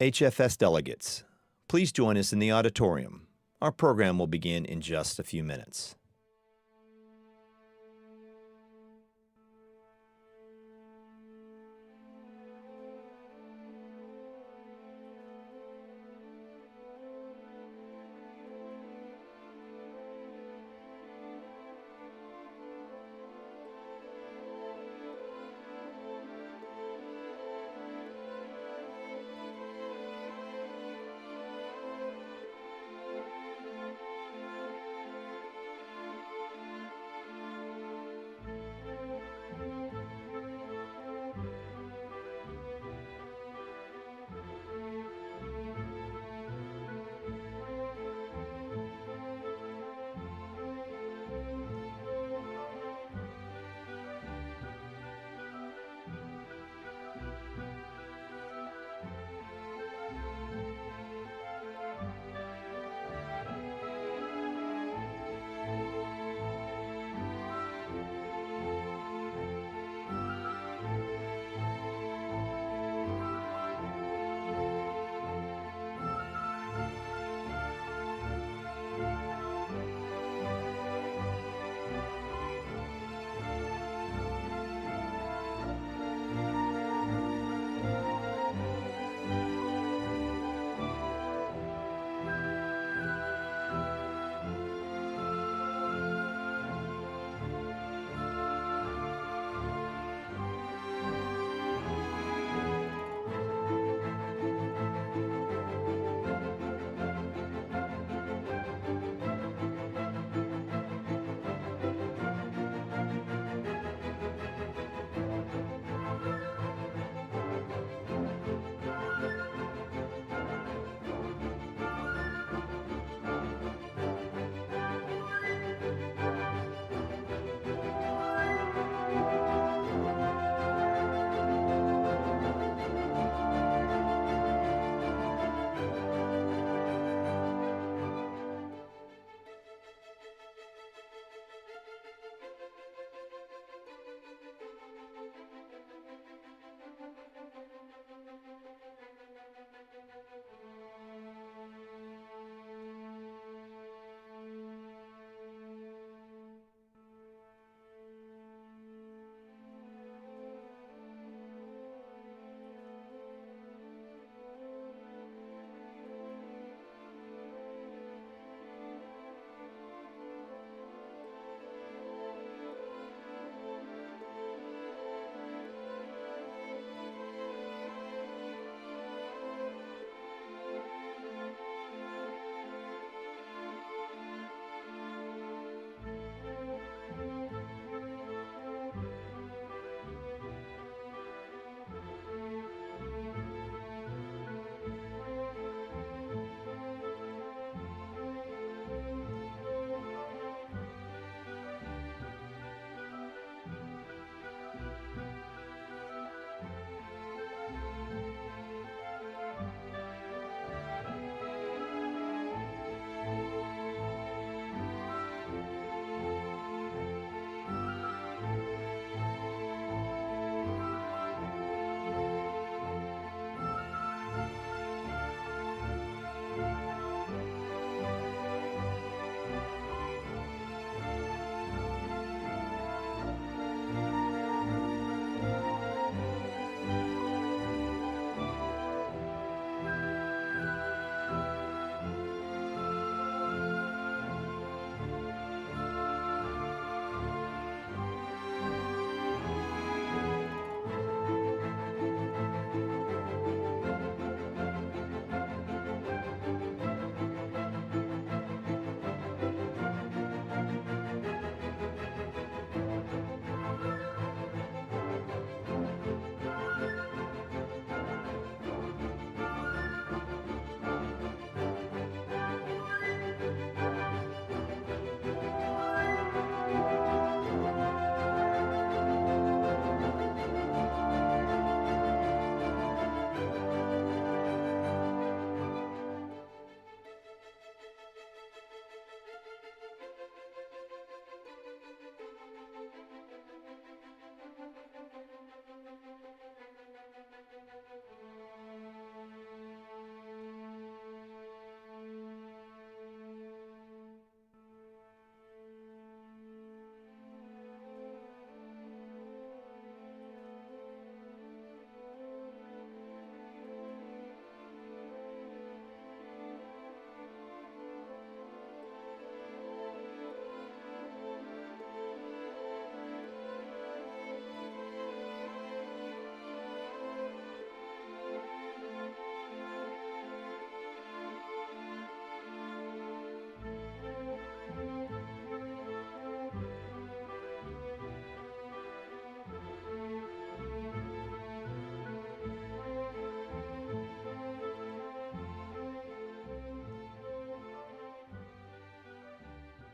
HFS delegates, please join us in the auditorium. Our program will begin in just a few minutes.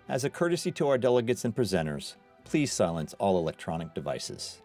As a courtesy to our delegates and presenters, please silence all electronic devices.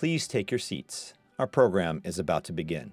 Please take your seats. Our program is about to begin.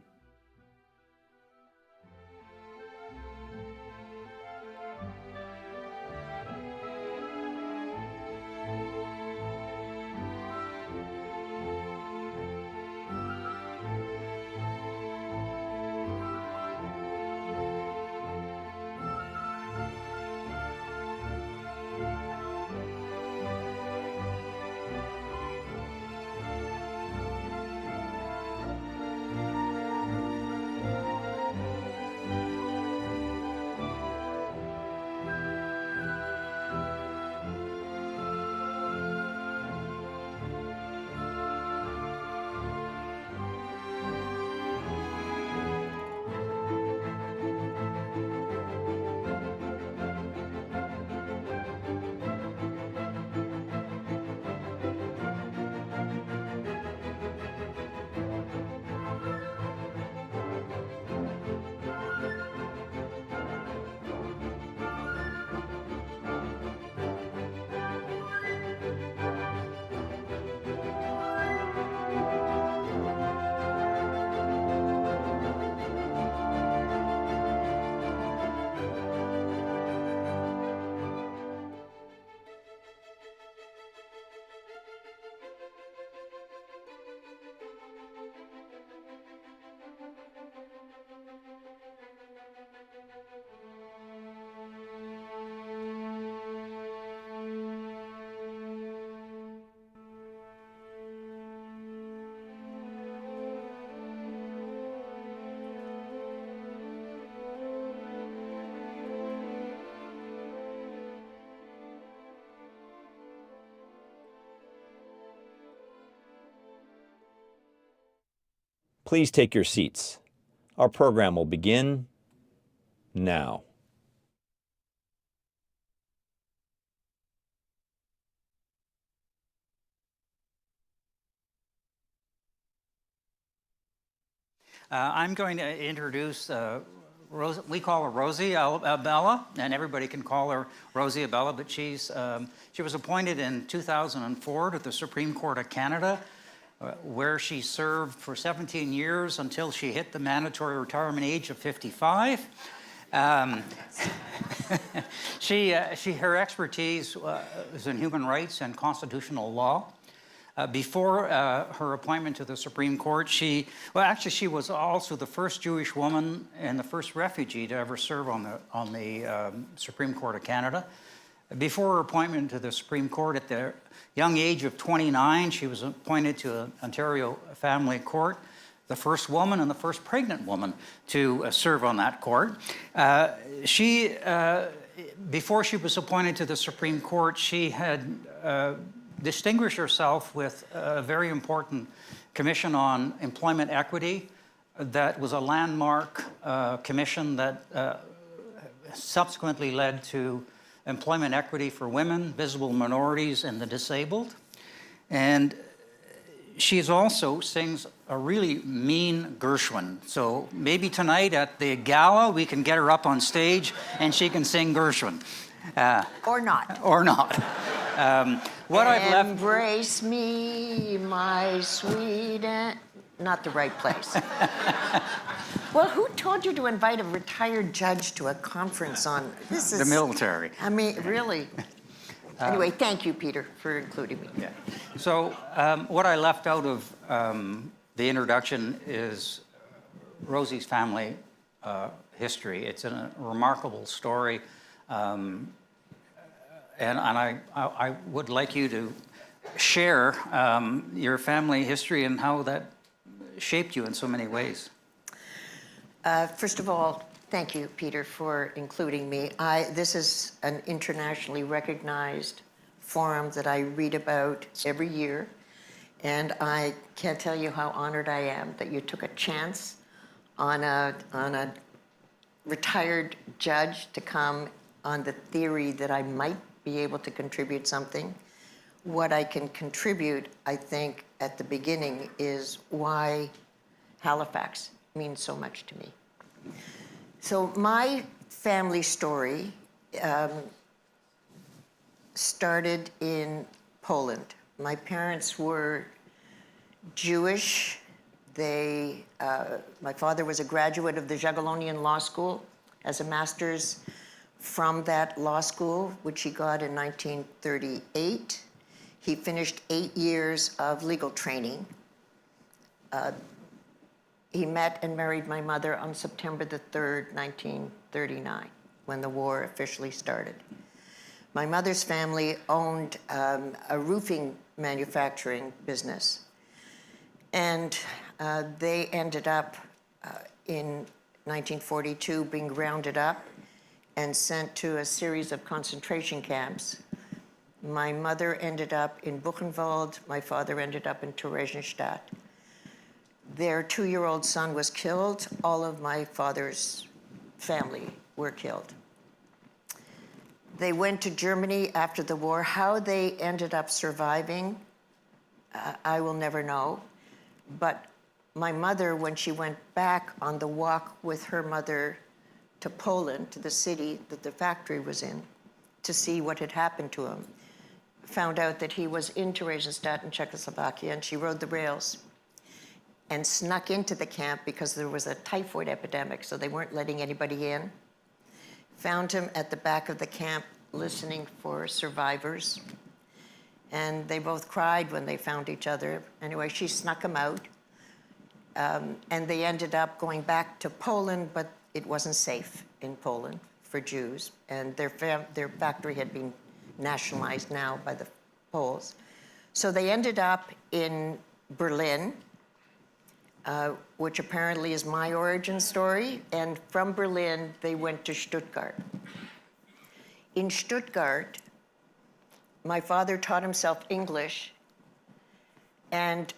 Please take your seats. Our program will begin now. I'm going to introduce, we call her Rosie Abella, and everybody can call her Rosie Abella, but she was appointed in 2004 to the Supreme Court of Canada, where she served for 17 years until she hit the mandatory retirement age of 55. Her expertise is in human rights and constitutional law. Before her appointment to the Supreme Court, she was also the first Jewish woman and the first refugee to ever serve on the Supreme Court of Canada. Before her appointment to the Supreme Court at the young age of 29, she was appointed to the Ontario Family Court, the first woman and the first pregnant woman to serve on that court. Before she was appointed to the Supreme Court, she had distinguished herself with a very important commission on employment equity that was a landmark commission that subsequently led to employment equity for women, visible minorities, and the disabled. And she also sings a really mean Gershwin. So maybe tonight at the gala, we can get her up on stage and she can sing Gershwin. Or not. Or not. Embrace me, my sweet not the right place. Well, who told you to invite a retired judge to a conference on this? The military. I mean, really. Anyway, thank you, Peter, for including me. Yeah. So what I left out of the introduction is Rosie's family history. It's a remarkable story. And I would like you to share your family history and how that shaped you in so many ways. First of all, thank you, Peter, for including me. This is an internationally recognized forum that I read about every year, and I can't tell you how honored I am that you took a chance on a retired judge to come on the theory that I might be able to contribute something. What I can contribute, I think, at the beginning is why Halifax means so much to me. So my family story started in Poland. My parents were Jewish. My father was a graduate of the Jagiellonian Law School, has a master's from that law school, which he got in 1938. He finished 8 years of legal training. He met and married my mother on September the 3rd, 1939, when the war officially started. My mother's family owned a roofing manufacturing business. And they ended up in 1942 being rounded up and sent to a series of concentration camps. My mother ended up in Buchenwald. My father ended up in Theresienstadt. Their 2-year-old son was killed. All of my father's family were killed. They went to Germany after the war. How they ended up surviving, I will never know. But my mother, when she went back on the walk with her mother to Poland, to the city that the factory was in, to see what had happened to him, found out that he was in Theresienstadt in Czechoslovakia, and she rode the rails and snuck into the camp because there was a typhoid epidemic, so they weren't letting anybody in. Found him at the back of the camp listening for survivors. And they both cried when they found each other. Anyway, she snuck him out. And they ended up going back to Poland, but it wasn't safe in Poland for Jews. And their factory had been nationalized now by the Poles. So they ended up in Berlin, which apparently is my origin story. And from Berlin, they went to Stuttgart. In Stuttgart, my father taught himself English and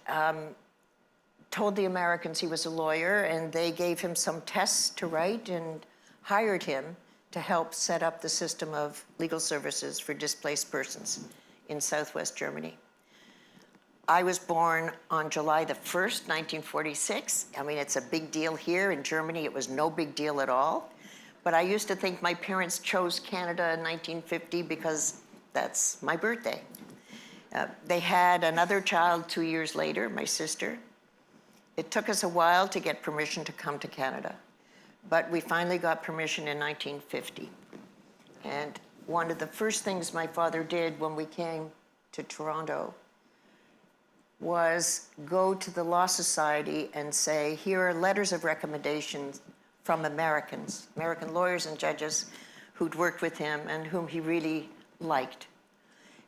told the Americans he was a lawyer, and they gave him some tests to write and hired him to help set up the system of legal services for displaced persons in Southwest Germany. I was born on July the 1st, 1946. I mean, it's a big deal here. In Germany, it was no big deal at all. But I used to think my parents chose Canada in 1950 because that's my birthday. They had another child 2 years later, my sister. It took us a while to get permission to come to Canada, but we finally got permission in 1950. And one of the first things my father did when we came to Toronto was go to the Law Society and say, here are letters of recommendation from Americans, American lawyers and judges who'd worked with him and whom he really liked,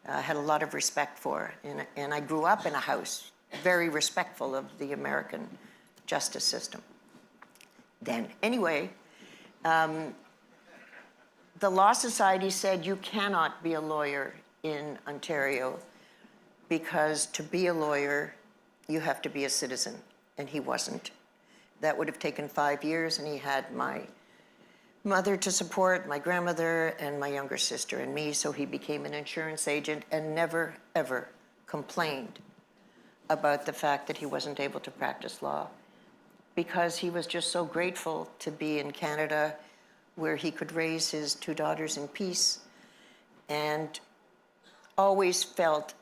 had a lot of respect for. And I grew up in a house very respectful of the American justice system. Then, anyway, the Law Society said you cannot be a lawyer in Ontario because to be a lawyer, you have to be a citizen, and he wasn't. That would have taken 5 years, and he had my mother to support, my grandmother, and my younger sister and me, so he became an insurance agent and never, ever complained about the fact that he wasn't able to practice law because he was just so grateful to be in Canada where he could raise his 2 daughters in peace and always felt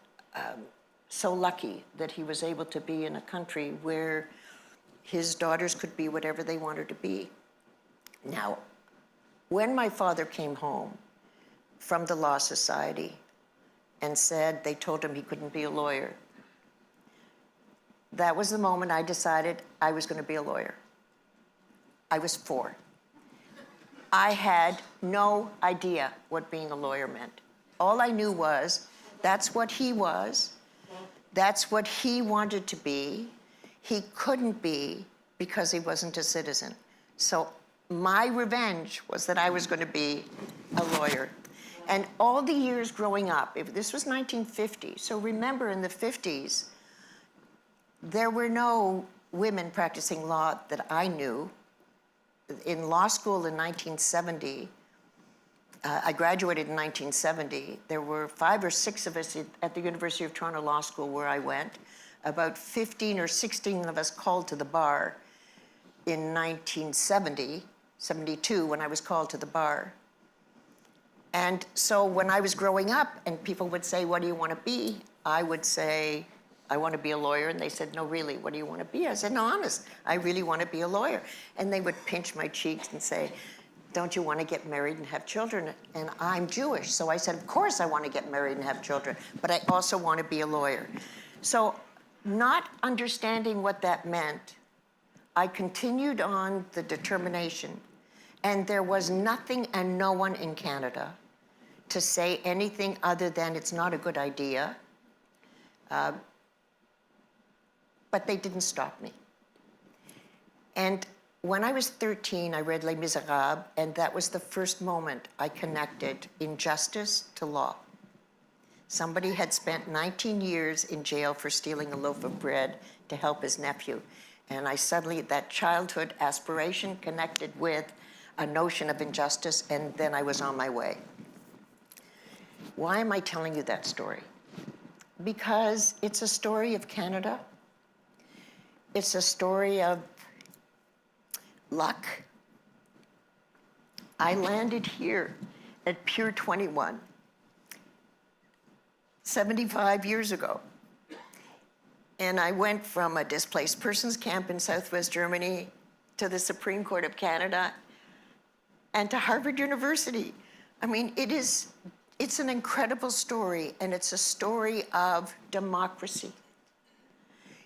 so lucky that he was able to be in a country where his daughters could be whatever they wanted to be. Now, when my father came home from the Law Society and said they told him he couldn't be a lawyer, that was the moment I decided I was going to be a lawyer. I was 4. I had no idea what being a lawyer meant. All I knew was that's what he was, that's what he wanted to be. He couldn't be because he wasn't a citizen. So my revenge was that I was going to be a lawyer. And all the years growing up, this was 1950, so remember in the 50s, there were no women practicing law that I knew. In law school in 1970, I graduated in 1970. There were 5 or 6 of us at the University of Toronto Law School where I went. About 15 or 16 of us called to the bar in 1970, 72, when I was called to the bar. And so when I was growing up and people would say, what do you want to be? I would say, I want to be a lawyer. And they said, no, really, what do you want to be? I said, no, honest, I really want to be a lawyer. And they would pinch my cheeks and say, don't you want to get married and have children? And I'm Jewish. So I said, of course I want to get married and have children, but I also want to be a lawyer. So not understanding what that meant, I continued on the determination. And there was nothing and no one in Canada to say anything other than it's not a good idea. But they didn't stop me. And when I was 13, I read Les Miserables, and that was the first moment I connected injustice to law. Somebody had spent 19 years in jail for stealing a loaf of bread to help his nephew. And I suddenly, that childhood aspiration connected with a notion of injustice, and then I was on my way. Why am I telling you that story? Because it's a story of Canada. It's a story of luck. I landed here at Pier 21 75 years ago. And I went from a displaced persons camp in Southwest Germany to the Supreme Court of Canada and to Harvard University. I mean, it's an incredible story, and it's a story of democracy.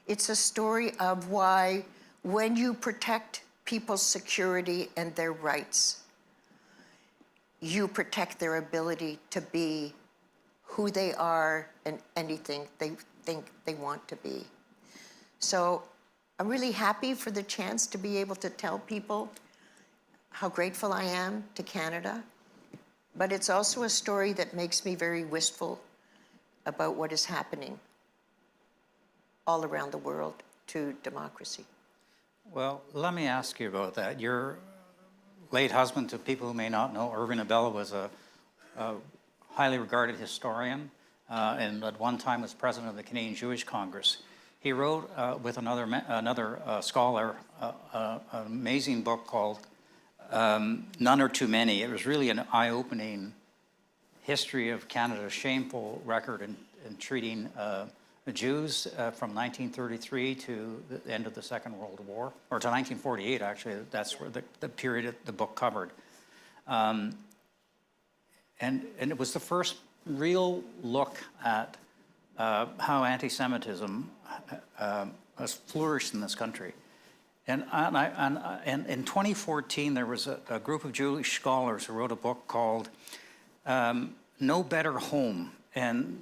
It's a story of why when you protect people's security and their rights, you protect their ability to be who they are and anything they think they want to be. So I'm really happy for the chance to be able to tell people how grateful I am to Canada, but it's also a story that makes me very wistful about what is happening all around the world to democracy. Well, let me ask you about that. Your late husband, to people who may not know, Irving Abella, was a highly regarded historian and at one time was president of the Canadian Jewish Congress. He wrote with another scholar an amazing book called None Are Too Many. It was really an eye-opening history of Canada's shameful record in treating Jews from 1933 to the end of the Second World War, or to 1948, actually. That's where the period the book covered. And it was the first real look at how anti-Semitism has flourished in this country. And in 2014, there was a group of Jewish scholars who wrote a book called No Better Home. And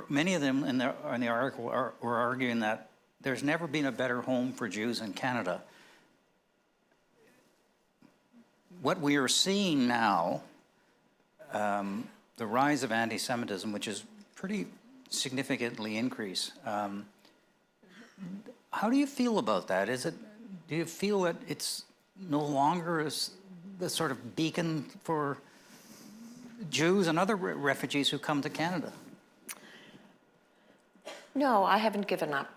many of them in the article were arguing that there's never been a better home for Jews in Canada. What we are seeing now, the rise of anti-Semitism, which is pretty significantly increased. How do you feel about that? Do you feel that it's no longer the sort of beacon for Jews and other refugees who come to Canada? No, I haven't given up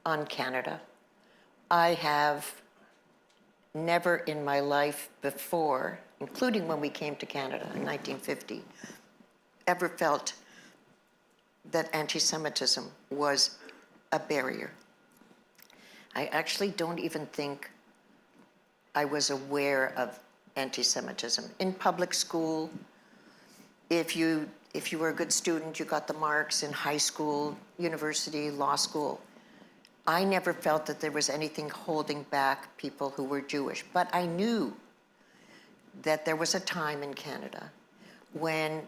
on Canada. I have never in my life before, including when we came to Canada in 1950, ever felt that anti-Semitism was a barrier. I actually don't even think I was aware of anti-Semitism. In public school, if you were a good student, you got the marks in high school, university, law school. I never felt that there was anything holding back people who were Jewish. But I knew that there was a time in Canada when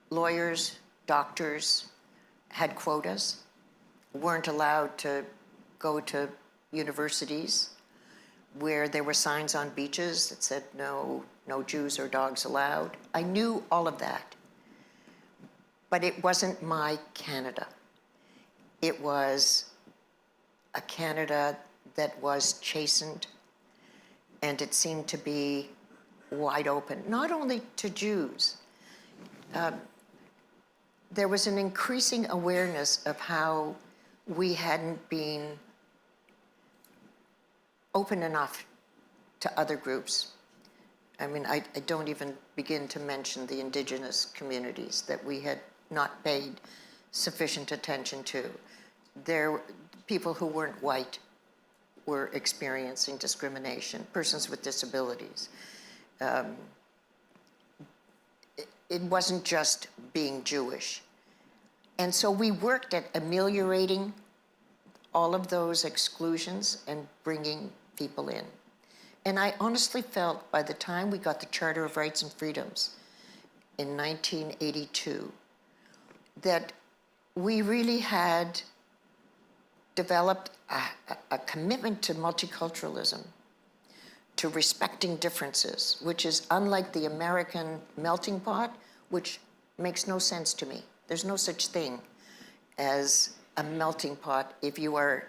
lawyers, doctors had quotas, weren't allowed to go to universities, where there were signs on beaches that said no Jews or dogs allowed. I knew all of that. But it wasn't my Canada. It was a Canada that was chastened, and it seemed to be wide open, not only to Jews. There was an increasing awareness of how we hadn't been open enough to other groups. I mean, I don't even begin to mention the indigenous communities that we had not paid sufficient attention to. People who weren't white were experiencing discrimination, persons with disabilities. It wasn't just being Jewish. And so we worked at ameliorating all of those exclusions and bringing people in. And I honestly felt by the time we got the Charter of Rights and Freedoms in 1982, that we really had developed a commitment to multiculturalism, to respecting differences, which is unlike the American melting pot, which makes no sense to me. There's no such thing as a melting pot. If you are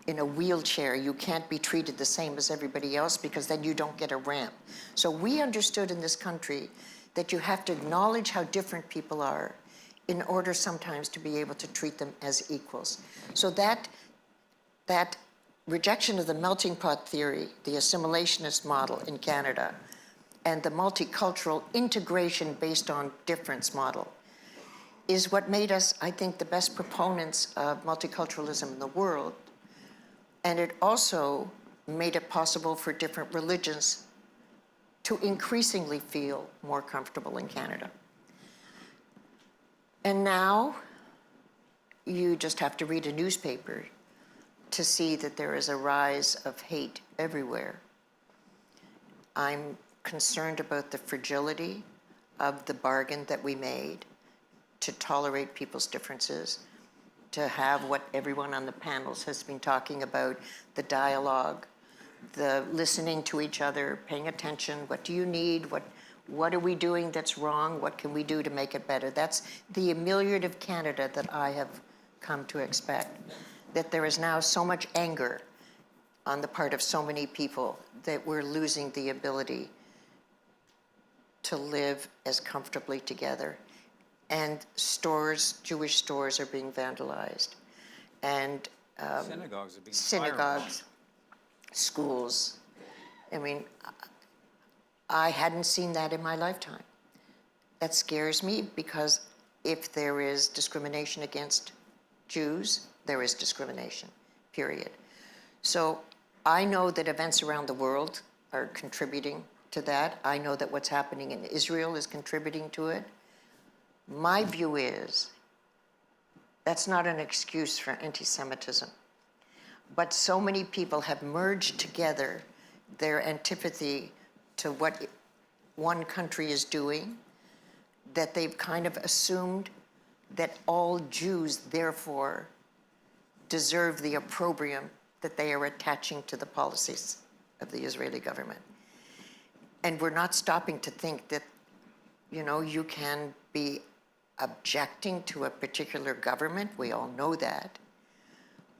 in a wheelchair, you can't be treated the same as everybody else because then you don't get a ramp. So we understood in this country that you have to acknowledge how different people are in order sometimes to be able to treat them as equals. So that rejection of the melting pot theory, the assimilationist model in Canada, and the multicultural integration based on difference model is what made us, I think, the best proponents of multiculturalism in the world. And it also made it possible for different religions to increasingly feel more comfortable in Canada. And now, you just have to read a newspaper to see that there is a rise of hate everywhere. I'm concerned about the fragility of the bargain that we made to tolerate people's differences, to have what everyone on the panels has been talking about, the dialogue, the listening to each other, paying attention, what do you need, what are we doing that's wrong, what can we do to make it better? That's the ameliorative Canada that I have come to expect, that there is now so much anger on the part of so many people that we're losing the ability to live as comfortably together. And stores, Jewish stores are being vandalized. And synagogues are being synagogues, schools. I mean, I hadn't seen that in my lifetime. That scares me because if there is discrimination against Jews, there is discrimination, period. So I know that events around the world are contributing to that. I know that what's happening in Israel is contributing to it. My view is that's not an excuse for anti-Semitism. But so many people have merged together their antipathy to what one country is doing that they've kind of assumed that all Jews, therefore, deserve the opprobrium that they are attaching to the policies of the Israeli government. And we're not stopping to think that, you know, you can be objecting to a particular government, we all know that,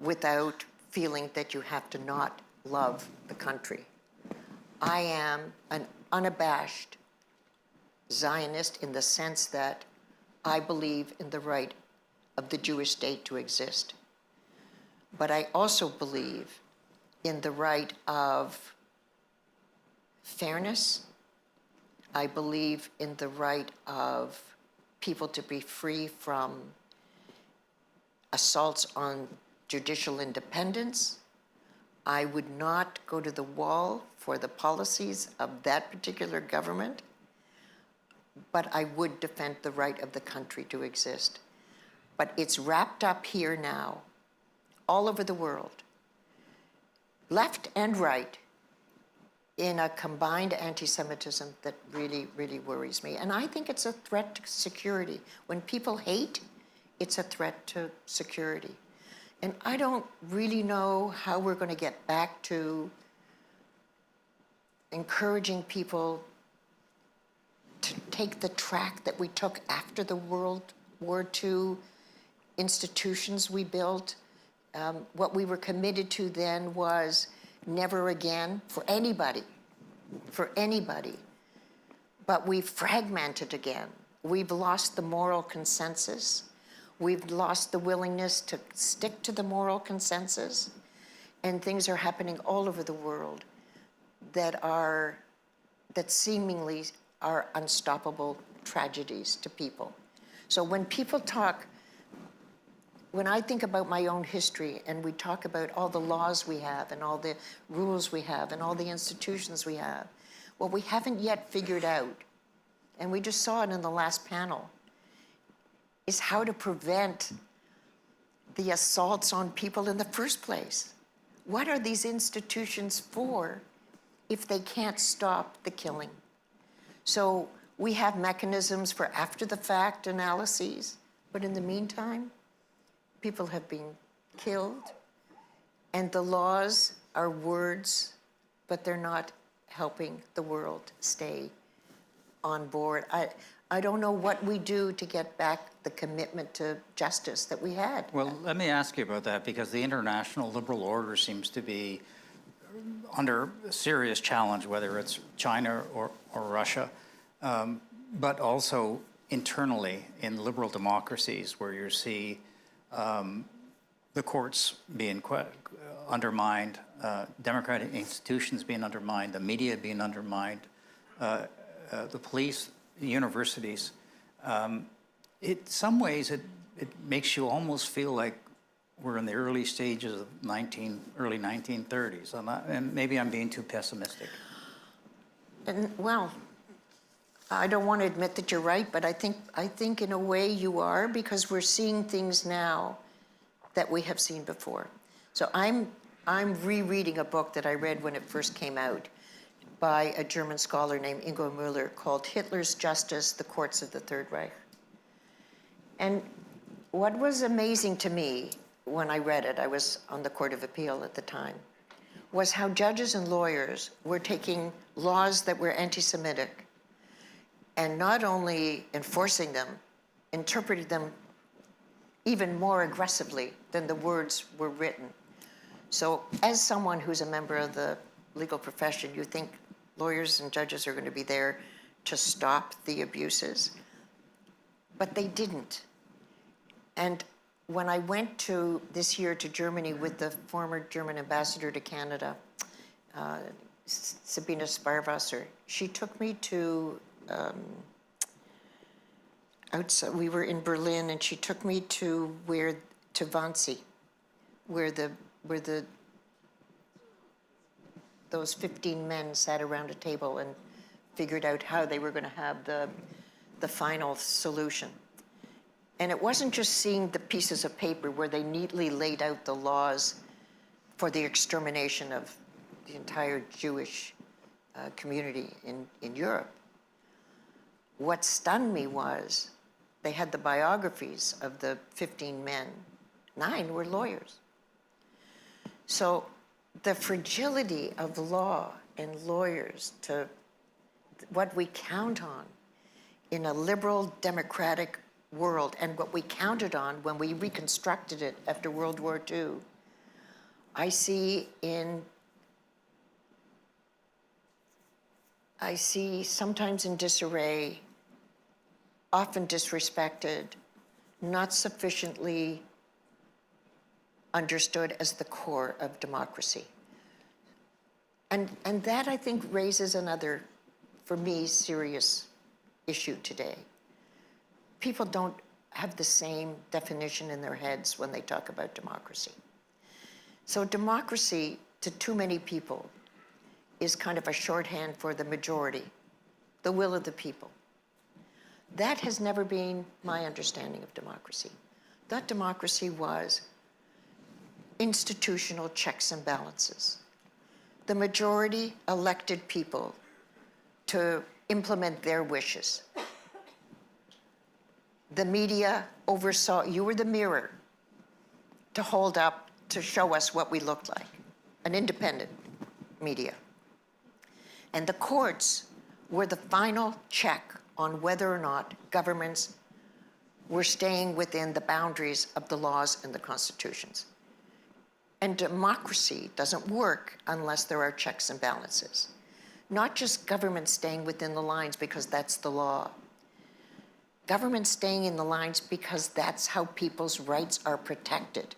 without feeling that you have to not love the country. I am an unabashed Zionist in the sense that I believe in the right of the Jewish state to exist. But I also believe in the right of fairness. I believe in the right of people to be free from assaults on judicial independence. I would not go to the wall for the policies of that particular government, but I would defend the right of the country to exist. But it's wrapped up here now, all over the world, left and right, in a combined anti-Semitism that really, really worries me. And I think it's a threat to security. When people hate, it's a threat to security. And I don't really know how we're going to get back to encouraging people to take the track that we took after the World War II institutions we built. What we were committed to then was never again for anybody. But we've fragmented again. We've lost the moral consensus. We've lost the willingness to stick to the moral consensus. And things are happening all over the world that seemingly are unstoppable tragedies to people. So when people talk, when I think about my own history and we talk about all the laws we have and all the rules we have and all the institutions we have, what we haven't yet figured out, and we just saw it in the last panel, is how to prevent the assaults on people in the first place. What are these institutions for if they can't stop the killing? So we have mechanisms for after-the-fact analyses, but in the meantime, people have been killed, and the laws are words, but they're not helping the world stay on board. I don't know what we do to get back the commitment to justice that we had. Well, let me ask you about that, because the international liberal order seems to be under serious challenge, whether it's China or Russia, but also internally in liberal democracies where you see the courts being undermined, democratic institutions being undermined, the media being undermined, the police, universities. In some ways, it makes you almost feel like we're in the early stages of early 1930s, and maybe I'm being too pessimistic. And, well, I don't want to admit that you're right, but I think in a way you are, because we're seeing things now that we have seen before. So I'm rereading a book that I read when it first came out by a German scholar named Ingo Müller called Hitler's Justice, the Courts of the Third Reich. And what was amazing to me when I read it, I was on the Court of Appeal at the time, was how judges and lawyers were taking laws that were anti-Semitic and not only enforcing them, interpreting them even more aggressively than the words were written. So as someone who's a member of the legal profession, you think lawyers and judges are going to be there to stop the abuses, but they didn't. And when I went this year to Germany with the former German ambassador to Canada, Sabine Sparwasser, she took me to outside, we were in Berlin, and she took me to Wannsee, where those 15 men sat around a table and figured out how they were going to have the final solution. And it wasn't just seeing the pieces of paper where they neatly laid out the laws for the extermination of the entire Jewish community in Europe. What stunned me was they had the biographies of the 15 men. 9 were lawyers. So the fragility of law and lawyers to what we count on in a liberal democratic world and what we counted on when we reconstructed it after World War II, I see sometimes in disarray, often disrespected, not sufficiently understood as the core of democracy. And that, I think, raises another, for me, serious issue today. People don't have the same definition in their heads when they talk about democracy. So democracy, to too many people, is kind of a shorthand for the majority, the will of the people. That has never been my understanding of democracy. That democracy was institutional checks and balances. The majority elected people to implement their wishes. The media oversaw, you were the mirror to hold up, to show us what we looked like, an independent media. And the courts were the final check on whether or not governments were staying within the boundaries of the laws and the constitutions. And democracy doesn't work unless there are checks and balances. Not just government staying within the lines because that's the law. Government staying in the lines because that's how people's rights are protected.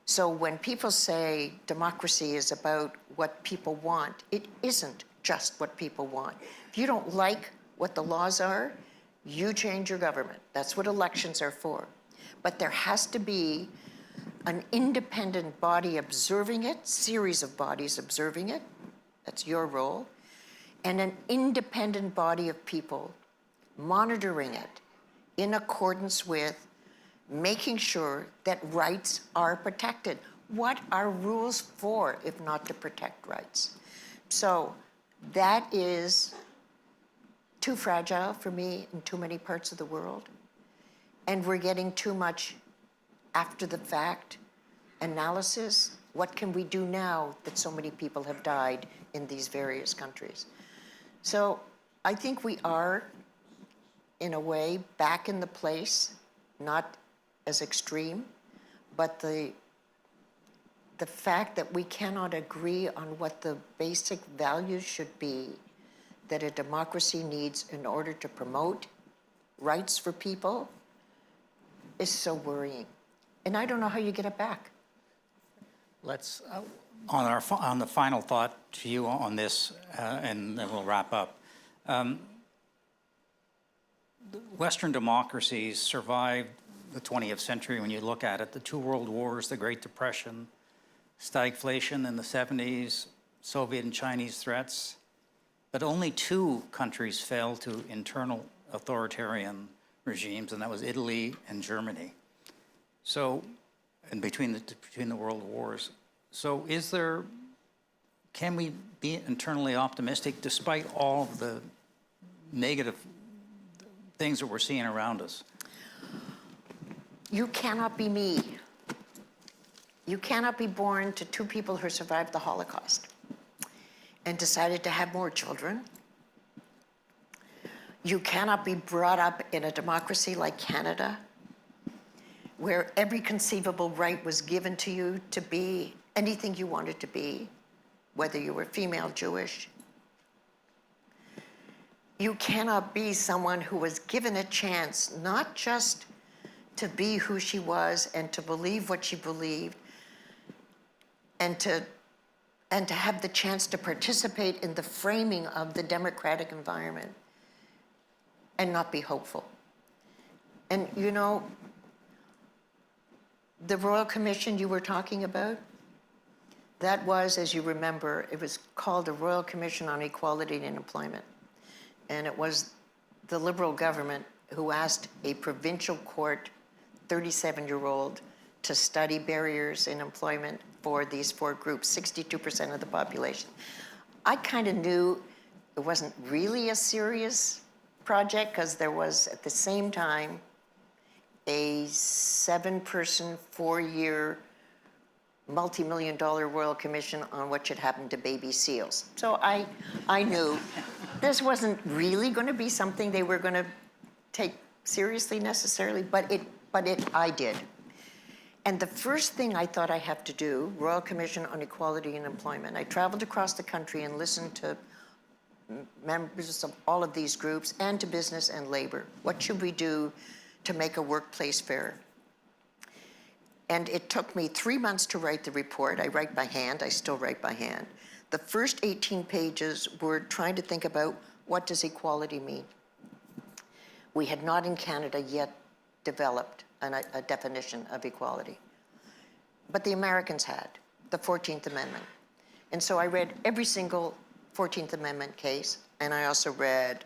So when people say democracy is about what people want, it isn't just what people want. If you don't like what the laws are, you change your government. That's what elections are for. But there has to be an independent body observing it, series of bodies observing it, that's your role, and an independent body of people monitoring it in accordance with making sure that rights are protected. What are rules for if not to protect rights? So that is too fragile for me in too many parts of the world. And we're getting too much after the fact analysis. What can we do now that so many people have died in these various countries? So I think we are, in a way, back in the place, not as extreme, but the fact that we cannot agree on what the basic values should be that a democracy needs in order to promote rights for people is so worrying. And I don't know how you get it back. Let's, on the final thought to you on this, and then we'll wrap up. Western democracies survived the 20th century when you look at it, the 2 world wars, the Great Depression, stagflation in the 70s, Soviet and Chinese threats, but only 2 countries fell to internal authoritarian regimes, and that was Italy and Germany. So, and between the world wars. So can we be internally optimistic despite all of the negative things that we're seeing around us? You cannot be me. You cannot be born to 2 people who survived the Holocaust and decided to have more children. You cannot be brought up in a democracy like Canada, where every conceivable right was given to you to be anything you wanted to be, whether you were female, Jewish. You cannot be someone who was given a chance not just to be who she was and to believe what she believed, and to have the chance to participate in the framing of the democratic environment and not be hopeful. And you know, the Royal Commission you were talking about, that was, as you remember, it was called the Royal Commission on Equality and Employment. And it was the Liberal government who asked a provincial court 37-year-old to study barriers in employment for these 4 groups, 62% of the population. I kind of knew it wasn't really a serious project because there was, at the same time, a 7-person, 4-year, multi-million-dollar Royal Commission on what should happen to baby seals. So I knew this wasn't really going to be something they were going to take seriously necessarily, but I did. And the first thing I thought I have to do, Royal Commission on Equality and Employment, I traveled across the country and listened to members of all of these groups and to business and labor. What should we do to make a workplace fair? And it took me 3 months to write the report. I write by hand, I still write by hand. The first 18 pages were trying to think about what does equality mean? We had not in Canada yet developed a definition of equality. But the Americans had, the 14th Amendment. And so I read every single 14th Amendment case, and I also read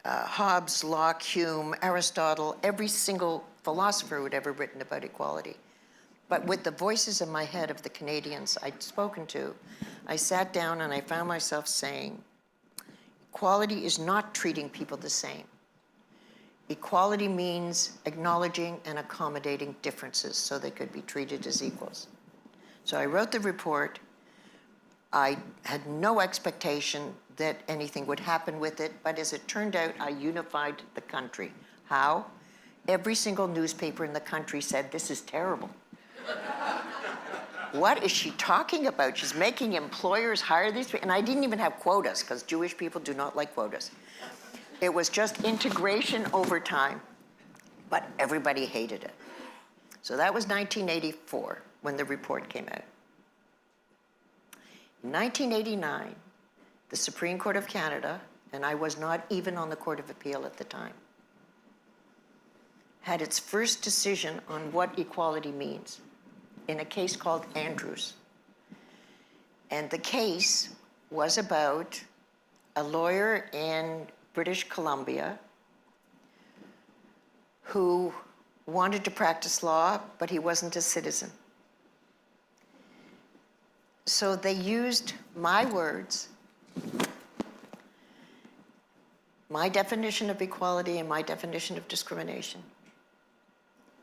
Hobbes, Locke, Hume, Aristotle, every single philosopher who had ever written about equality. But with the voices in my head of the Canadians I'd spoken to, I sat down and I found myself saying, equality is not treating people the same. Equality means acknowledging and accommodating differences so they could be treated as equals. So I wrote the report. I had no expectation that anything would happen with it, but as it turned out, I unified the country. How? Every single newspaper in the country said, this is terrible. What is she talking about? She's making employers hire these people. And I didn't even have quotas, because Jewish people do not like quotas. It was just integration over time, but everybody hated it. So that was 1984 when the report came out. In 1989, the Supreme Court of Canada, and I was not even on the Court of Appeal at the time, had its first decision on what equality means in a case called Andrews. And the case was about a lawyer in British Columbia who wanted to practice law, but he wasn't a citizen. So they used my words, my definition of equality and my definition of discrimination,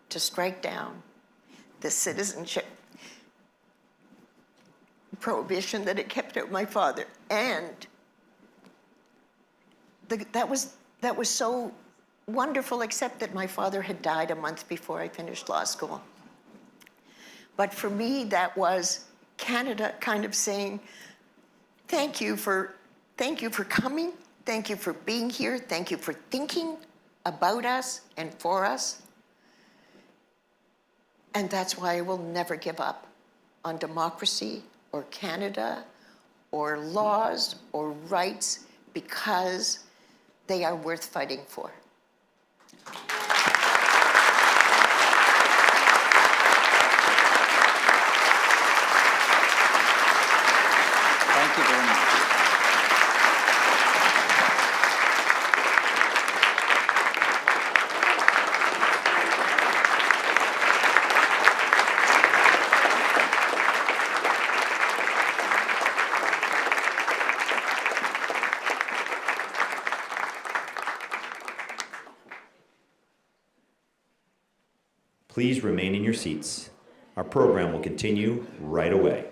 to strike down the citizenship prohibition that had kept out my father. And that was so wonderful, except that my father had died a month before I finished law school. But for me, that was Canada kind of saying, thank you for coming, thank you for being here, thank you for thinking about us and for us. And that's why I will never give up on democracy or Canada or laws or rights, because they are worth fighting for. Thank you very much. Please remain in your seats. Our program will continue right away.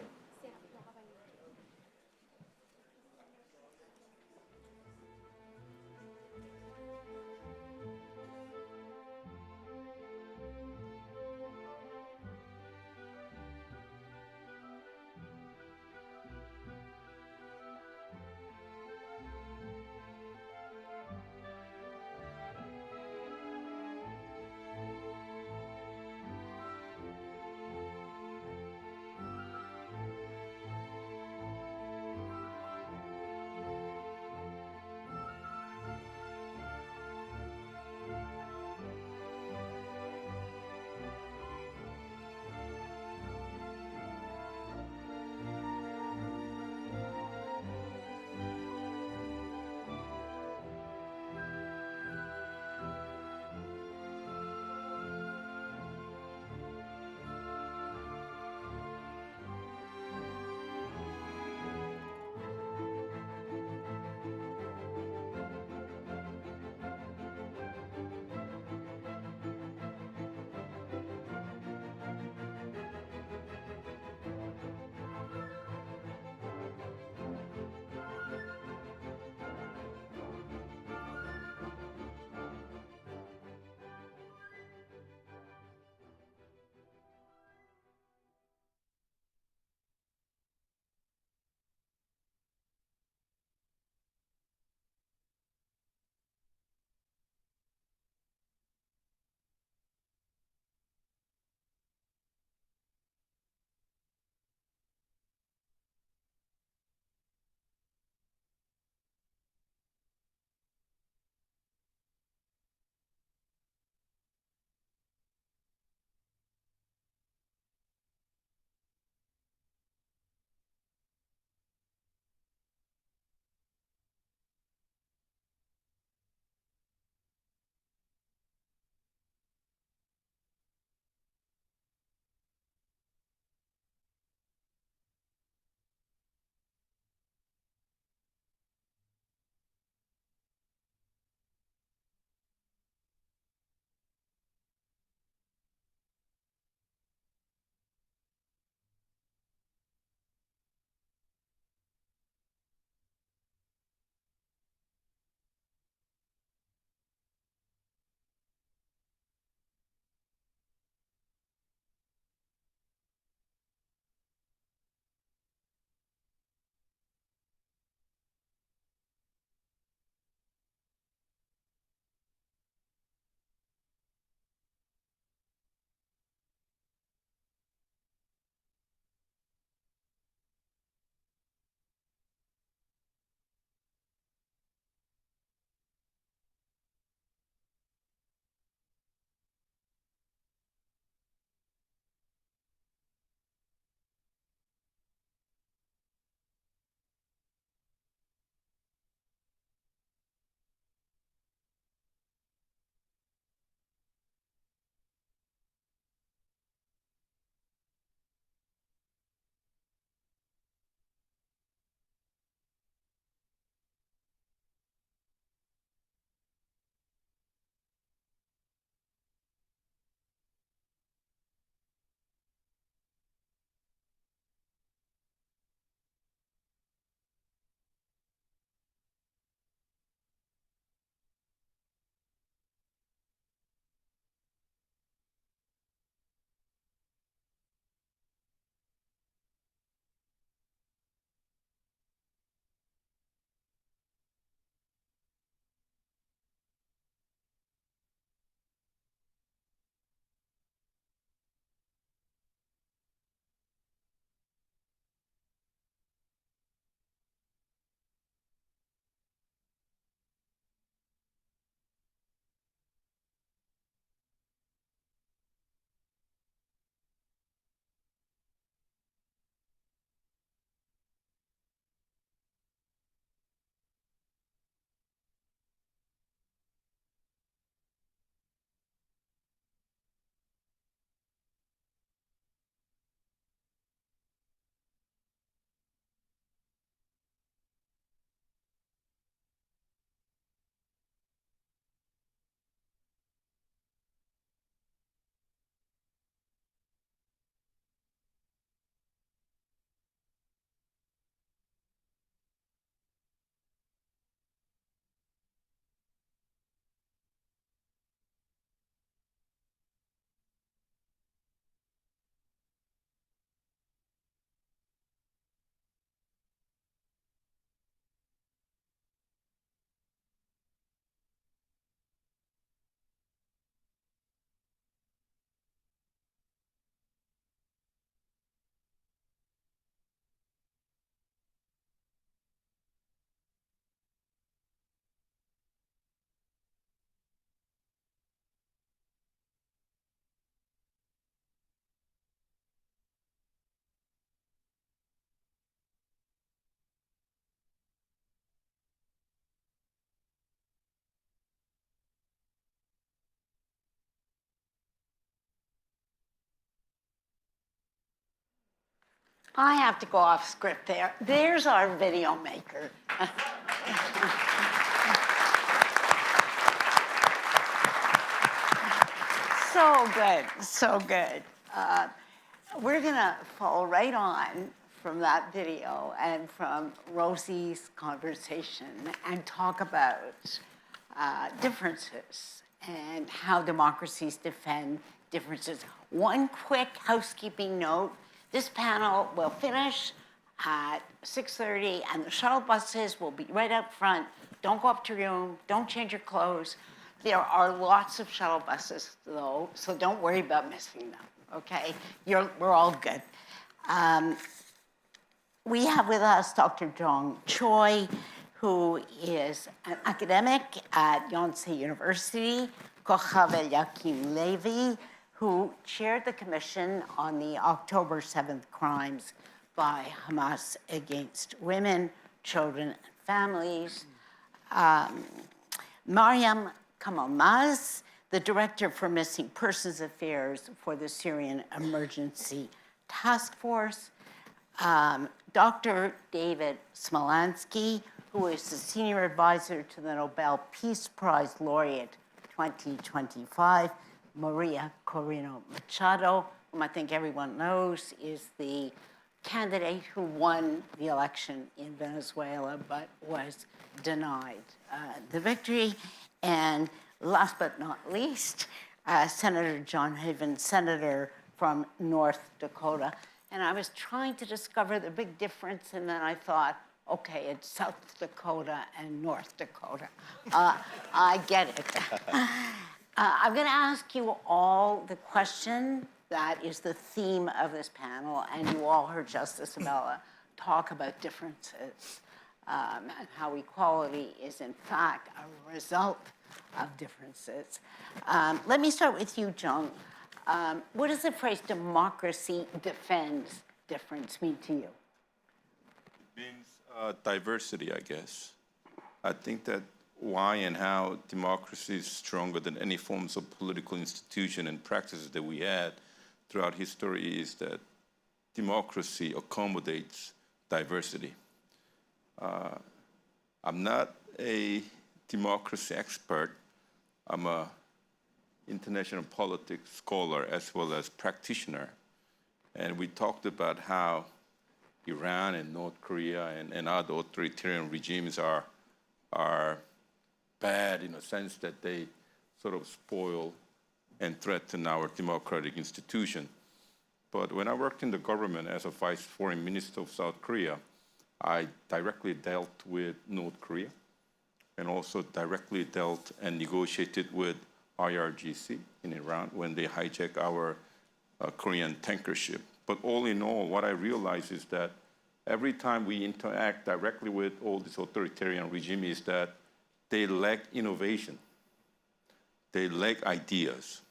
I have to go off script there. There's our video maker. So good, so good. We're gonna fall right on from that video and from Rosie's conversation and talk about differences and how democracies defend differences. One quick housekeeping note, this panel will finish at 6:30 and the shuttle buses will be right up front. Don't go up to your room, don't change your clothes. There are lots of shuttle buses though, so don't worry about missing them, okay? We're all good. We have with us Dr. Jong Choi, who is an academic at Yonsei University, Kochav Eliakim Levy, who chaired the commission on the October 7th crimes by Hamas against women, children, and families. Mariam Kamalmaz, the director for Missing Persons Affairs for the Syrian Emergency Task Force. Dr. David Smolansky, who is the senior advisor to the Nobel Peace Prize laureate 2025. Maria Corina Machado, whom I think everyone knows, is the candidate who won the election in Venezuela but was denied the victory. And last but not least, Senator John Haven, senator from North Dakota. And I was trying to discover the big difference, and then I thought, okay, it's South Dakota and North Dakota. I get it. I'm going to ask you all the question that is the theme of this panel, and you all heard Justice Abella talk about differences and how equality is, in fact, a result of differences. Let me start with you, Jung. What does the phrase democracy defends difference mean to you? It means diversity, I guess. I think that why and how democracy is stronger than any forms of political institution and practices that we had throughout history is that democracy accommodates diversity. I'm not a democracy expert. I'm a international politics scholar as well as practitioner. And we talked about how Iran and North Korea and other authoritarian regimes are bad in a sense that they sort of spoil and threaten our democratic institution. But when I worked in the government as a vice foreign minister of South Korea, I directly dealt with North Korea and also directly dealt and negotiated with IRGC in Iran when they hijacked our Korean tanker ship. But all in all, what I realized is that every time we interact directly with all this authoritarian regime is that they lack innovation. They lack ideas.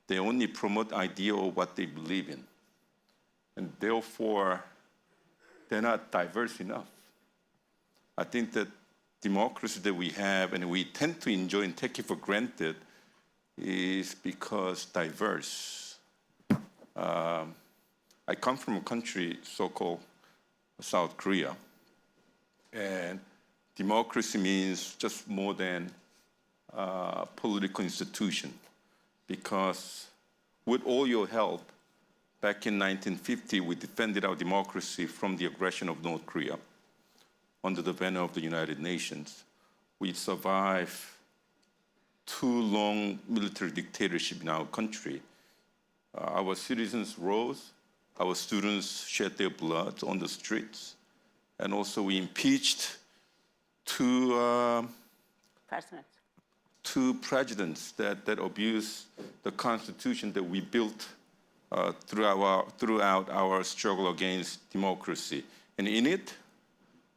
They only promote idea of what they believe in. And therefore, they're not diverse enough. I think that democracy that we have and we tend to enjoy and take it for granted is because diverse. I come from a country so-called South Korea, and democracy means just more than political institution, because with all your help, back in 1950, we defended our democracy from the aggression of North Korea under the banner of the United Nations. We survived 2 long military dictatorship in our country. Our citizens rose, our students shed their blood on the streets, and also we impeached 2 presidents that abused the Constitution that we built throughout our struggle against democracy. And in it,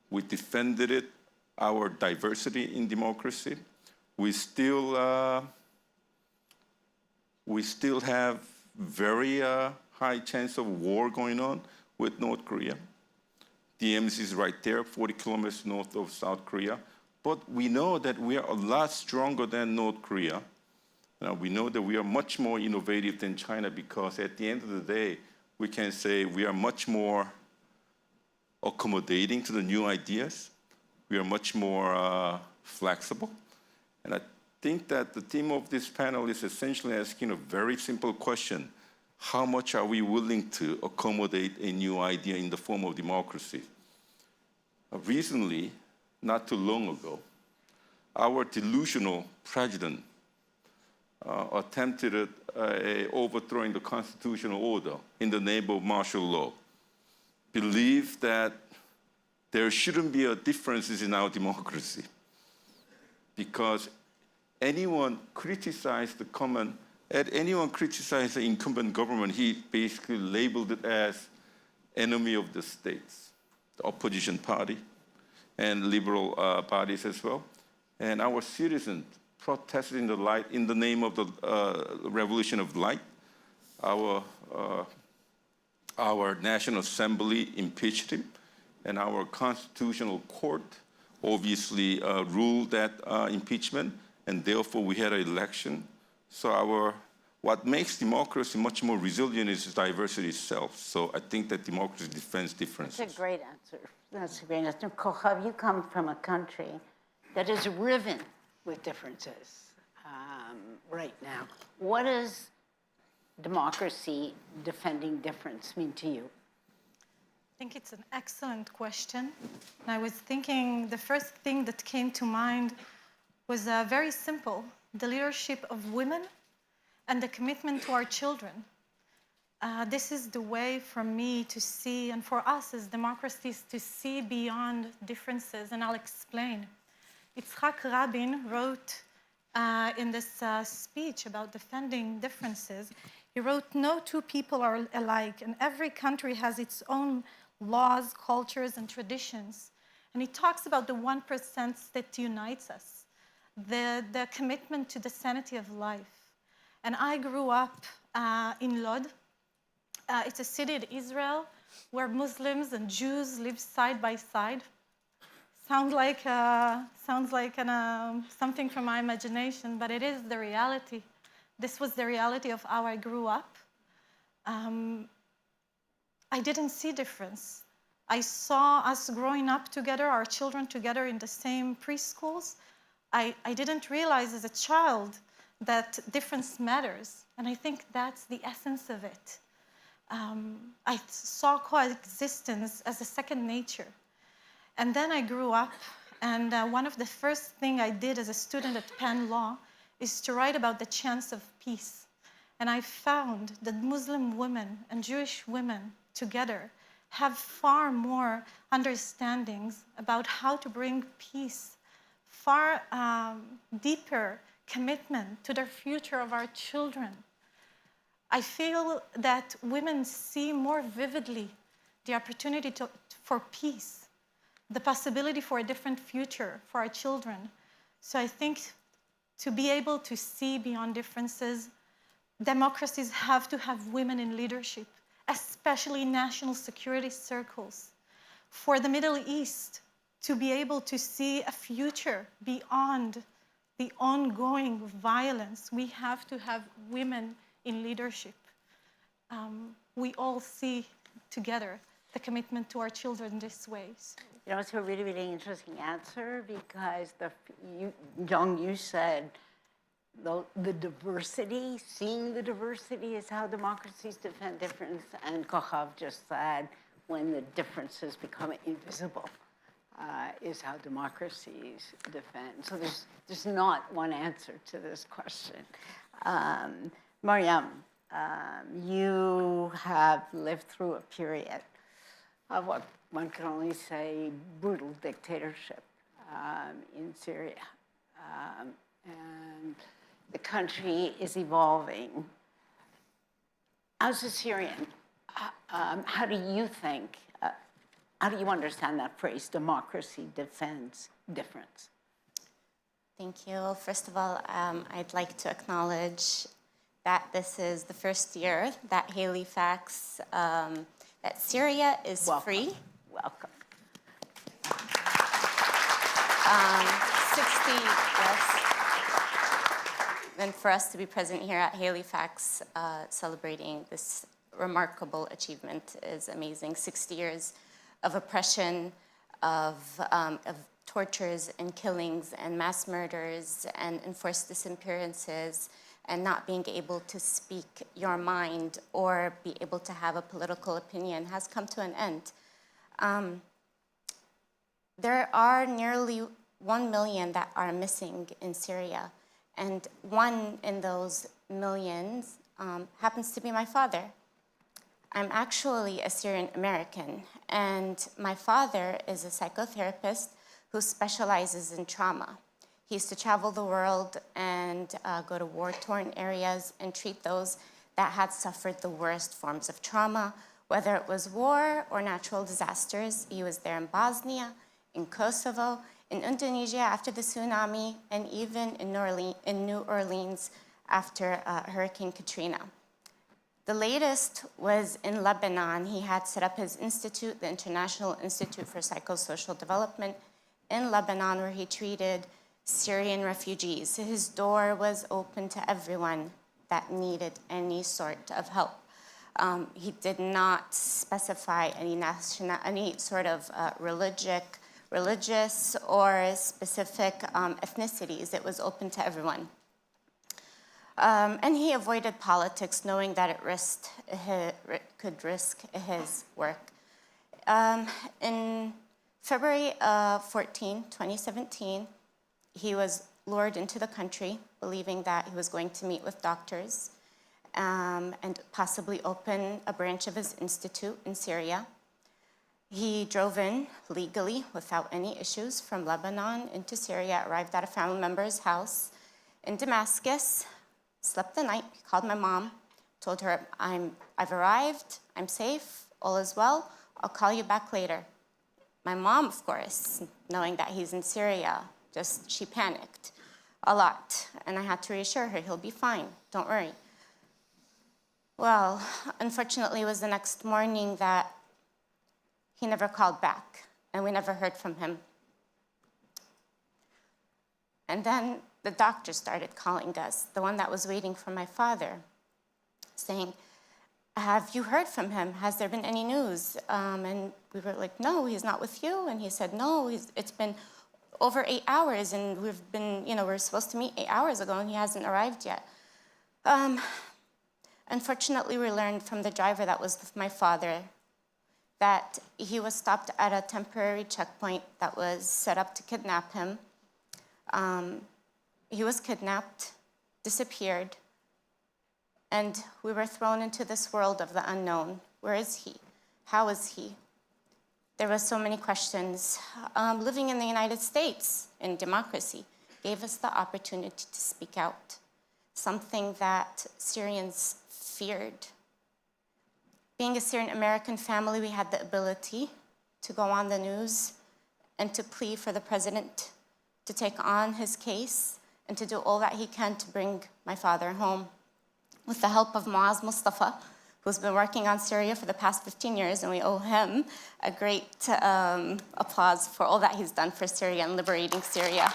we defended it, our diversity in democracy. We still have very high chance of war going on with North Korea. DMZ is right there, 40 kilometers north of South Korea. But we know that we are a lot stronger than North Korea. We know that we are much more innovative than China because at the end of the day, we can say we are much more accommodating to the new ideas. We are much more flexible. And I think that the theme of this panel is essentially asking a very simple question. How much are we willing to accommodate a new idea in the form of democracy? Recently, not too long ago, our delusional president attempted overthrowing the constitutional order in the name of martial law. Believed that there shouldn't be differences in our democracy because anyone criticized the incumbent government, he basically labeled it as enemy of the states, the opposition party and liberal parties as well. And our citizens protested in the name of the Revolution of Light. Our National Assembly impeached him, and our Constitutional Court obviously ruled that impeachment, and therefore we had an election. So what makes democracy much more resilient is diversity itself. So I think that democracy defends differences. That's a great answer. That's a great answer. Kochav, you come from a country that is riven with differences right now. What does democracy defending difference mean to you? I think it's an excellent question. And I was thinking the first thing that came to mind was very simple, the leadership of women and the commitment to our children. This is the way for me to see, and for us as democracies, to see beyond differences, and I'll explain. Yitzhak Rabin wrote in this speech about defending differences, he wrote, "No two people are alike, and every country has its own laws, cultures, and traditions." And he talks about the 1% that unites us, the commitment to the sanity of life. And I grew up in Lod. It's a city in Israel where Muslims and Jews live side by side. Sounds like something from my imagination, but it is the reality. This was the reality of how I grew up. I didn't see difference. I saw us growing up together, our children together in the same preschools. I didn't realize as a child that difference matters, and I think that's the essence of it. I saw coexistence as a second nature. And then I grew up, and one of the first things I did as a student at Penn Law is to write about the chance of peace. And I found that Muslim women and Jewish women together have far more understandings about how to bring peace, far deeper commitment to the future of our children. I feel that women see more vividly the opportunity for peace, the possibility for a different future for our children. So I think to be able to see beyond differences, democracies have to have women in leadership, especially in national security circles. For the Middle East, to be able to see a future beyond the ongoing violence, we have to have women in leadership. We all see together the commitment to our children this way. You know, it's a really, really interesting answer because Jong, you said the diversity, seeing the diversity is how democracies defend difference, and Kochav just said when the differences become invisible is how democracies defend. So there's not one answer to this question. Mariam, you have lived through a period of what one can only say brutal dictatorship in Syria. And the country is evolving. As a Syrian, how do you think, how do you understand that phrase, democracy defends difference? Thank you. First of all, I'd like to acknowledge that this is the first year that Halifax, that Syria is free. Welcome. 60, yes. And for us to be present here at Halifax celebrating this remarkable achievement, is amazing. 60 years of oppression, of tortures and killings and mass murders and enforced disappearances, and not being able to speak your mind or be able to have a political opinion has come to an end. There are nearly 1 million that are missing in Syria, and one in those millions happens to be my father. I'm actually a Syrian American, and my father is a psychotherapist who specializes in trauma. He used to travel the world and go to war-torn areas and treat those that had suffered the worst forms of trauma, whether it was war or natural disasters. He was there in Bosnia, in Kosovo, in Indonesia after the tsunami, and even in New Orleans after Hurricane Katrina. The latest was in Lebanon. He had set up his institute, the International Institute for Psychosocial Development in Lebanon, where he treated Syrian refugees. His door was open to everyone that needed any sort of help. He did not specify any sort of religious or specific ethnicities. It was open to everyone. And he avoided politics, knowing that it could risk his work. In February 14, 2017, he was lured into the country, believing that he was going to meet with doctors and possibly open a branch of his institute in Syria. He drove in legally without any issues from Lebanon into Syria, arrived at a family member's house in Damascus, slept the night, called my mom, told her, I've arrived, I'm safe, all is well, I'll call you back later. My mom, of course, knowing that he's in Syria, she panicked a lot. And I had to reassure her, he'll be fine, don't worry. Well, unfortunately, it was the next morning that he never called back, and we never heard from him. And then the doctor started calling us, the one that was waiting for my father, saying, have you heard from him? Has there been any news? And we were like, no, he's not with you. And he said, no, it's been over 8 hours, and we're supposed to meet 8 hours ago, and he hasn't arrived yet. Unfortunately, we learned from the driver that was with my father that he was stopped at a temporary checkpoint that was set up to kidnap him. He was kidnapped, disappeared, and we were thrown into this world of the unknown. Where is he? How is he? There were so many questions. Living in the United States, in democracy, gave us the opportunity to speak out, something that Syrians feared. Being a Syrian American family, we had the ability to go on the news and to plead for the president to take on his case and to do all that he can to bring my father home. With the help of Muaz Mustafa, who's been working on Syria for the past 15 years, and we owe him a great applause for all that he's done for Syria and liberating Syria.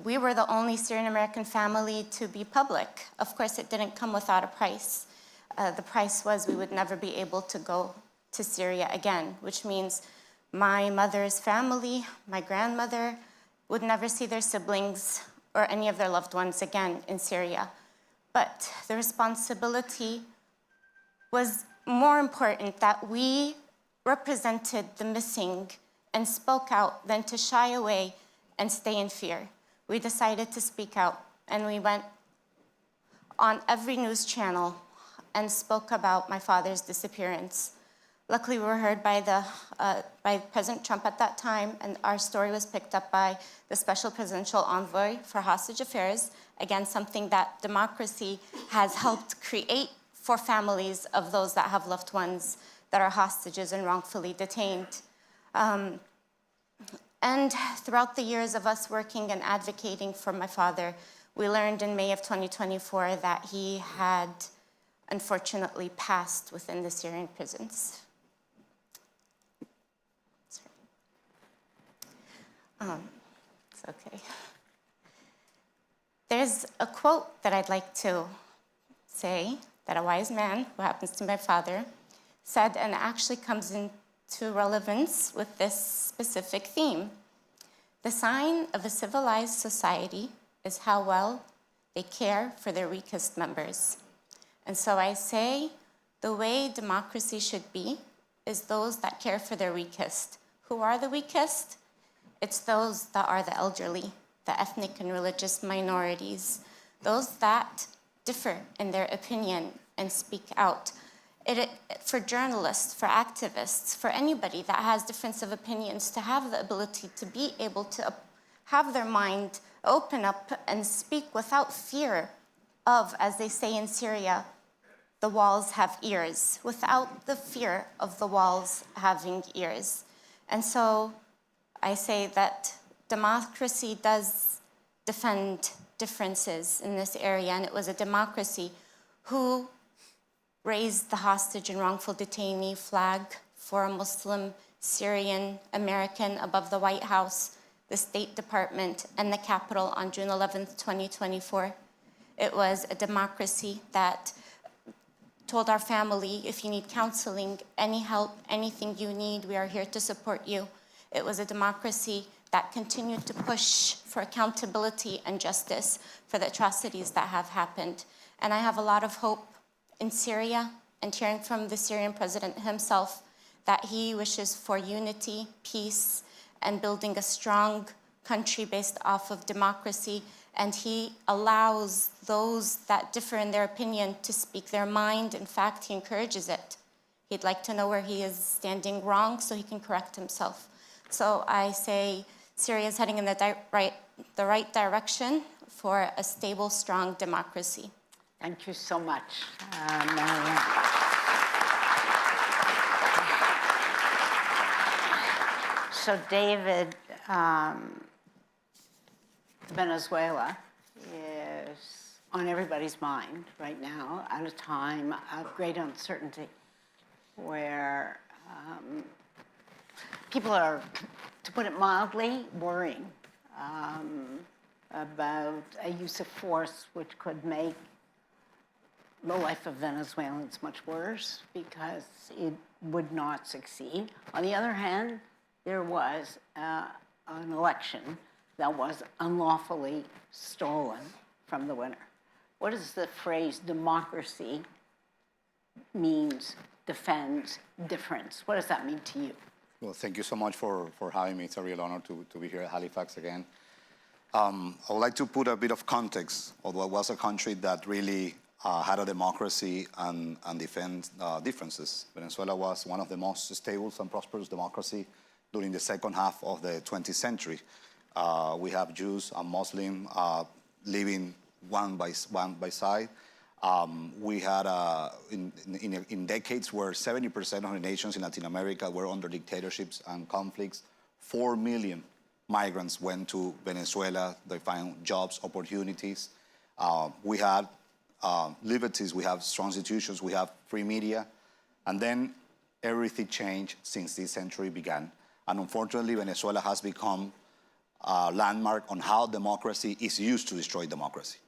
We were the only Syrian American family to be public. Of course, it didn't come without a price. The price was we would never be able to go to Syria again, which means my mother's family, my grandmother, would never see their siblings or any of their loved ones again in Syria. But the responsibility was more important that we represented the missing and spoke out than to shy away and stay in fear. We decided to speak out, and we went on every news channel and spoke about my father's disappearance. Luckily, we were heard by President Trump at that time, and our story was picked up by the Special Presidential Envoy for Hostage Affairs, again, something that democracy has helped create for families of those that have loved ones that are hostages and wrongfully detained. And throughout the years of us working and advocating for my father, we learned in May of 2024 that he had unfortunately passed within the Syrian prisons. It's okay. There's a quote that I'd like to say that a wise man, who happens to be my father, said, and actually comes into relevance with this specific theme. The sign of a civilized society is how well they care for their weakest members. And so I say, the way democracy should be is those that care for their weakest. Who are the weakest? It's those that are the elderly, the ethnic and religious minorities, those that differ in their opinion and speak out. For journalists, for activists, for anybody that has difference of opinions, to have the ability to be able to have their mind open up and speak without fear of, as they say in Syria, the walls have ears, without the fear of the walls having ears. And so I say that democracy does defend differences in this area, and it was a democracy who raised the hostage and wrongful detainee flag for a Muslim Syrian American above the White House, the State Department, and the Capitol on June 11th, 2024. It was a democracy that told our family, if you need counseling, any help, anything you need, we are here to support you. It was a democracy that continued to push for accountability and justice for the atrocities that have happened. And I have a lot of hope in Syria, and hearing from the Syrian president himself that he wishes for unity, peace, and building a strong country based off of democracy. And he allows those that differ in their opinion to speak their mind. In fact, he encourages it. He'd like to know where he is standing wrong so he can correct himself. So I say Syria is heading in the right direction for a stable, strong democracy. Thank you so much, So David, Venezuela is on everybody's mind right now at a time of great uncertainty where people are, to put it mildly, worrying about a use of force which could make the life of Venezuelans much worse because it would not succeed. On the other hand, there was an election that was unlawfully stolen from the winner. What does the phrase democracy means, defends, difference? What does that mean to you? Well, thank you so much for having me. It's a real honor to be here at Halifax again. I would like to put a bit of context of what was a country that really had a democracy and defend differences. Venezuela was one of the most stable and prosperous democracies during the second half of the 20th century. We have Jews and Muslims living one by side. We had, in decades where 70% of the nations in Latin America were under dictatorships and conflicts, 4 million migrants went to Venezuela. They found jobs, opportunities. We had liberties, we have strong institutions, we have free media. And then everything changed since this century began. And unfortunately, Venezuela has become a landmark on how democracy is used to destroy democracy.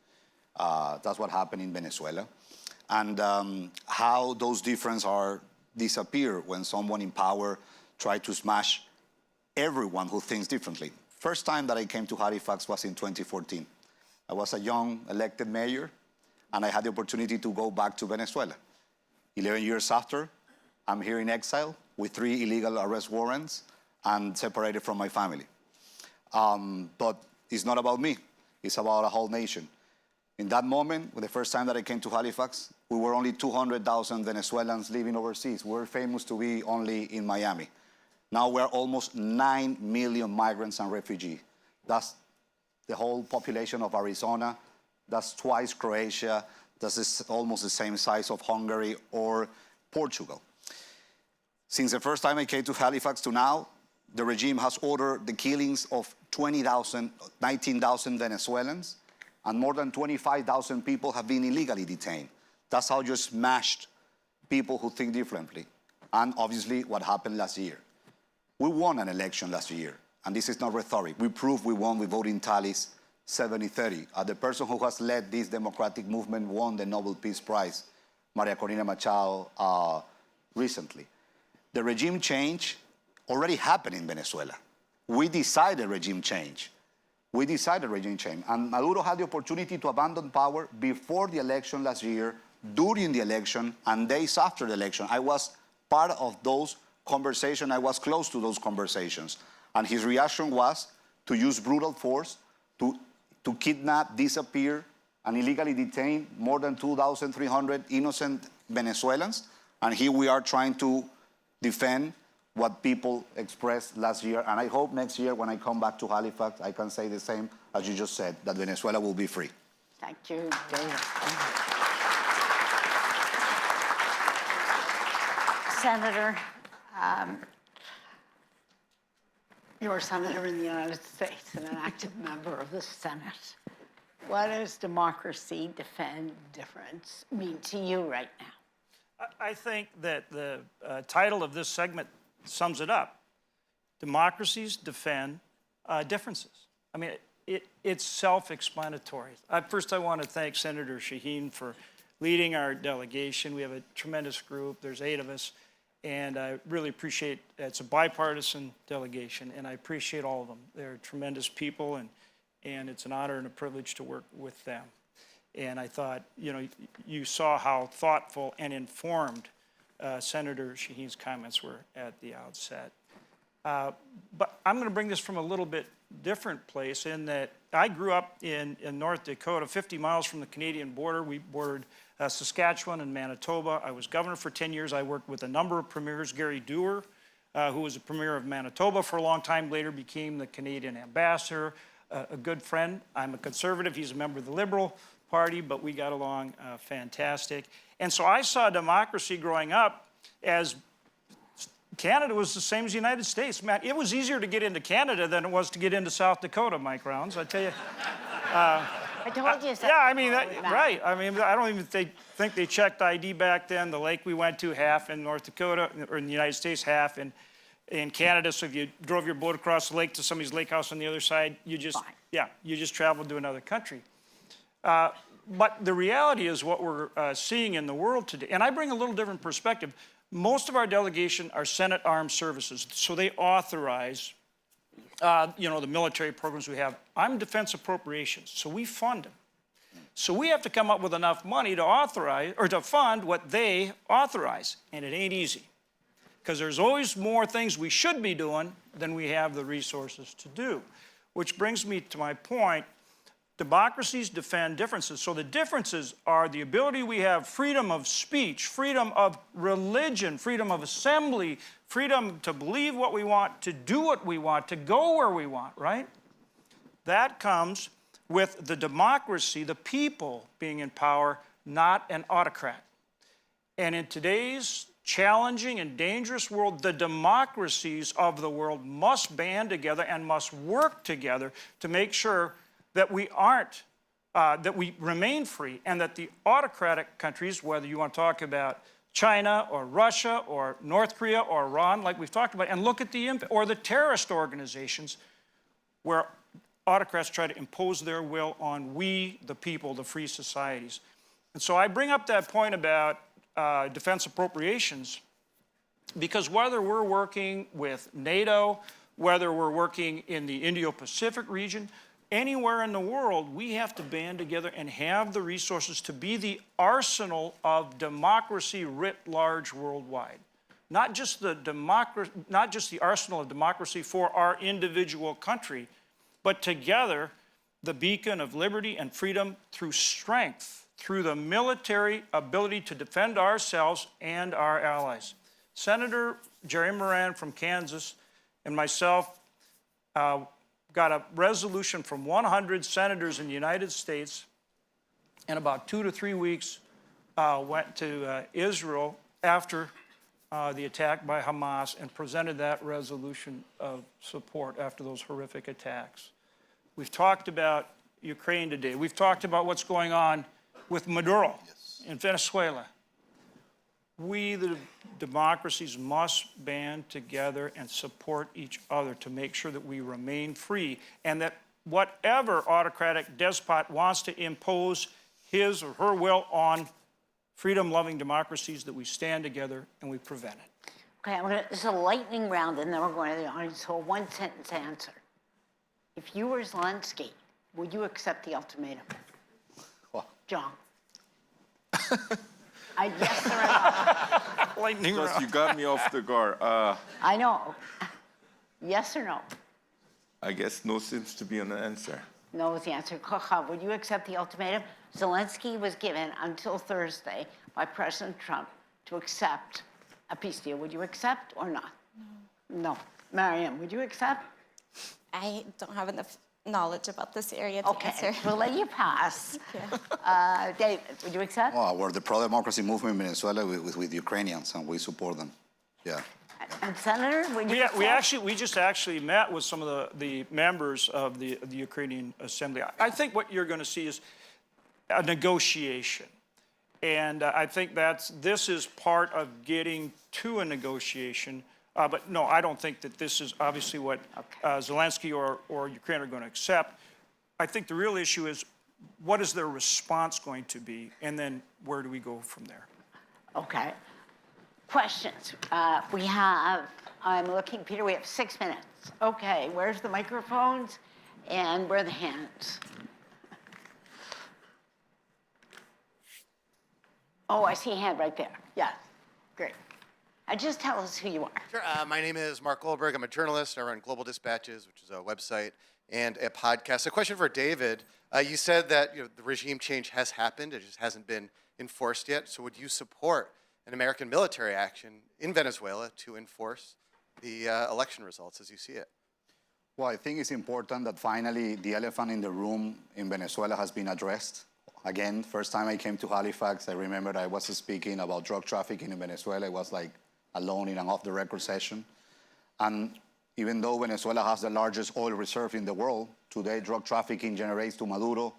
That's what happened in Venezuela. And how those differences disappear when someone in power tries to smash everyone who thinks differently. First time that I came to Halifax was in 2014. I was a young elected mayor, and I had the opportunity to go back to Venezuela. 11 years after, I'm here in exile with 3 illegal arrest warrants and separated from my family. But it's not about me. It's about a whole nation. In that moment, the first time that I came to Halifax, we were only 200,000 Venezuelans living overseas. We were famous to be only in Miami. Now we're almost 9 million migrants and refugees. That's the whole population of Arizona. That's twice Croatia. That's almost the same size of Hungary or Portugal. Since the first time I came to Halifax to now, the regime has ordered the killings of 19,000 Venezuelans, and more than 25,000 people have been illegally detained. That's how you smashed people who think differently. And obviously what happened last year. We won an election last year, and this is not rhetoric. We proved we won with voting tallies 70-30. The person who has led this democratic movement won the Nobel Peace Prize, Maria Corina Machado, recently. The regime change already happened in Venezuela. We decided regime change. We decided regime change. And Maduro had the opportunity to abandon power before the election last year, during the election, and days after the election. I was part of those conversations. I was close to those conversations. And his reaction was to use brutal force to kidnap, disappear, and illegally detain more than 2,300 innocent Venezuelans. And here we are trying to defend what people expressed last year. And I hope next year when I come back to Halifax, I can say the same as you just said, that Venezuela will be free. Thank you, David. Senator, you're a senator in the United States and an active member of the Senate. What does democracy defend difference mean to you right now? I think that the title of this segment sums it up. Democracies defend differences. I mean, it's self-explanatory. First, I want to thank Senator Shaheen for leading our delegation. We have a tremendous group. There's 8 of us. And I really appreciate, it's a bipartisan delegation, and I appreciate all of them. They're tremendous people, and it's an honor and a privilege to work with them. And I thought, you know, you saw how thoughtful and informed Senator Shaheen's comments were at the outset. But I'm going to bring this from a little bit different place in that I grew up in North Dakota, 50 miles from the Canadian border. We bordered Saskatchewan and Manitoba. I was governor for 10 years. I worked with a number of premiers. Gary Dewar, who was a premier of Manitoba for a long time, later became the Canadian ambassador, a good friend. I'm a conservative. He's a member of the Liberal Party, but we got along fantastic. And so I saw democracy growing up as Canada was the same as the United States. Man, it was easier to get into Canada than it was to get into South Dakota, Mike Rounds, I tell you. I told you. Yeah, I mean, right. I mean, I don't even think they checked ID back then. The lake we went to, half in North Dakota, or in the United States, half in Canada. So if you drove your boat across the lake to somebody's lake house on the other side, you just traveled to another country. But the reality is what we're seeing in the world today. And I bring a little different perspective. Most of our delegation are Senate Armed Services, so they authorize you know, the military programs we have. I'm Defense Appropriations, so we fund them. So we have to come up with enough money to authorize, or to fund what they authorize, and it ain't easy. Because there's always more things we should be doing than we have the resources to do. Which brings me to my point, democracies defend differences. So the differences are the ability we have, freedom of speech, freedom of religion, freedom of assembly, freedom to believe what we want, to do what we want, to go where we want, right? That comes with the democracy, the people being in power, not an autocrat. And in today's challenging and dangerous world, the democracies of the world must band together and must work together to make sure that we aren't, that we remain free, and that the autocratic countries, whether you want to talk about China or Russia or North Korea or Iran, like we've talked about, and look at the impact, or the terrorist organizations where autocrats try to impose their will on we, the people, the free societies. And so I bring up that point about defense appropriations because whether we're working with NATO, whether we're working in the Indo-Pacific region, anywhere in the world, we have to band together and have the resources to be the arsenal of democracy writ large worldwide. Not just the arsenal of democracy for our individual country, but together the beacon of liberty and freedom through strength, through the military ability to defend ourselves and our allies. Senator Jerry Moran from Kansas and myself got a resolution from 100 senators in the United States, and about 2 to 3 weeks went to Israel after the attack by Hamas and presented that resolution of support after those horrific attacks. We've talked about Ukraine today. We've talked about what's going on with Maduro in Venezuela. We, the democracies, must band together and support each other to make sure that we remain free and that whatever autocratic despot wants to impose his or her will on freedom-loving democracies, that we stand together and we prevent it. Okay, this is a lightning round, and then we're going to the audience. So a one-sentence answer. If you were Zelensky, would you accept the ultimatum? Well. John. Yes or no? Lightning Just, round. you got me off the guard. I know. Yes or no? I guess no seems to be an answer. No is the answer. Kocha, would you accept the ultimatum? Zelensky was given until Thursday by President Trump to accept a peace deal. Would you accept or not? No. No. Mariam, would you accept? I don't have enough knowledge about this area to answer. Okay, we'll let you pass. David, would you accept? Well, we're the pro-democracy movement in Venezuela with Ukrainians, and we support them. Yeah. And Senator, would you accept? We just actually met with some of the members of the Ukrainian Assembly. I think what you're going to see is a negotiation. And I think this is part of getting to a negotiation. But no, I don't think that this is obviously what Zelensky or Ukraine are going to accept. I think the real issue is, what is their response going to be? And then where do we go from there? Okay. Questions? I'm looking, Peter, we have 6 minutes. Okay, where's the microphones and where are the hands? Oh, I see a hand right there. Yes, great. Just tell us who you are. Sure. My name is Mark Goldberg. I'm a journalist. I run Global Dispatches, which is a website and a podcast. A question for David. You said that the regime change has happened. It just hasn't been enforced yet. So would you support an American military action in Venezuela to enforce the election results as you see it? Well, I think it's important that finally the elephant in the room in Venezuela has been addressed. Again, first time I came to Halifax, I remember I was speaking about drug trafficking in Venezuela. It was like alone in an off-the-record session. And even though Venezuela has the largest oil reserve in the world, today drug trafficking generates to Maduro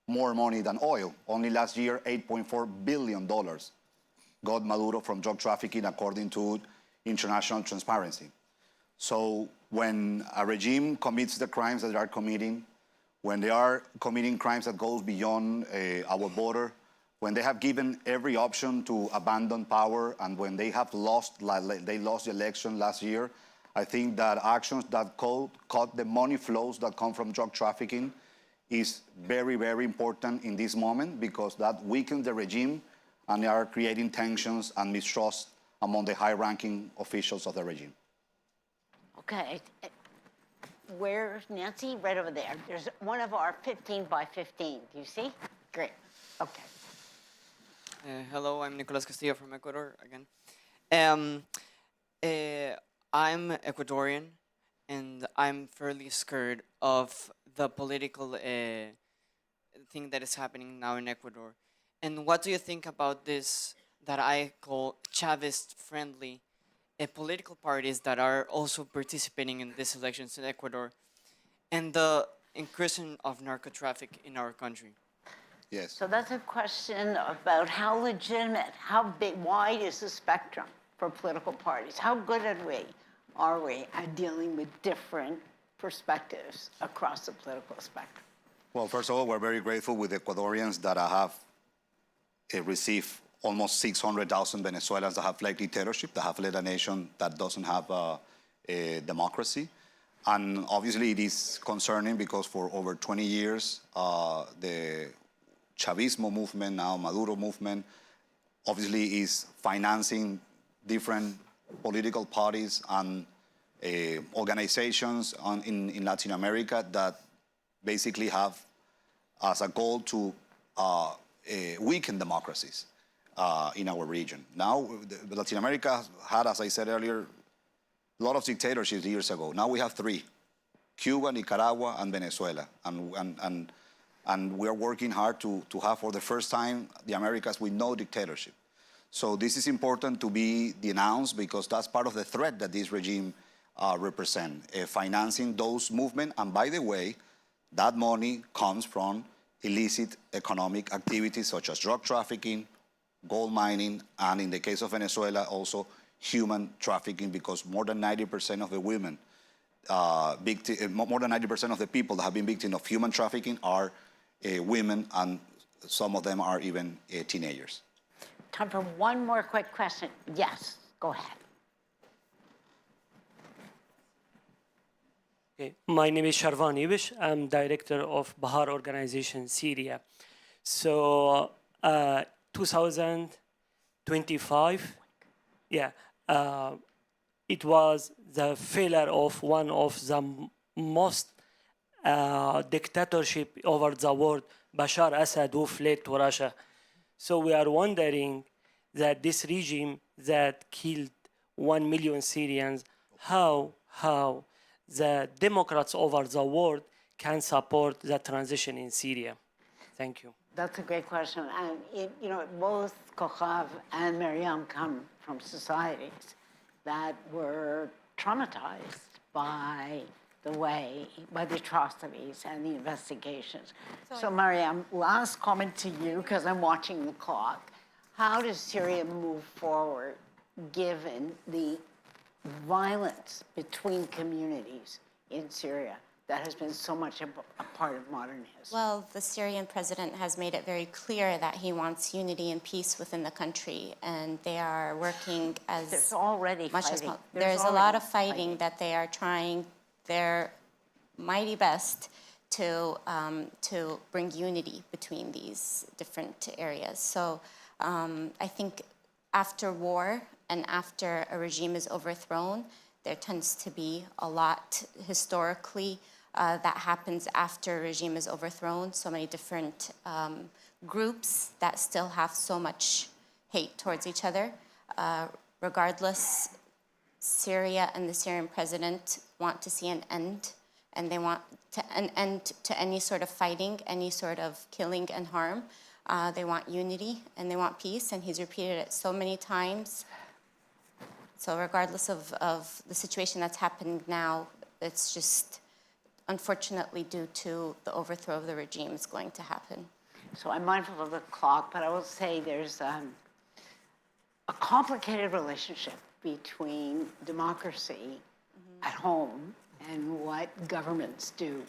more money than oil. Only last year, $8.4 billion got Maduro from drug trafficking, according to international transparency. So when a regime commits the crimes that they are committing, when they are committing crimes that goes beyond our border, when they have given every option to abandon power, and when they have lost, they lost the election last year, I think that actions that cut the money flows that come from drug trafficking is very, very important in this moment, because that weakens the regime and they are creating tensions and mistrust among the high-ranking officials of the regime. Okay. Where's Nancy? Right over there. There's one of our 15 by 15. Do you see? Great. Okay. Hello, I'm Nicolas Castillo from Ecuador again. I'm Ecuadorian, and I'm fairly scared of the political thing that is happening now in Ecuador. And what do you think about this that I call Chavist-friendly political parties that are also participating in these elections in Ecuador, and the increasing of narco-traffic in our country? Yes. So that's a question about how legitimate, how big, wide is the spectrum for political parties? How good are we at dealing with different perspectives across the political spectrum? Well, first of all, we're very grateful with Ecuadorians that have received almost 600,000 Venezuelans that have fled dictatorship, that have led a nation that doesn't have a democracy. And obviously it is concerning because for over 20 years, the Chavismo movement, now Maduro movement, obviously is financing different political parties and organizations in Latin America that basically have as a goal to weaken democracies in our region. Now, Latin America had, as I said earlier, a lot of dictatorships years ago. Now we have 3, Cuba, Nicaragua, and Venezuela. And we are working hard to have, for the first time, the Americas with no dictatorship. So this is important to be denounced because that's part of the threat that this regime represents, financing those movements. And by the way, that money comes from illicit economic activities such as drug trafficking, gold mining, and in the case of Venezuela, also human trafficking, because more than 90% of the women more than 90% of the people that have been victims of human trafficking are women, and some of them are even teenagers. Time for one more quick question. Yes, go ahead. Okay. My name is Sharvan Ibish. I'm director of Bahar Organization Syria. So 2025, it was the failure of one of the most dictatorship over the world, Bashar Assad, who fled to Russia. So we are wondering that this regime that killed 1 million Syrians, how the Democrats over the world can support the transition in Syria. Thank you. That's a great question. And, both Kochav and Miriam come from societies that were traumatized by the atrocities and the investigations. So Miriam, last comment to you, because I'm watching the clock. How does Syria move forward given the violence between communities in Syria that has been so much a part of modern history? Well, the Syrian president has made it very clear that he wants unity and peace within the country, and they are working as There's already much fighting. as there's a lot of fighting that they are trying their mighty best to bring unity between these different areas. So I think after war and after a regime is overthrown, there tends to be a lot historically that happens after a regime is overthrown. So many different groups that still have so much hate towards each other. Regardless, Syria and the Syrian president want to see an end, and they want an end to any sort of fighting, any sort of killing and harm. They want unity and they want peace, and he's repeated it so many times. So regardless of the situation that's happening now, it's just unfortunately due to the overthrow of the regime is going to happen. So I'm mindful of the clock, but I will say there's a complicated relationship between democracy at home and what governments do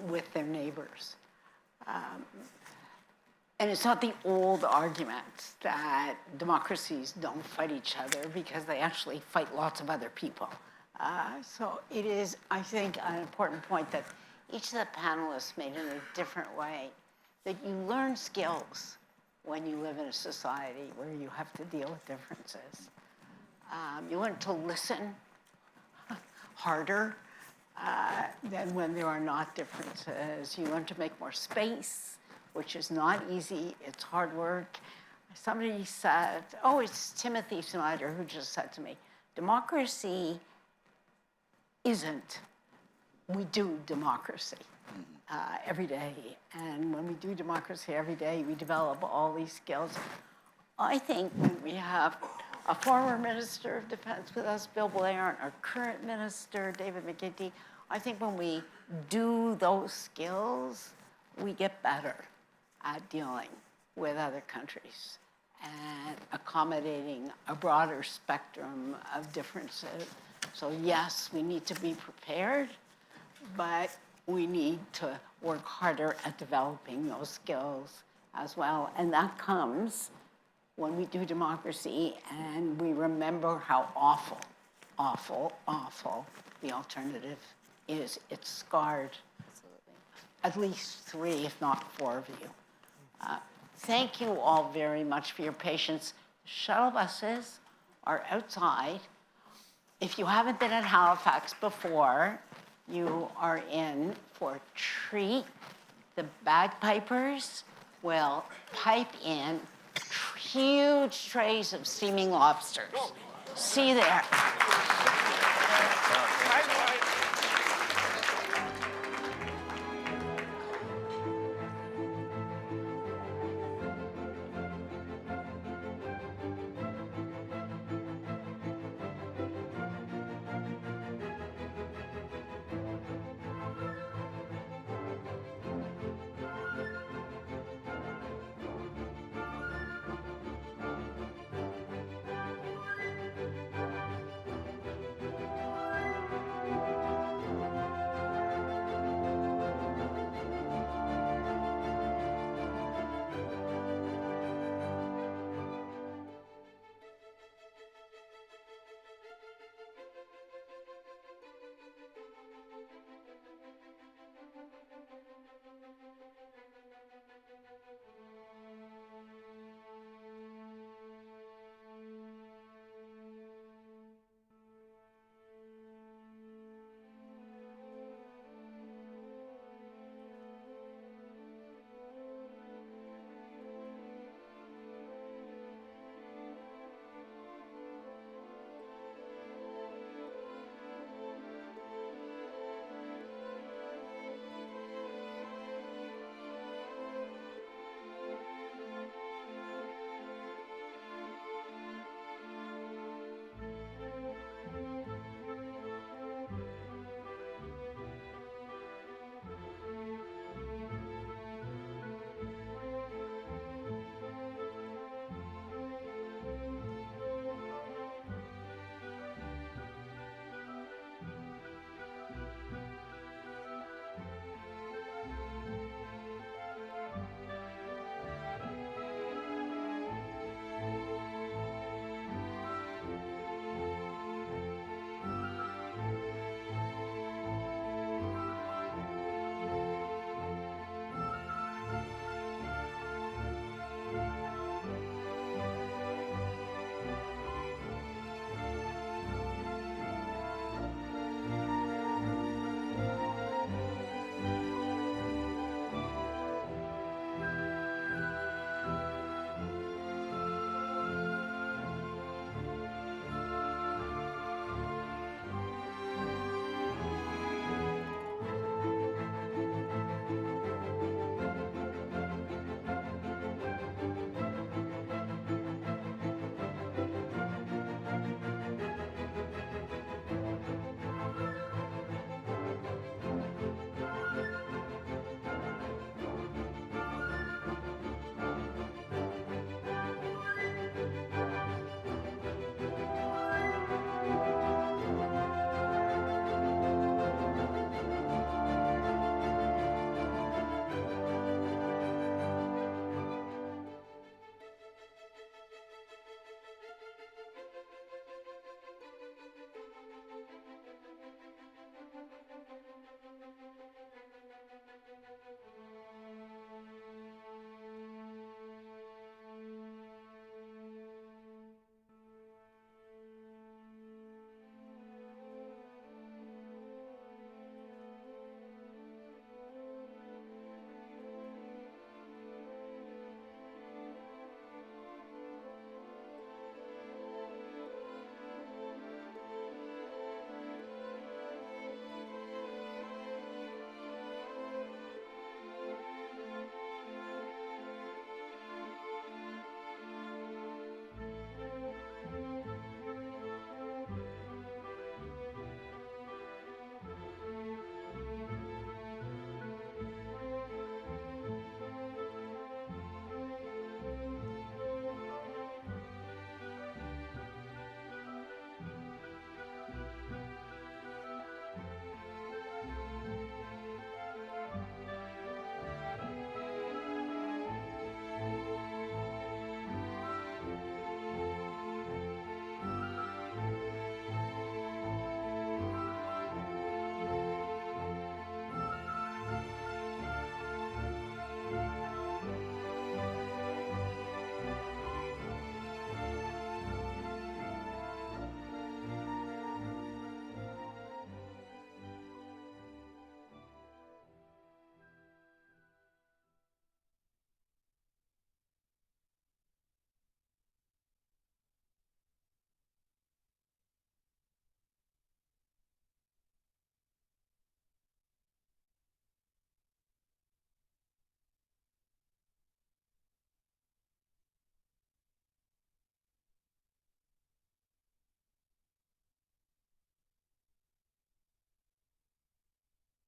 with their neighbors. And it's not the old argument that democracies don't fight each other, because they actually fight lots of other people. So it is, I think, an important point that each of the panelists made in a different way, that you learn skills when you live in a society where you have to deal with differences. You learn to listen harder than when there are not differences. You learn to make more space, which is not easy. It's hard work. Somebody said, it's Timothy Snyder who just said to me, democracy isn't, we do democracy every day. And when we do democracy every day, we develop all these skills. I think we have a former Minister of Defense with us, Bill Blair, and our current Minister, David McGuinty. I think when we do those skills, we get better at dealing with other countries and accommodating a broader spectrum of differences. So yes, we need to be prepared, but we need to work harder at developing those skills as well. And that comes when we do democracy and we remember how awful, awful, awful the alternative is. It's scarred at least 3, if not 4 of you. Thank you all very much for your patience. Shuttle buses are outside. If you haven't been at Halifax before, you are in for a treat. The bagpipers will pipe in huge trays of steaming lobsters. See you there.